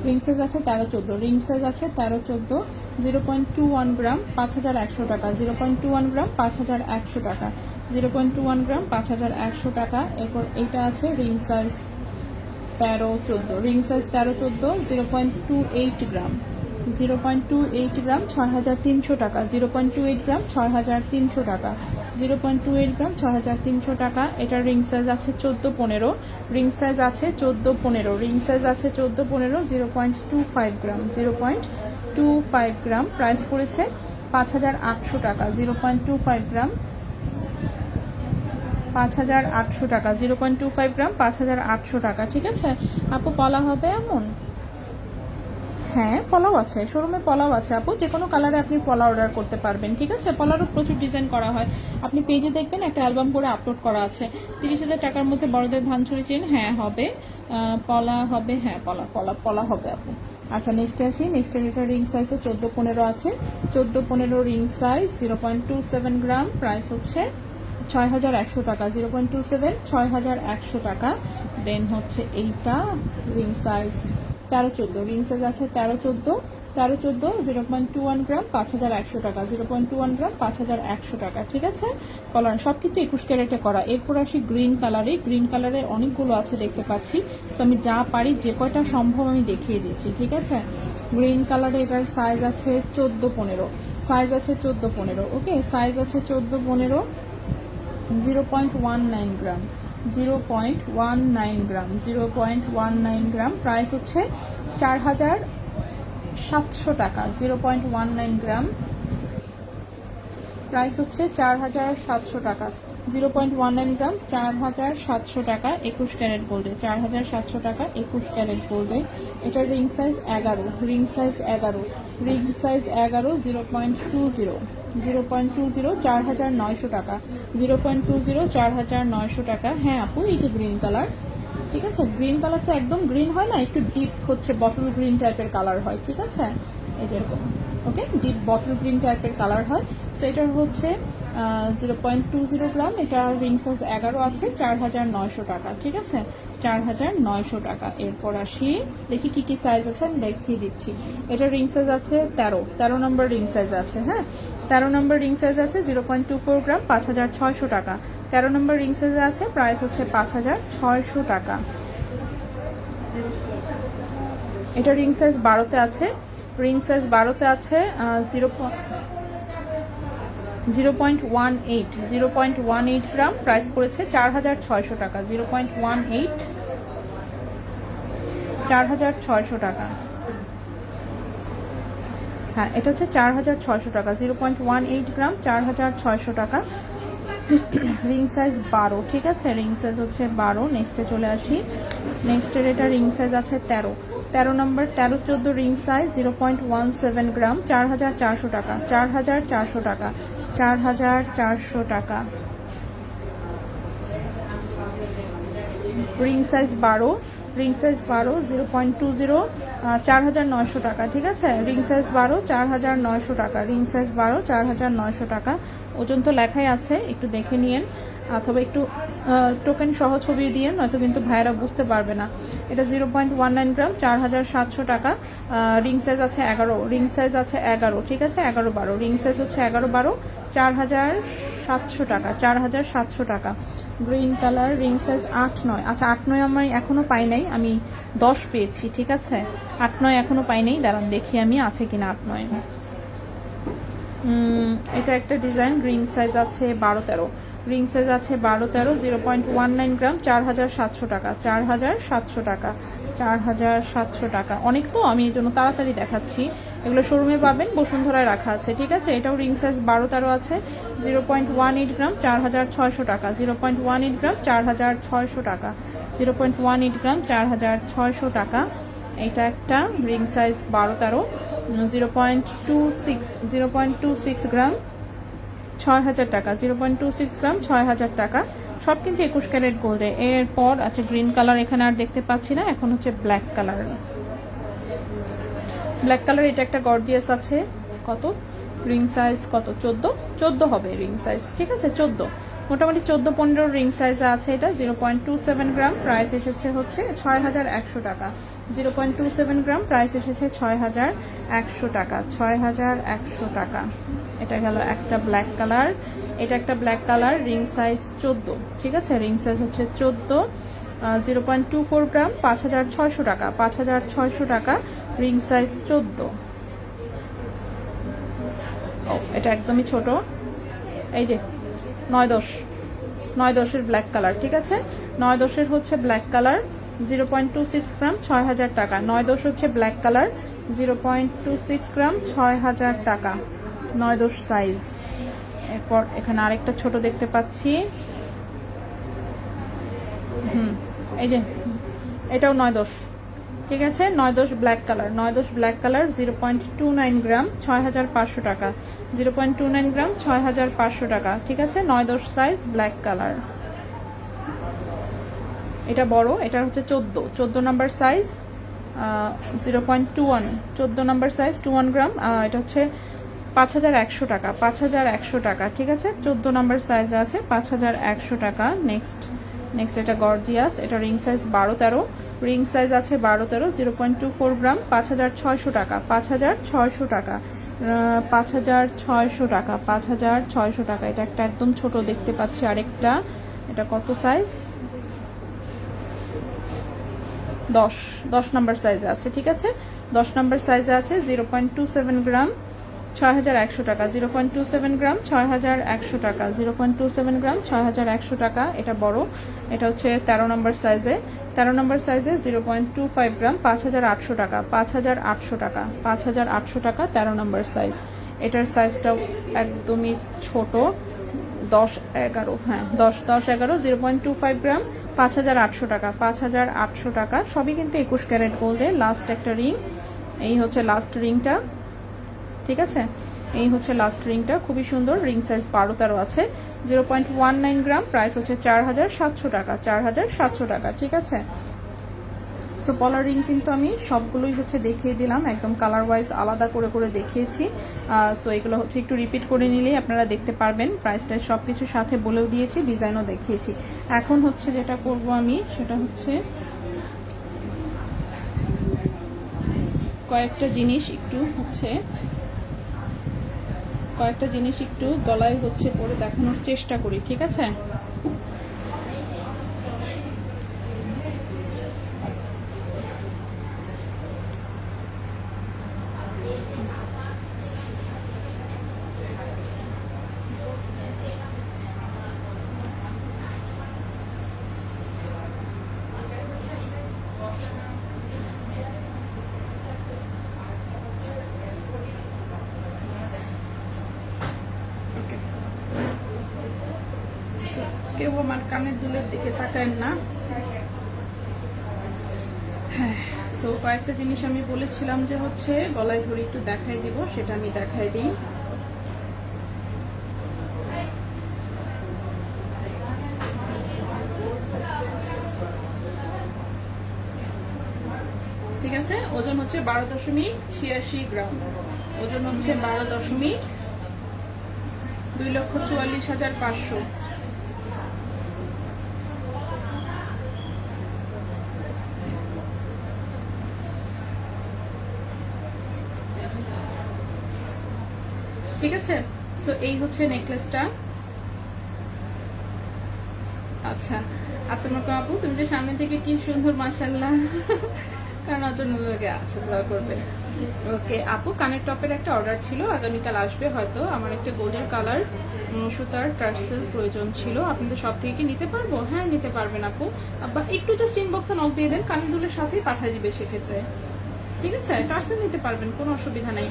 [SPEAKER 1] রিং সাইজ আছে 13-14। রিং সাইজ আছে 13-14। 0.21 গ্রাম 5100 টাকা। 0.21 গ্রাম 5100 টাকা। 0.21 গ্রাম 5100 টাকা। এরপর এইটা আছে রিং সাইজ 13-14। Ring size 13-14। 0.28 গ্রাম 0.28 গ্রাম 6300 টাকা। 0.28 গ্রাম 6300 টাকা। 0.28 গ্রাম 6300 টাকা। এটার রিং সাইজ আছে 14-15। রিং সাইজ আছে 14-15। রিং সাইজ আছে 14-15। 0.25 গ্রাম 0.25 গ্রাম প্রাইস পড়েছে 5800 টাকা। 0.25 গ্রাম 5800 টাকা। 0.25 গ্রাম 5800 টাকা, ঠিক আছে। আপু পলা হবে এমন? হ্যাঁ, পলাও আছে, শোরুমে পলাও আছে আপু। যে কোনো কালারে আপনি পলা অর্ডার করতে পারবেন, ঠিক আছে। পলারও প্রচুর ডিজাইন করা হয়। আপনি পেজে দেখবেন একটা অ্যালবাম করে আপলোড করা আছে। 30,000 টাকার মধ্যে বড়দের ধানছড়ি চেন, হ্যাঁ হবে। পলা হবে, হ্যাঁ পলা পলা পলা হবে আপু। আচ্ছা নেক্সটে আসি। নেক্সটের এটা রিং সাইজে 14-15 আছে। 14-15 রিং সাইজ 0.27 গ্রাম প্রাইস হচ্ছে 6100 টাকা। 0.27 6100 টাকা। দেন হচ্ছে এইটা রিং সাইজ 13-14। রিং সাইজ আছে 13-14। 0.21 গ্রাম 5100 টাকা। 0.21 গ্রাম 5100 টাকা, ঠিক আছে। কলার সব কিন্তু 21 ক্যারেটে করা। এরপর আসি গ্রিন কালারে। গ্রিন কালারে অনেকগুলো আছে দেখতে পাচ্ছি। তো আমি যা পারি, যে কয়টা সম্ভব আমি দেখিয়ে দিচ্ছি, ঠিক আছে। গ্রিন কালারে এটার সাইজ আছে 14-15। সাইজ আছে 14-15। ওকে, সাইজ আছে 14-15। 0.19 গ্রাম 0.19 গ্রাম 0.19 গ্রাম প্রাইস হচ্ছে 4700 টাকা। 0.19 গ্রাম প্রাইস হচ্ছে 4700 টাকা। 0.19 গ্রাম, 4700 টাকা 21 ক্যারেট গোল্ডে, 4700 টাকা 21 ক্যারেট গোল্ডে। এটার ring size 11, ring size 11, ring size 11, 0.20, 0.20, 4900 টাকা, 0.20, 4900 টাকা। হ্যাঁ আপু, এই যে গ্রিন কালার, ঠিক আছে, গ্রিন কালার তো একদম গ্রিন হয় না, একটু ডিপ হচ্ছে বটল গ্রিন টাইপের কালার হয়, ঠিক আছে, এই যেরকম, ওকে, ডিপ বটল গ্রিন টাইপের কালার হয়। সো এটার হচ্ছে 0.20 গ্রাম, এটা রিং সাইজ 11 আছে, 4900 টাকা, ঠিক আছে, 4900 টাকা। এরপর আসি, দেখি কি কি সাইজ আছে, আমি দেখিয়ে দিচ্ছি। এটা রিং সাইজ আছে 13 নম্বর রিং সাইজ আছে, হ্যাঁ 13 নম্বর রিং সাইজ আছে, 0.24 গ্রাম, 5600 টাকা। 13 নম্বর রিং সাইজ আছে, প্রাইস হচ্ছে 5600 টাকা। এটা রিং সাইজ 12তে আছে, রিং সাইজ 12তে আছে, 0.18 গ্রাম, প্রাইস পড়েছে 4600 টাকা, 0.18, 4600 টাকা। হ্যাঁ এটা হচ্ছে 4600 টাকা, 0.18 গ্রাম, 4600 টাকা। রিং সাইজ 12, ঠিক আছে, রিং সাইজ হচ্ছে 12। নেক্সটে চলে আসি, নেক্সটের এটা রিং সাইজ আছে 13 নম্বর, 13-14 রিং সাইজ, 0.17 গ্রাম, 4400 টাকা, 4400 টাকা, 4400 টাকা। রিং সাইজ 12, রিং সাইজ 12, 0.20, 4900 টাকা, ঠিক আছে, রিং সাইজ 12, 4900 টাকা, রিং সাইজ 12, 4900 টাকা। ওজন তো লেখাই আছে, একটু দেখে নিয়েন, অথবা একটু টোকেন সহ ছবি দিয়ে, নয়তো কিন্তু ভাইয়েরা বুঝতে পারবে না। এটা 0.19 গ্রাম, 4700 টাকা। রিং সাইজ আছে 11, রিং সাইজ আছে 11, ঠিক আছে, 11-12, রিং সাইজ হচ্ছে 11-12, 4700 টাকা, 4700 টাকা। গ্রিন কালার, রিং সাইজ 8-9, আচ্ছা 8-9 আমি এখনো পাই নাই, আমি 10 পেয়েছি, ঠিক আছে, 8-9 এখনো পাই নাই, দাঁড়ান দেখি আমি আছে কিনা 8-9। এটা একটা ডিজাইন, রিং সাইজ আছে 12-13, রিং সাইজ আছে 12-13, 0.19 গ্রাম, 4700 টাকা, 4700 টাকা, 4700 টাকা। অনেক তো, আমি এই জন্য তাড়াতাড়ি দেখাচ্ছি, এগুলো শোরুমে পাবেন, বসুন্ধরায় রাখা আছে, ঠিক আছে। এটাও রিং সাইজ 12-13 আছে, 0.18 গ্রাম, 4600 টাকা, 0.18 গ্রাম, 4600 টাকা, 0.18 গ্রাম, 4600 টাকা। এটা একটা রিং সাইজ 12-13, 0.26 গ্রাম, 6000 টাকা, 0.26 গ্রাম, 6000 টাকা। সব কিন্তু 21 ক্যারেট গোল্ডে। এরপর আছে গ্রিন কালার, এখানে আর দেখতে পাচ্ছি না, এখন হচ্ছে ব্ল্যাক কালার। ব্ল্যাক কালার, এটা একটা গর্জিয়াস আছে, কত রিং সাইজ, কত 14 হবে রিং সাইজ, ঠিক আছে, 14, মোটামুটি 14-15 রিং সাইজ আছে। এটা 0.27 গ্রাম, প্রাইস এসেছে হচ্ছে 6100 টাকা, 0.27 গ্রাম, প্রাইস এসেছে 6100 টাকা, 6100 টাকা। এটা গেল একটা ব্ল্যাক কালার, এটা একটা ব্ল্যাক কালার, রিং সাইজ 14, ঠিক আছে, রিং সাইজ হচ্ছে 14, 0.24 গ্রাম, 5600 টাকা, 5600 টাকা, রিং সাইজ 14। ও এটা একদমই ছোট, এই যে 9-10 ব্ল্যাক কালার, ঠিক আছে, 9-10 হচ্ছে ব্ল্যাক কালার, 0.26 গ্রাম, 6000 টাকা। 9-10 হচ্ছে ব্ল্যাক কালার, 0.26 গ্রাম, 6000 টাকা, 9-10 সাইজ। এরপর এখানে আরেকটা ছোট দেখতে পাচ্ছি, এই যে এটাও 9-10, ঠিক আছে, 9-10 ব্ল্যাক কালার, 9-10 ব্ল্যাক কালার, 0.29 গ্রাম, 6500 টাকা, 0.29 গ্রাম, 6500 টাকা, ঠিক আছে, 9-10 সাইজ ব্ল্যাক কালার। এটা বড়, এটা হচ্ছে 14 নাম্বার সাইজ, 0.21, 14 নাম্বার সাইজ, 21 গ্রাম, এটা হচ্ছে 5100 টাকা, 5100 টাকা, ঠিক আছে, 14 নাম্বার সাইজ আছে, 5100 টাকা। নেক্সট এটা গর্জিয়াস, এটা রিং সাইজ 12-13, রিং সাইজ আছে 12-13, 0.24 গ্রাম, 5600 টাকা, 5600 টাকা, 5600 টাকা, 5600 টাকা। এটা একটা একদম ছোট দেখতে পাচ্ছি আরেকটা, এটা কত সাইজ, 10 নাম্বার সাইজে আছে, ঠিক আছে, 10 নাম্বার সাইজে আছে, 0.27 গ্রাম, 6100 টাকা, 0.27 গ্রাম, 6100 টাকা, 0.27 গ্রাম, 6100 টাকা। এটা বড়, এটা হচ্ছে 13 নম্বর সাইজে, 13 নম্বর সাইজে, 0.25 গ্রাম, 5800 টাকা, 5800 টাকা, 5800 টাকা, 13 নম্বর সাইজ। এটার সাইজটাও একদমই ছোট, 10-11, হ্যাঁ 10-11, 0.25 গ্রাম, 5,800 টাকা, 5,800 টাকা। সবই কিন্তু 21 ক্যারেট গোল্ডের। লাস্ট একটা রিং, এই হচ্ছে লাস্ট রিংটা, ঠিক আছে, এই হচ্ছে লাস্ট রিংটা, খুবই সুন্দর। রিং সাইজ 12-13 আছে, 0.19 গ্রাম, প্রাইস হচ্ছে 4,700 টাকা, 4,700 টাকা, ঠিক আছে। সো পলার রিং কিন্তু আমি সবগুলোই হচ্ছে দেখিয়ে দিলাম, একদম কালার ওয়াইজ আলাদা করে করে দেখিয়েছি। সো এগুলো হচ্ছে একটু রিপিট করে নিলেই আপনারা দেখতে পারবেন। প্রাইসটা সব কিছু সাথে বলেও দিয়েছি, ডিজাইনও দেখিয়েছি। এখন হচ্ছে যেটা করব আমি সেটা হচ্ছে কয়েকটা জিনিস একটু গলায় হচ্ছে পরে দেখানোর চেষ্টা করি, ঠিক আছে। কেউ আমার কানের দুলের দিকে তাকায় না। হ্যাঁ, সো কয়েকটা জিনিস আমি বলেছিলাম যে হচ্ছে গলায় ধরে একটু দেখাই দিব, সেটা আমি দেখাই দিই। ঠিক আছে, ওজন হচ্ছে 12.86 গ্রাম, ওজন হচ্ছে 2,44,500। ঠিক আছে, সো এই হচ্ছে নেকলেসটা। আচ্ছা আসসালামু আপু, তুমি যে সামনে থেকে কি সুন্দর, মাশাআল্লাহ, কারণ অত লাগে আছে, দোয়া করবে। ওকে আপু, কানের টপের একটা অর্ডার ছিল, আগামীকাল আসবে হয়তো। আমার একটা গোল্ডেন কালার সুতার টার্সেল প্রয়োজন ছিল, আপনাদের সব থেকে কি নিতে পারবো? হ্যাঁ নিতে পারবেন আপু, বা একটু জাস্ট ইনবক্সে নক দিয়ে দেন, কানের দুলের সাথেই পাঠিয়ে দিবে সেক্ষেত্রে, ঠিক আছে। টার্সেল নিতে পারবেন, কোনো অসুবিধা নেই।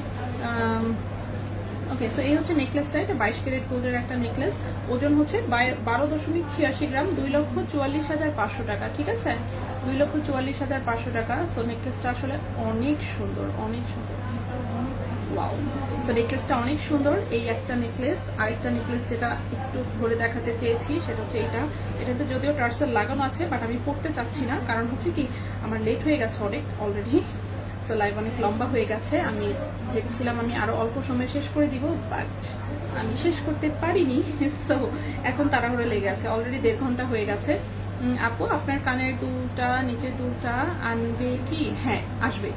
[SPEAKER 1] ওকে, সো এই হচ্ছে নেকলেসটা, এটা 22 ক্যারেট গোল্ডের একটা নেকলেস, ওজন হচ্ছে 12.86 গ্রাম, 2,44,500 টাকা, ঠিক আছে, 2,44,500 টাকা। সো নেকলেসটা আসলে অনেক সুন্দর, অনেক সুন্দর, ওয়াও। সো নেকলেসটা অনেক সুন্দর। এই একটা নেকলেস, আরেকটা নেকলেস যেটা একটু ধরে দেখাতে চেয়েছি সেটা হচ্ছে এটাতে যদিও টার্সেল লাগানো আছে, বাট আমি পড়তে চাচ্ছি না, কারণ হচ্ছে কি আমার লেট হয়ে গেছে অনেক অলরেডি। সো লাইভ অনেক লম্বা হয়ে গেছে, আমি ভেবেছিলাম আমি আরো অল্প সময় শেষ করে দিব, বাট আমি শেষ করতে পারিনি। সো এখন তাড়াহুড়ো লেগে গেছে, অলরেডি 1.5 ঘন্টা হয়ে গেছে। আপু আপনার কানের দুলটা, নিচের দুলটা আনবে কি? হ্যাঁ আসবে,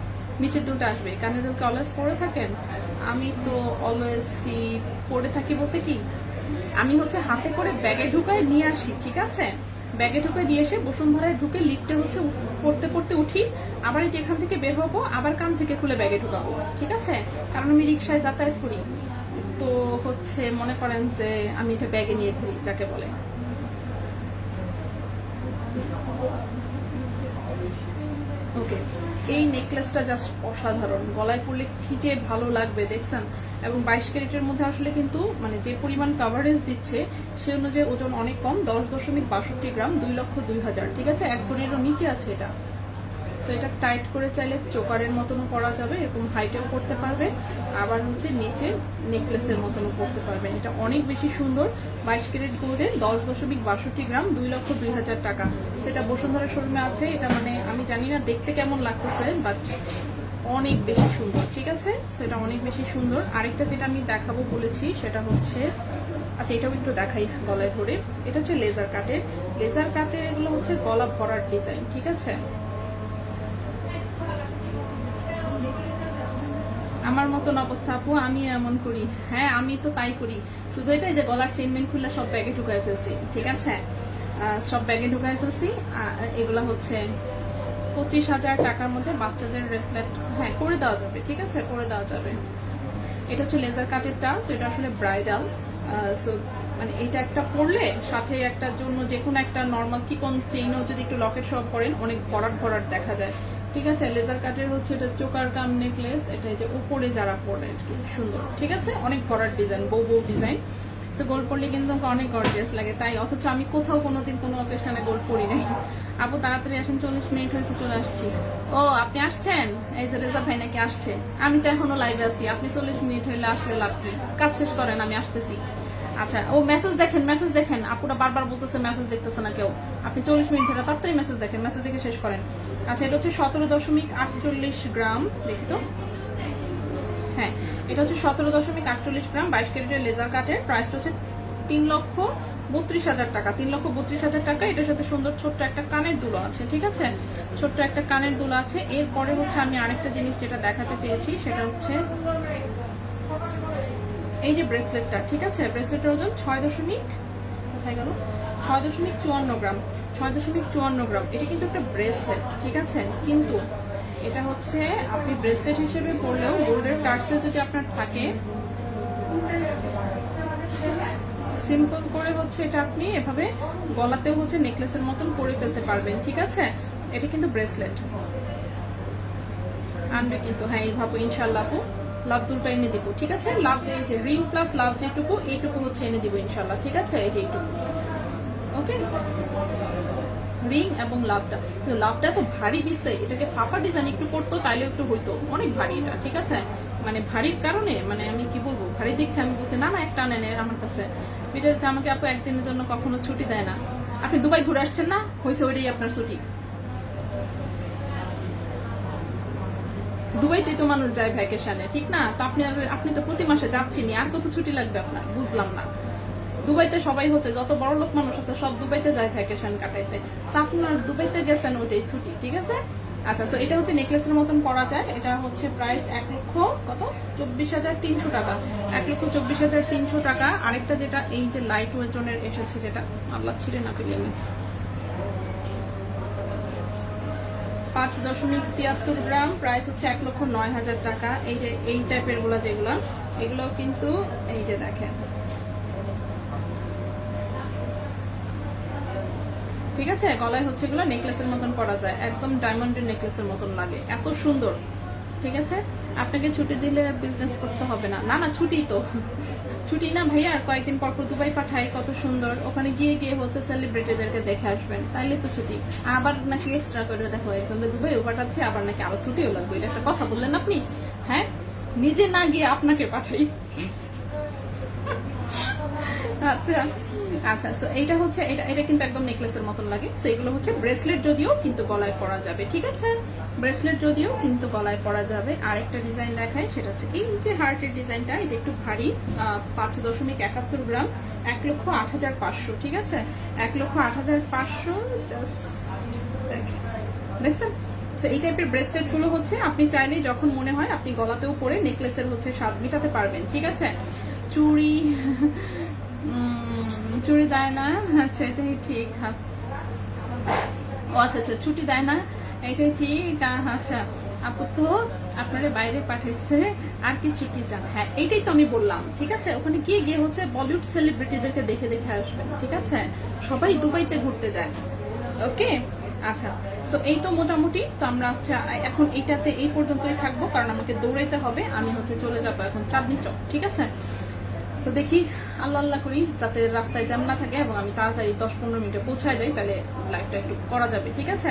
[SPEAKER 1] নিচের দুলটা আসবে। কানের দুলকে অলওয়েজ পরে থাকেন? আমি তো অলওয়েজ পরে থাকি বলতে কি, আমি হচ্ছে হাতে করে ব্যাগে ঢুকায় নিয়ে আসি, ঠিক আছে, ব্যাগে ঢুকে দিয়ে এসে বসুন্ধরায় ঢুকে লিফটে হচ্ছে পড়তে পড়তে উঠি, আবার যেখান থেকে বের হবো আবার কান থেকে খুলে ব্যাগে ঢুকাবো, ঠিক আছে, কারণ আমি রিক্সায় যাতায়াত করি, তো হচ্ছে মনে করেন যে আমি এটা ব্যাগে নিয়ে ঘুরি যাকে বলে। ওকে, এই নেকলেসটা জাস্ট অসাধারণ, গলায় পরলে কি যে ভালো লাগবে দেখছেন। এবং 22 ক্যারেটের মধ্যে আসলে কিন্তু মানে যে পরিমাণ কাভারেজ দিচ্ছে সে অনুযায়ী ওজন অনেক কম, 10.62 গ্রাম, 2,02,000, ঠিক আছে, 1 ভরিরও নিচে আছে এটা। সো এটা টাইট করে চাইলে চোকারের মতনও পরা যাবে, এরকম হাইটেও করতে পারবে, আবার হচ্ছে নিচে নেকলেসের মতনও করতে পারবেন। এটা অনেক বেশি সুন্দর, 22 ক্যারেট গোল্ডে, 10.62 গ্রাম, 2,02,000 টাকা। সেটা বসুন্ধরা শোরুমে আছে। এটা মানে আমি জানি না দেখতে কেমন লাগতেছে, বাট অনেক বেশি সুন্দর, ঠিক আছে, সেটা অনেক বেশি সুন্দর। আরেকটা যেটা আমি দেখাবো বলেছি সেটা হচ্ছে, আচ্ছা এটাও একটু দেখাই গলায় ধরে। এটা হচ্ছে লেজার কাটের, লেজার কাটের এগুলো হচ্ছে গলা ভরার ডিজাইন, ঠিক আছে। আমার মতন অবস্থা আপু, আমি এমন করি, হ্যাঁ আমি তো তাই করি, শুধু এটাই যে গলার চেনমেন খুললে সব ব্যাগে ঢুকাই ফেলছি, ঠিক আছে, সব ব্যাগে ঢুকাই ফেলছি। এগুলা হচ্ছে 25,000 টাকার মধ্যে বাচ্চাদের ব্রেসলেট, হ্যাঁ করে দেওয়া যাবে, ঠিক আছে, করে দেওয়া যাবে। এটা হচ্ছে লেজার কাটেরটা, সেটা আসলে ব্রাইডাল। সো মানে এটা একটা পরলে সাথে একটা জন্য যে কোনো একটা নর্মাল চিকন চেইনও যদি একটু লকেট সহ করেন অনেক ভরাট ভরাট দেখা যায়। ঠিক আছে, লেজার কাটের হচ্ছে এটা চোকার কাম নেকলেস, এটা এই যে উপরে যারা পরে আর কি সুন্দর, ঠিক আছে, অনেক গড়ার ডিজাইন, বউ বউ ডিজাইন। সো গোল্ড পরলে কিন্তু আমাকে অনেক গর্জিয়াস লাগে, তাই অথচ আমি কোথাও কোনোদিন কোনো অকেশনে গোল্ড পরি নাই। আপু তাড়াতাড়ি আসেন, 40 মিনিট হয়েছে, চলে আসছি। ও আপনি আসছেন, এই যে রেজা ভাই নাকি আসছে, আমি তো এখনো লাইভে আছি, আপনি 40 মিনিট হইলে আসলে লাভ কি, কাজ শেষ করেন, আমি আসতেছি। আচ্ছা, ও মেসেজ দেখেন, মেসেজ দেখেন, আপুরা বারবার বলতেছে মেসেজ দেখতেছে না কেউ, আপনি 40 মিনিট ধরে তাড়াতাড়ি মেসেজ দেখেন, মেসেজ দেখে শেষ করেন। আচ্ছা, এটা হচ্ছে 17.48 গ্রাম, দেখি তো, হ্যাঁ এটা হচ্ছে 17.48 গ্রাম, 22 ক্যারেটের লেজার কাটের, প্রাইসটা হচ্ছে 3,32,000 টাকা, 3,32,000 টাকা। এটার সাথে সুন্দর ছোট্ট একটা কানের দুল আছে, ঠিক আছে, ছোট্ট একটা কানের দুল আছে। এরপরে হচ্ছে আমি আরেকটা জিনিস যেটা দেখাতে চেয়েছি সেটা হচ্ছে এই যে ব্রেসলেটটা, ঠিক আছে, ব্রেসলেটের ওজন 6.54 গ্রাম, 6.54 গ্রাম। এটা কিন্তু একটা ব্রেসলেট, ঠিক আছে, কিন্তু এটা হচ্ছে আপনি ব্রেসলেট হিসেবে পরলেও গোল্ডের টার্সেল যদি আপনার থাকে, সিম্পল করে হচ্ছে এটা আপনি এভাবে গলাতেও হচ্ছে নেকলেসের মতন পরে ফেলতে পারবেন, ঠিক আছে। এটা কিন্তু ব্রেসলেট আনবে কিন্তু, হ্যাঁ এইভাবে ইনশাল্লাহ লাভ দুলটা এনে দিব, ঠিক আছে। লাভ এই যে রিং প্লাস লাভ যেটুকু, এইটুকু হচ্ছে এনে দিব ইনশাল্লাহ, ঠিক আছে, এই যে এইটুকু, ওকে, রিং এবং লাভটা। কিন্তু লাভটা তো ভারী দিচ্ছে, এটাকে ফাঁপা ডিজাইন একটু করতো তাইলে একটু হইতো, অনেক ভারী এটা, ঠিক আছে, মানে ভারীর কারণে মানে আমি কি বলবো, ভারী দেখে আমি বলছি না না একটা আনেন আমার কাছে, এটা হচ্ছে আমাকে আপু একদিনের জন্য কখনো ছুটি দেয় না। আপনি দুবাই ঘুরে আসছেন না, হয়েছে ওইটাই আপনার ছুটি। দুবাইতেই তো মানুষ যায় ভ্যাকেশনে, ঠিক না, তো আপনি তো প্রতি মাসে যাচ্ছেন, আর কত ছুটি লাগবে আপনার, বুঝলাম না। দুবাইতে সবাই হচ্ছে যত বড় লোক মানুষ আছে সব দুবাইতে যায় ভ্যাকেশন কাটাইতে, আপনার দুবাইতে গেছেন ওইটাই ছুটি, ঠিক আছে। আচ্ছা, তো এটা হচ্ছে নেকলেসের মতন করা যায়, এটা হচ্ছে প্রাইস 1,24,300 টাকা, 1,24,300 টাকা। আরেকটা যেটা এই যে লাইট ওয়েটনের এসেছে, যেটা আল্লাহ ছিঁড়ে না পেলে আমি, 5.73 গ্রাম, প্রাইস হচ্ছে 1,09,000 টাকা। এই যে এই টাইপের গুলা যেগুলো, এগুলো কিন্তু এই যে দেখেন, ঠিক আছে, গলায় হচ্ছে এগুলো নেকলেসের মতন করা যায়, একদম ডায়মন্ডের নেকলেসের মতন লাগে, এত সুন্দর, ঠিক আছে। আপনাকে ছুটি দিলে বিজনেস করতে হবে না, না না ছুটি তো ছুটি না ভাইয়া, আর কয়েকদিন পর পর দুবাই পাঠাই, কত সুন্দর, ওখানে গিয়ে গিয়ে হচ্ছে সেলিব্রিটিদেরকে দেখে আসবেন, তাইলে তো ছুটি। আবার নাকি এক্সট্রা করে দেখো একজনকে দুবাই পাঠাচ্ছে, আবার নাকি আরো ছুটিও লাগবে, এটা একটা কথা বললেন আপনি, হ্যাঁ, নিজে না গিয়ে আপনাকে পাঠাই। আচ্ছা আচ্ছা, সো এটা হচ্ছে এটা কিন্তু একদম নেকলেসের মতন লাগে। সো এগুলো হচ্ছে ব্রেসলেট, যদিও কিন্তু গলায় পরা যাবে, ঠিক আছে, ব্রেসলেট যদিও কিন্তু গলায় পরা যাবে। আরেকটা ডিজাইন দেখাই, সেটা হচ্ছে এই যে হার্টের ডিজাইনটা, এটা একটু ভারী, 5.71 গ্রাম, 1,08,500, ঠিক আছে, 1,08,500, জাস্ট দেখছেন। সো এই টাইপের ব্রেসলেট গুলো হচ্ছে আপনি চাইলেই যখন মনে হয় আপনি গলাতেও পরে নেকলেসের হচ্ছে স্বাদ মেটাতে পারবেন, ঠিক আছে। চুড়ি চুড়ি দেয় না, আচ্ছা এটাই ঠিক, ও আচ্ছা আচ্ছা ছুটি দেয় না, এটাই ঠিক, আচ্ছা আপু তো আপনারা বাইরে পাঠিয়েছে, আর কি ছুটি চান, হ্যাঁ এইটাই তো আমি বললাম, ঠিক আছে, ওখানে গিয়ে গিয়ে হচ্ছে বলিউড সেলিব্রিটিদেরকে দেখে দেখে আসবেন, ঠিক আছে, সবাই দুবাইতে ঘুরতে যায়, ওকে। আচ্ছা, সো এই তো মোটামুটি, তো আমরা আচ্ছা এখন এইটাতে এই পর্যন্তই থাকবো, কারণ আমাকে দৌড়াইতে হবে, আমি হচ্ছে চলে যাবো এখন চাঁদনি চক, ঠিক আছে। তো দেখি আল্লাহ আল্লাহ করি যাতে রাস্তায় জ্যাম না থাকে এবং আমি তাড়াতাড়ি 10-15 মিনিটে পৌঁছায় যাই, তাহলে লাইভটা একটু করা যাবে, ঠিক আছে।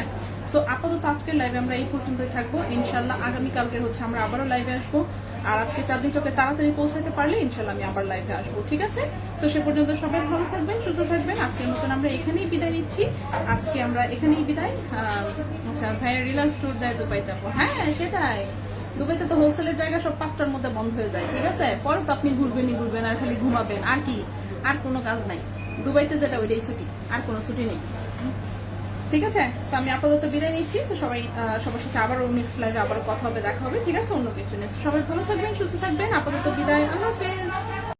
[SPEAKER 1] সো আপাতত আজকের লাইভে আমরা এই পর্যন্তই থাকবো, ইনশাল্লাহ আগামীকালকে হচ্ছে আমরা আবারও লাইভে আসবো, আর আজকে চাঁদনি চকে তাড়াতাড়ি পৌঁছাতে পারলে ইনশাল্লাহ আমি আবার লাইভে আসবো, ঠিক আছে। তো সে পর্যন্ত সবাই ভালো থাকবেন, সুস্থ থাকবেন। আজকের মতন আমরা এখানেই বিদায় নিচ্ছি, আজকে আমরা এখানেই বিদায়। আচ্ছা ভাইয়া রিলায়েন্স ট্যুর দেয় দুবাইতে, হ্যাঁ সেটাই, দুবাইতে তো হোলসেলের জায়গা সব 5টার মধ্যে বন্ধ হয়ে যায়, ঠিক আছে, পরে তো আপনি ঘুরবেন আর খালি ঘুমাবেন, আর কি, আর কোনো কাজ নাই দুবাইতে, যেটা ওইটাই ছুটি, আর কোনো ছুটি নেই, ঠিক আছে। তো আমি আপাতত বিদায় নিচ্ছি, তো সবাই সবার সাথে আবারও নেক্সট লাইভে আবার কথা হবে, দেখা হবে, ঠিক আছে, অন্য কিছু নেই। সবাই ভালো থাকবেন, সুস্থ থাকবেন, আপাতত বিদায়, আল্লাহ হাফেজ।